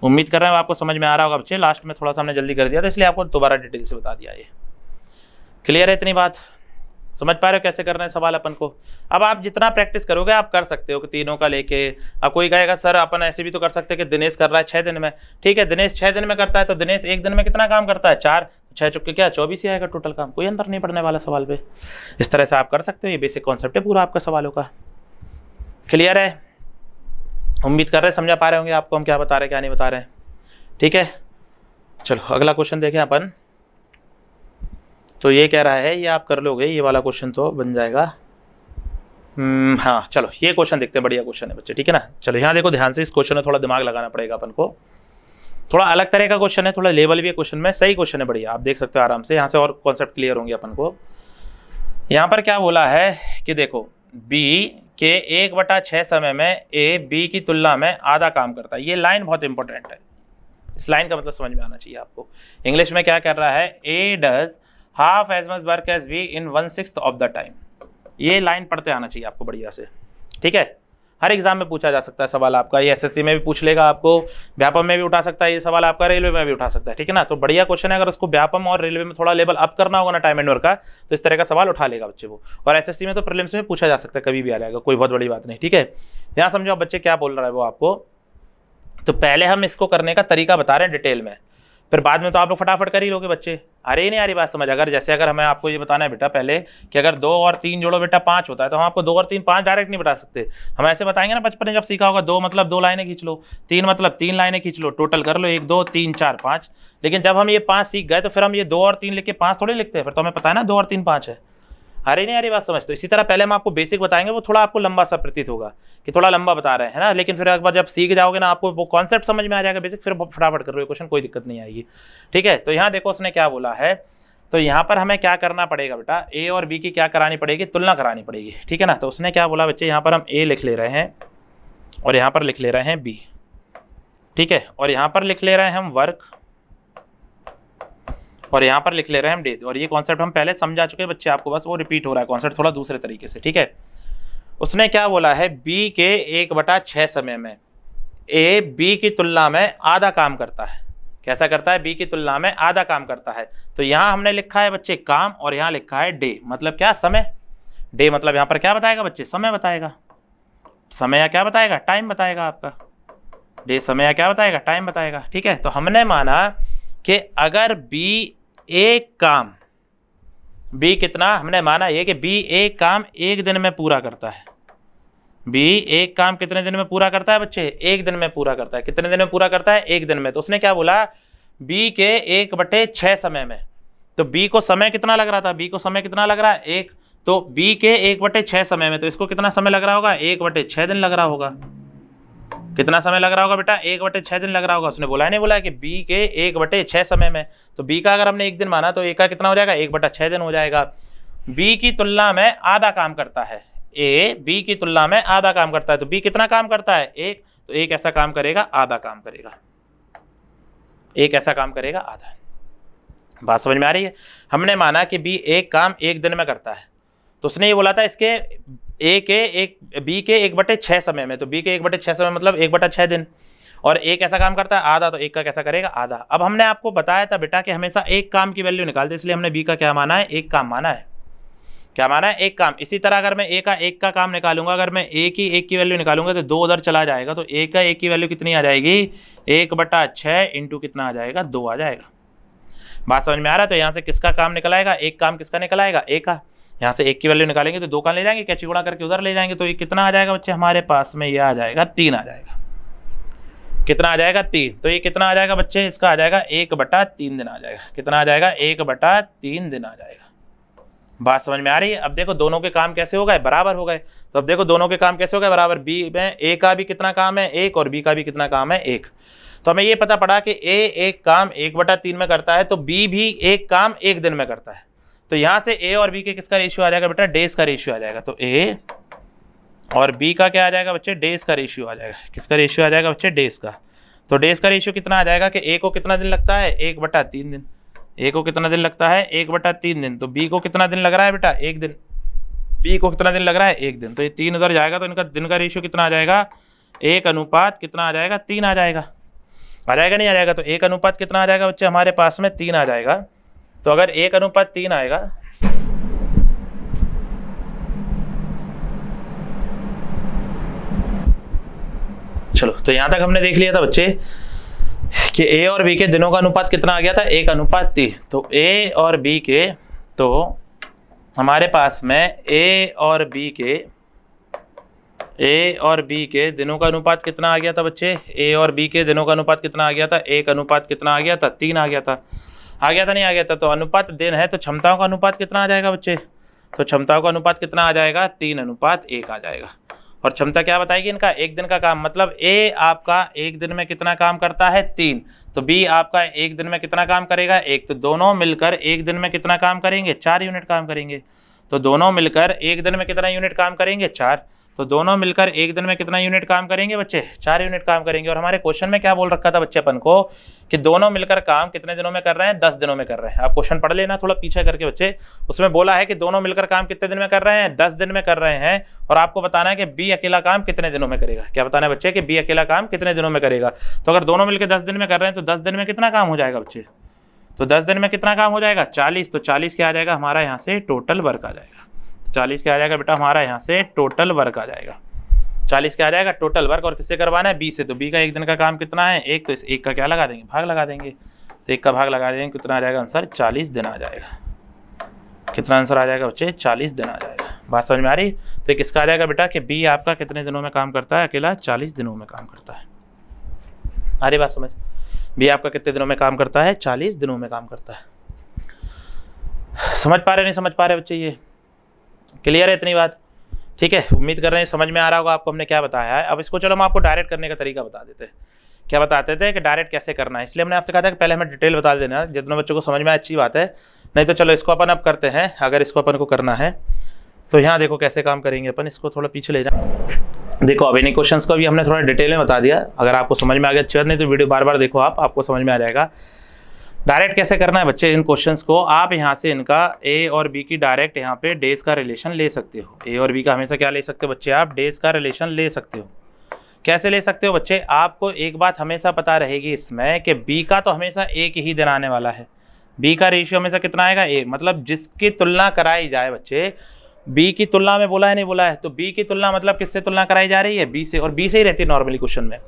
उम्मीद कर रहे हैं आपको समझ में आ रहा होगा बच्चे। लास्ट में थोड़ा सा हमने जल्दी कर दिया था इसलिए आपको दोबारा डिटेल से बता दिया। ये क्लियर है इतनी बात, समझ पा रहे हो कैसे करना है सवाल अपन को। अब आप जितना प्रैक्टिस करोगे आप कर सकते हो कि तीनों का लेके। अब कोई कहेगा सर अपन ऐसे भी तो कर सकते हैं कि दिनेश कर रहा है 6 दिन में, ठीक है दिनेश 6 दिन में करता है तो दिनेश 1 दिन में कितना काम करता है 4, 6 चुके क्या 24 ही आएगा टोटल काम, कोई अंतर नहीं पड़ने वाला सवाल पे। इस तरह से आप कर सकते हो, ये बेसिक कॉन्सेप्ट है पूरा आपका सवालों का। क्लियर है, उम्मीद कर रहे हैं समझा पा रहे होंगे आपको हम क्या बता रहे हैं क्या नहीं बता रहे हैं, ठीक है। चलो अगला क्वेश्चन देखें अपन। तो ये कह रहा है ये आप कर लोगे, ये वाला क्वेश्चन तो बन जाएगा। हाँ चलो ये क्वेश्चन देखते हैं, बढ़िया क्वेश्चन है बच्चे, ठीक है ना। चलो यहाँ देखो ध्यान से, इस क्वेश्चन में थोड़ा दिमाग लगाना पड़ेगा अपन को, थोड़ा अलग तरह का क्वेश्चन है, थोड़ा लेवल भी है क्वेश्चन में, सही क्वेश्चन है बढ़िया, आप देख सकते हो आराम से, यहाँ से और कॉन्सेप्ट क्लियर होंगे अपन को। यहाँ पर क्या बोला है कि देखो बी के 1/6 समय में ए बी की तुलना में आधा काम करता है। ये लाइन बहुत इंपॉर्टेंट है, इस लाइन का मतलब समझ में आना चाहिए आपको। इंग्लिश में क्या कर रहा है, A does half as much work as B in 1/6 of the time. ये लाइन पढ़ते आना चाहिए आपको बढ़िया से, ठीक है। हर एग्जाम में पूछा जा सकता है सवाल आपका, ये एसएससी में भी पूछ लेगा आपको, व्यापम में भी उठा सकता है ये सवाल आपका, रेलवे में भी उठा सकता है, ठीक है ना। तो बढ़िया क्वेश्चन है, अगर उसको व्यापम और रेलवे में थोड़ा लेवल अप करना होगा ना टाइम एंड वर्क का, तो इस तरह का सवाल उठा लेगा बच्चे वो। और एसएससी में तो प्रीलिम्स में पूछा जा सकता है, कभी भी आ जाएगा, कोई बहुत बड़ी बात नहीं, ठीक है। यहाँ समझो बच्चे क्या बोल रहा है वो आपको। तो पहले हम इसको करने का तरीका बता रहे हैं डिटेल में, फिर बाद में तो आप लोग फटाफट कर ही लोगे बच्चे। अरे नहीं आ रही बात समझ, अगर जैसे अगर हमें आपको ये बताना है बेटा पहले कि अगर 2 और 3 जोड़ो बेटा 5 होता है, तो हम आपको 2 और 3 5 डायरेक्ट नहीं बता सकते, हम ऐसे बताएंगे ना बचपन में जब सीखा होगा, 2 मतलब 2 लाइनें खींच लो, 3 मतलब 3 लाइनें खींच लो, टोटल कर लो 1 2 3 4 5। लेकिन जब हम ये 5 सीख गए तो फिर हम ये 2 और 3 लिख के 5 थोड़े लिखते हैं, फिर तो हमें पता है ना 2 और 3 5 है। अरे नहीं आ रही बात समझ। तो इसी तरह पहले हम आपको बेसिक बताएंगे, वो थोड़ा आपको लंबा सा प्रतीत होगा कि थोड़ा लंबा बता रहे हैं ना, लेकिन फिर एक बार जब सीख जाओगे ना आपको वो कॉन्सेप्ट समझ में आ जाएगा बेसिक, फिर फटाफट कर रहे हो क्वेश्चन, कोई दिक्कत नहीं आएगी, ठीक है। तो यहाँ देखो उसने क्या बोला है, तो यहाँ पर हमें क्या करना पड़ेगा बेटा, ए और बी की क्या करानी पड़ेगी, तुलना करानी पड़ेगी, ठीक है ना। तो उसने क्या बोला बच्चे, यहाँ पर हम ए लिख ले रहे हैं और यहाँ पर लिख ले रहे हैं बी, ठीक है, और यहाँ पर लिख ले रहे हैं हम वर्क और यहाँ पर लिख ले रहे हैं हम डेज। और ये कॉन्सेप्ट हम पहले समझा चुके हैं बच्चे, आपको बस वो रिपीट हो रहा है कॉन्सेप्ट थोड़ा दूसरे तरीके से, ठीक है। उसने क्या बोला है, बी के 1/6 समय में ए बी की तुलना में आधा काम करता है। कैसा करता है, बी की तुलना में आधा काम करता है। तो यहाँ हमने लिखा है बच्चे काम और यहाँ लिखा है डे, मतलब क्या समय। डे मतलब यहाँ पर क्या बताएगा बच्चे, समय बताएगा, समय या क्या बताएगा, टाइम बताएगा आपका। डे समय या क्या बताएगा, टाइम बताएगा, ठीक है। तो हमने माना कि अगर बी एक काम, बी कितना, हमने माना ये कि बी एक काम 1 दिन में पूरा करता है। बी एक काम कितने दिन में पूरा करता है बच्चे, 1 दिन में पूरा करता है। कितने दिन में पूरा करता है, 1 दिन में। तो उसने क्या बोला, बी के 1/6 समय में। तो बी को समय कितना लग रहा था, बी को समय कितना लग रहा है 1, तो बी के 1/6 समय में, तो इसको कितना समय लग रहा होगा, 1/6 दिन लग रहा होगा। कितना समय लग रहा होगा बेटा, 1/6 दिन लग रहा होगा। उसने बोला नहीं बोला कि बी के 1/6 समय में, तो बी का अगर हमने 1 दिन माना तो ए का कितना हो जाएगा, 1/6 दिन हो जाएगा। बी की तुलना में आधा काम करता है, ए बी की तुलना में आधा काम करता है। तो बी कितना काम करता है, 1, तो एक ऐसा काम करेगा आधा काम करेगा, एक ऐसा काम करेगा आधा। बात समझ में आ रही है। हमने माना कि बी एक काम 1 दिन में करता है, तो उसने ये बोला था इसके बी के 1/6 समय में, तो बी के 1/6 समय मतलब 1/6 दिन, और एक ऐसा काम करता है आधा, तो एक का कैसा करेगा, आधा। अब हमने आपको बताया था बेटा कि हमेशा एक काम की वैल्यू निकालते, इसलिए हमने बी का क्या माना है, एक काम माना है। क्या माना है, एक काम। इसी तरह अगर मैं ए का एक का काम निकालूंगा, अगर मैं ए की एक की वैल्यू निकालूंगा तो 2 उधर चला जाएगा, तो ए का एक की वैल्यू कितनी आ जाएगी, 1/6 इंटू कितना आ जाएगा, 2 आ जाएगा। बात समझ में आ रहा है। तो यहाँ से किसका काम निकल आएगा, एक काम किसका निकल आएगा, ए का। यहाँ से एक की वैल्यू निकालेंगे तो 2 का ले जाएंगे, कैची गुणा करके उधर ले जाएंगे, तो ये कितना आ जाएगा बच्चे हमारे पास में, ये आ जाएगा 3 आ जाएगा। कितना आ जाएगा, 3। तो ये कितना आ जाएगा बच्चे, इसका आ जाएगा 1/3 दिन आ जाएगा। कितना आ जाएगा, 1/3 दिन आ जाएगा। बात समझ में आ रही है। अब देखो दोनों के काम कैसे हो गए, बराबर हो गए। तो अब देखो दोनों के काम कैसे हो गए, बराबर। बी में ए का भी कितना काम है, 1, और बी का भी कितना काम है, 1। तो हमें ये पता पड़ा कि ए एक काम 1/3 में करता है, तो बी भी एक काम 1 दिन में करता है। तो यहाँ से ए और बी के किसका रेशियो आ जाएगा बेटा, डेज का रेशियो आ जाएगा। तो ए और बी का क्या आ जाएगा बच्चे, डेज का रेशियो आ जाएगा। किसका रेशियो आ जाएगा बच्चे, डेज का। तो डेज का रेशियो कितना आ जाएगा कि ए को कितना दिन लगता है, 1/3 दिन। ए को कितना दिन लगता है, 1/3 दिन। तो बी को कितना दिन लग रहा है बेटा, 1 दिन। बी को कितना दिन लग रहा है, 1 दिन। तो ये 3 उधर जाएगा, तो इनका दिन का रेशियो कितना आ जाएगा, 1 कितना आ जाएगा, 3 आ जाएगा। आ जाएगा नहीं आ जाएगा। तो 1 कितना आ जाएगा बच्चे हमारे पास में, 3 आ जाएगा। तो अगर 1/3 आएगा, चलो, तो यहाँ तक हमने देख लिया था बच्चे कि ए और बी के दिनों का अनुपात कितना आ गया था, 1:3। तो ए और बी के, तो हमारे पास में ए और बी के दिनों का अनुपात कितना आ गया था बच्चे, ए और बी के दिनों का अनुपात कितना आ गया था, 1 अनुपात कितना आ गया था, 3 आ गया था। नहीं आ गया था। तो अनुपात दिन है तो क्षमताओं का अनुपात कितना आ जाएगा बच्चे, तो क्षमताओं का अनुपात कितना आ जाएगा, 3:1 आ जाएगा। और क्षमता क्या बताएगी इनका, एक दिन का काम, मतलब ए आपका एक दिन में कितना काम करता है, 3, तो बी आपका एक दिन में कितना काम करेगा, 1, तो दोनों मिलकर एक दिन में कितना काम करेंगे, 4 यूनिट काम करेंगे। तो दोनों मिलकर एक दिन में कितना यूनिट काम करेंगे, 4, तो दोनों मिलकर एक दिन में कितना यूनिट काम करेंगे बच्चे, 4 यूनिट काम करेंगे। और हमारे क्वेश्चन में क्या बोल रखा था बच्चे अपन को कि दोनों मिलकर काम कितने दिनों में कर रहे हैं, 10 दिनों में कर रहे हैं। आप क्वेश्चन पढ़ लेना थोड़ा पीछे करके बच्चे, उसमें बोला है कि दोनों मिलकर काम कितने दिन में कर रहे हैं, 10 दिन में कर रहे हैं। और आपको बताना है कि बी अकेला काम कितने दिनों में करेगा। क्या बताना है बच्चे कि बी अकेला काम कितने दिनों में करेगा। तो अगर दोनों मिलकर 10 दिन में कर रहे हैं तो 10 दिन में कितना काम हो जाएगा बच्चे, तो 10 दिन में कितना काम हो जाएगा, 40। तो 40 क्या आ जाएगा हमारा यहाँ से टोटल वर्क आ जाएगा। 40 क्या आ जाएगा बेटा हमारा यहाँ से टोटल वर्क आ जाएगा। 40 क्या आ जाएगा टोटल वर्क। और किससे करवाना है, बी से। तो बी का एक दिन का काम कितना है, 1, तो इस 1 का क्या लगा देंगे, भाग लगा देंगे। तो 1 का भाग लगा देंगे, कितना आ जाएगा आंसर, 40 दिन आ जाएगा। कितना आंसर आ जाएगा बच्चे, 40 दिन आ जाएगा। बात समझ में आ रही। तो किसका आ जाएगा बेटा कि बी आपका कितने दिनों में काम करता है, अकेला 40 दिनों में काम करता है। अरे बात समझ, बी आपका कितने दिनों में काम करता है, 40 दिनों में काम करता है। समझ पा रहे नहीं समझ पा रहे बच्चे, ये क्लियर है इतनी बात, ठीक है। उम्मीद कर रहे हैं समझ में आ रहा होगा आपको हमने क्या बताया है। अब इसको चलो हम आपको डायरेक्ट करने का तरीका बता देते हैं। क्या बताते थे कि डायरेक्ट कैसे करना है, इसलिए हमने आपसे कहा था कि पहले हमें डिटेल बता देना, जितने बच्चों को समझ में अच्छी बात है। नहीं तो चलो इसको अपन अब करते हैं। अगर इसको अपन को करना है तो यहाँ देखो कैसे काम करेंगे अपन, इसको थोड़ा पीछे ले जाए। देखो अब इन्हीं क्वेश्चंस को भी हमने थोड़ा डिटेल में बता दिया। अगर आपको समझ में आ गया अच्छी बात, नहीं तो वीडियो बार बार देखो आपको समझ में आ जाएगा। डायरेक्ट कैसे करना है बच्चे इन क्वेश्चंस को, आप यहाँ से इनका ए और बी की डायरेक्ट यहाँ पे डेज का रिलेशन ले सकते हो। ए और बी का हमेशा क्या ले सकते हो बच्चे, आप डेज का रिलेशन ले सकते हो। कैसे ले सकते हो बच्चे, आपको एक बात हमेशा पता रहेगी इसमें कि बी का तो हमेशा एक ही दिन आने वाला है। बी का रेशियो हमेशा कितना आएगा, ए, मतलब जिसकी तुलना कराई जाए बच्चे, बी की तुलना में बोला है नहीं बोला है, तो बी की तुलना मतलब किससे तुलना कराई जा रही है, बी से। और बी से ही रहती है नॉर्मली क्वेश्चन में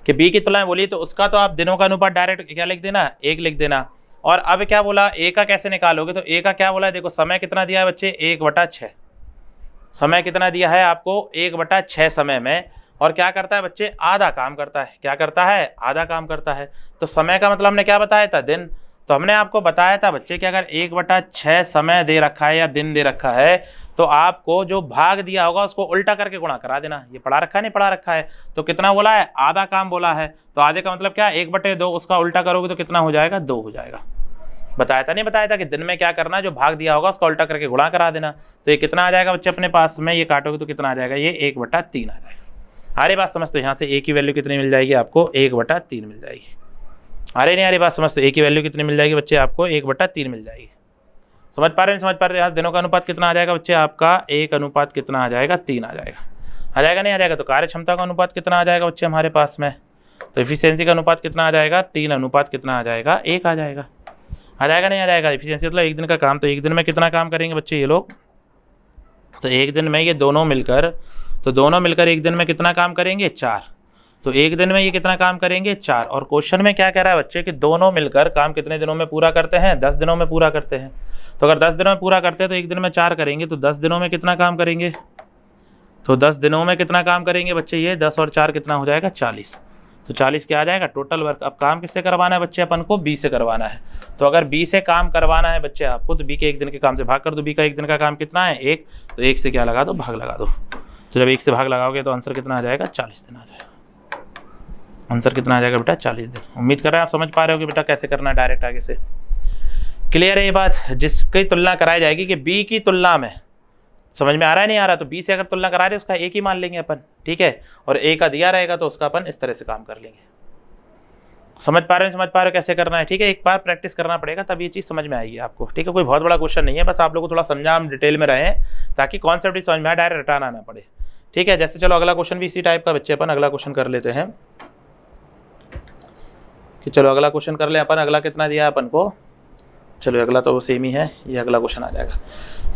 कि बी की तुलना में बोलिए, तो उसका तो आप दिनों का अनुपात डायरेक्ट क्या लिख देना, 1 लिख देना। और अब क्या बोला, ए का कैसे निकालोगे, तो ए का क्या बोला है, देखो समय कितना दिया है बच्चे, 1/6। समय कितना दिया है आपको, 1/6 समय में। और क्या करता है बच्चे, आधा काम करता है। क्या करता है, आधा काम करता है। तो समय का मतलब हमने क्या बताया था, दिन। तो हमने आपको बताया था बच्चे कि अगर 1/6 समय दे रखा है या दिन दे रखा है, तो आपको जो भाग दिया होगा उसको उल्टा करके गुणा करा देना। ये पढ़ा रखा है नहीं पढ़ा रखा है, तो कितना बोला है, आधा काम बोला है। तो आधे का मतलब क्या, 1/2, उसका उल्टा करोगे तो कितना हो जाएगा, 2 हो जाएगा। बताया था नहीं बताया था कि दिन में क्या करना है, जो भाग दिया होगा उसका उल्टा करके गुणा करा देना। तो ये कितना आ जाएगा बच्चे अपने पास में, ये काटोगे तो कितना आ जाएगा, ये 1/3 आ जाएगा। अरे बात समझते हो, यहाँ से ए की वैल्यू कितनी मिल जाएगी आपको, 1/3 मिल जाएगी। अरे नहीं, अरे बात समझते हो, ए की वैल्यू कितनी मिल जाएगी बच्चे आपको, 1/3 मिल जाएगी। समझ पा रहे हैं समझ पा रहे हैं। यहाँ दिनों का अनुपात कितना आ जाएगा बच्चे आपका, 1 अनुपात कितना आ जाएगा, 3 आ जाएगा। आ जाएगा नहीं आ जाएगा। तो कार्य क्षमता का अनुपात कितना आ जाएगा बच्चे हमारे पास में, तो एफिशिएंसी का अनुपात कितना आ जाएगा, 3 अनुपात कितना आ जाएगा, 1 आ जाएगा। आ जाएगा नहीं आ जाएगा। एफिशिएंसी मतलब एक दिन का काम, तो एक दिन में कितना काम करेंगे बच्चे ये लोग, तो एक दिन में ये दोनों मिलकर, तो दोनों मिलकर एक दिन में कितना काम करेंगे, 4। तो एक दिन में ये कितना काम करेंगे, 4। और क्वेश्चन में क्या कह रहा है बच्चे कि दोनों मिलकर काम कितने दिनों में पूरा करते हैं, 10 दिनों में पूरा करते हैं। तो अगर 10 दिनों में पूरा करते हैं तो एक दिन में 4 करेंगे, तो 10 दिनों में कितना काम करेंगे, तो 10 दिनों में कितना काम करेंगे बच्चे, ये 10 और 4 कितना हो जाएगा, 40। तो 40 क्या आ जाएगा टोटल वर्क। अब काम किससे करवाना है बच्चे, अपन को बी से करवाना है। तो अगर बी से काम करवाना है बच्चे आपको, तो बी के एक दिन के काम से भाग कर दो। बी का एक दिन का काम कितना है, 1, तो 1 से क्या लगा दो, भाग लगा दो। तो जब 1 से भाग लगाओगे तो आंसर कितना आ जाएगा, 40 दिन आ जाएगा। आंसर कितना आ जाएगा बेटा, 40 दिन। उम्मीद कर रहे हैं आप समझ पा रहे हो कि बेटा कैसे करना है डायरेक्ट आगे से। क्लियर है ये बात। जिसकी तुलना कराई जाएगी कि बी की तुलना में, समझ में आ रहा है नहीं आ रहा, तो बी से अगर तुलना करा रहे उसका एक ही मान लेंगे अपन, ठीक है। और ए का दिया रहेगा तो उसका अपन इस तरह से काम कर लेंगे। समझ पा रहे हैं समझ पा रहे हो कैसे करना है, ठीक है। एक बार प्रैक्टिस करना पड़ेगा तब ये चीज़ समझ में आएगी आपको, ठीक है। कोई बहुत बड़ा क्वेश्चन नहीं है, बस आप लोगों को थोड़ा समझा, हम डिटेल में रहे ताकि कॉन्सेप्ट भी समझ में आए, डायरेक्ट रटाना ना पड़े, ठीक है। जैसे चलो अगला क्वेश्चन भी इसी टाइप का बच्चे, अपन अगला क्वेश्चन कर लेते हैं कि चलो अगला क्वेश्चन कर ले अपन। अगला कितना दिया है अपन को, चलो अगला तो सेम ही है, ये अगला क्वेश्चन आ जाएगा।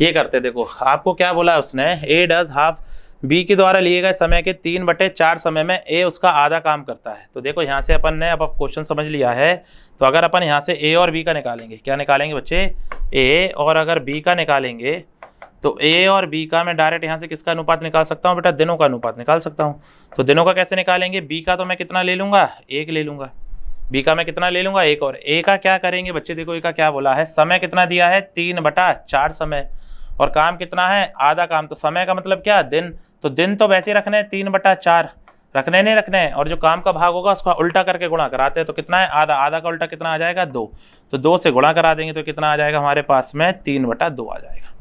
ये करते देखो, आपको क्या बोला है उसने, ए डज हाफ बी के द्वारा लिए गए समय के 3/4 समय में ए उसका आधा काम करता है। तो देखो यहाँ से अपन ने अब क्वेश्चन समझ लिया है, तो अगर अपन यहाँ से ए और बी का निकालेंगे, क्या निकालेंगे बच्चे, ए और अगर बी का निकालेंगे, तो ए और बी का मैं डायरेक्ट यहाँ से किसका अनुपात निकाल सकता हूँ बेटा, दिनों का अनुपात निकाल सकता हूँ। तो दिनों का कैसे निकालेंगे, बी का तो मैं कितना ले लूँगा, 1 ले लूँगा, बी का मैं कितना ले लूँगा 1, और ए का क्या करेंगे बच्चे, देखो ए का क्या बोला है, समय कितना दिया है 3/4 समय, और काम कितना है आधा काम। तो समय का मतलब क्या, दिन, तो दिन तो वैसे ही रखने हैं 3/4 रखने नहीं रखने हैं, और जो काम का भाग होगा उसका उल्टा करके गुणा कराते हैं, तो कितना है आधा, आधा का उल्टा कितना आ जाएगा 2, तो 2 से गुणा करा देंगे तो कितना आ जाएगा हमारे पास में 3/2 आ जाएगा।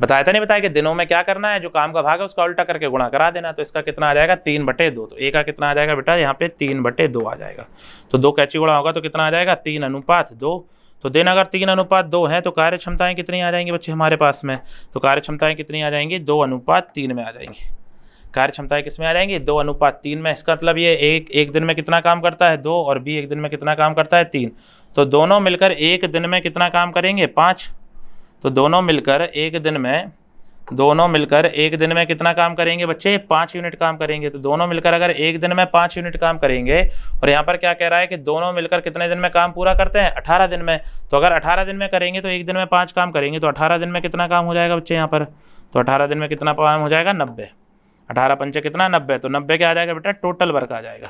बताया था नहीं बताया कि दिनों में क्या करना है, जो काम का भाग है उसका उल्टा करके गुणा करा देना, तो इसका कितना आ जाएगा 3/2, तो ए का कितना आ जाएगा बेटा यहाँ पे 3/2 आ जाएगा। तो 2 कैची गुणा होगा तो कितना आ जाएगा 3:2। तो दिन अगर 3:2 है तो कार्य क्षमताएं कितनी आ जाएंगी बच्चे हमारे पास में, तो कार्य क्षमताएं कितनी आ जाएंगी 2:3 में आ जाएंगी। कार्य क्षमताएं किस में आ जाएंगी 2:3 में। इसका मतलब ये एक दिन में कितना काम करता है 2, और बी एक दिन में कितना काम करता है 3, तो दोनों मिलकर एक दिन में कितना काम करेंगे 5। तो दोनों मिलकर एक दिन में कितना काम करेंगे बच्चे 5 यूनिट काम करेंगे। तो दोनों मिलकर अगर एक दिन में 5 यूनिट काम करेंगे, और यहाँ पर क्या कह रहा है कि दोनों मिलकर कितने दिन में काम पूरा करते हैं 18 दिन में। तो अगर 18 दिन में करेंगे तो एक दिन में 5 काम करेंगे, तो 18 दिन में कितना काम हो जाएगा बच्चे यहाँ पर, तो 18 दिन में कितना काम हो जाएगा 90, 18 पंचे कितना 90, तो 90 क्या आ जाएगा बेटा टोटल वर्क आ जाएगा,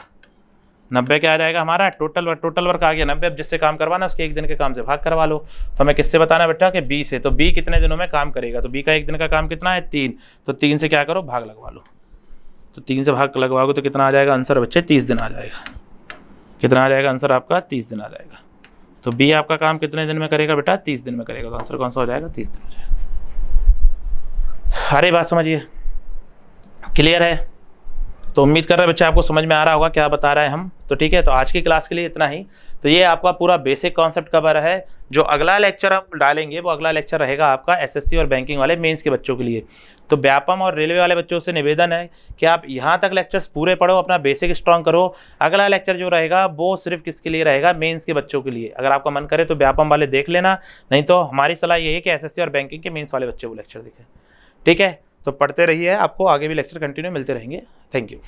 90 क्या आ जाएगा हमारा टोटल वर्क आ गया 90। अब जिससे काम करवाना उसके एक दिन के काम से भाग करवा लो। तो हमें किससे बताना बेटा कि बी से, तो बी कितने दिनों में काम करेगा, तो बी का एक दिन का काम कितना है 3, तो 3 से क्या करो भाग लगवा लो, तो 3 से भाग लगवाओगे तो कितना आ जाएगा आंसर बच्चे 30 दिन आ जाएगा। कितना आ जाएगा आंसर आपका 30 दिन आ जाएगा। तो बी आपका काम कितने दिन में करेगा बेटा 30 दिन में करेगा, तो आंसर कौन सा हो जाएगा 30 दिन हो जाएगा। अरे बात समझिए, क्लियर है। तो उम्मीद कर रहे हैं बच्चे आपको समझ में आ रहा होगा क्या बता रहे हैं हम। तो ठीक है, तो आज की क्लास के लिए इतना ही। तो ये आपका पूरा बेसिक कॉन्सेप्ट कवर है। जो अगला लेक्चर हम डालेंगे वो अगला लेक्चर रहेगा आपका एसएससी और बैंकिंग वाले मेंस के बच्चों के लिए। तो व्यापम और रेलवे वाले बच्चों से निवेदन है कि आप यहाँ तक लेक्चर्स पूरे पढ़ो, अपना बेसिक स्ट्रॉन्ग करो। अगला लेक्चर जो रहेगा वो सिर्फ किसके लिए रहेगा, मेंस के बच्चों के लिए। अगर आपका मन करे तो व्यापम वाले देख लेना, नहीं तो हमारी सलाह यही है कि एसएससी और बैंकिंग के मेंस वाले बच्चों को लेक्चर दिखे। ठीक है, तो पढ़ते रहिए, आपको आगे भी लेक्चर कंटिन्यू मिलते रहेंगे। Thank you.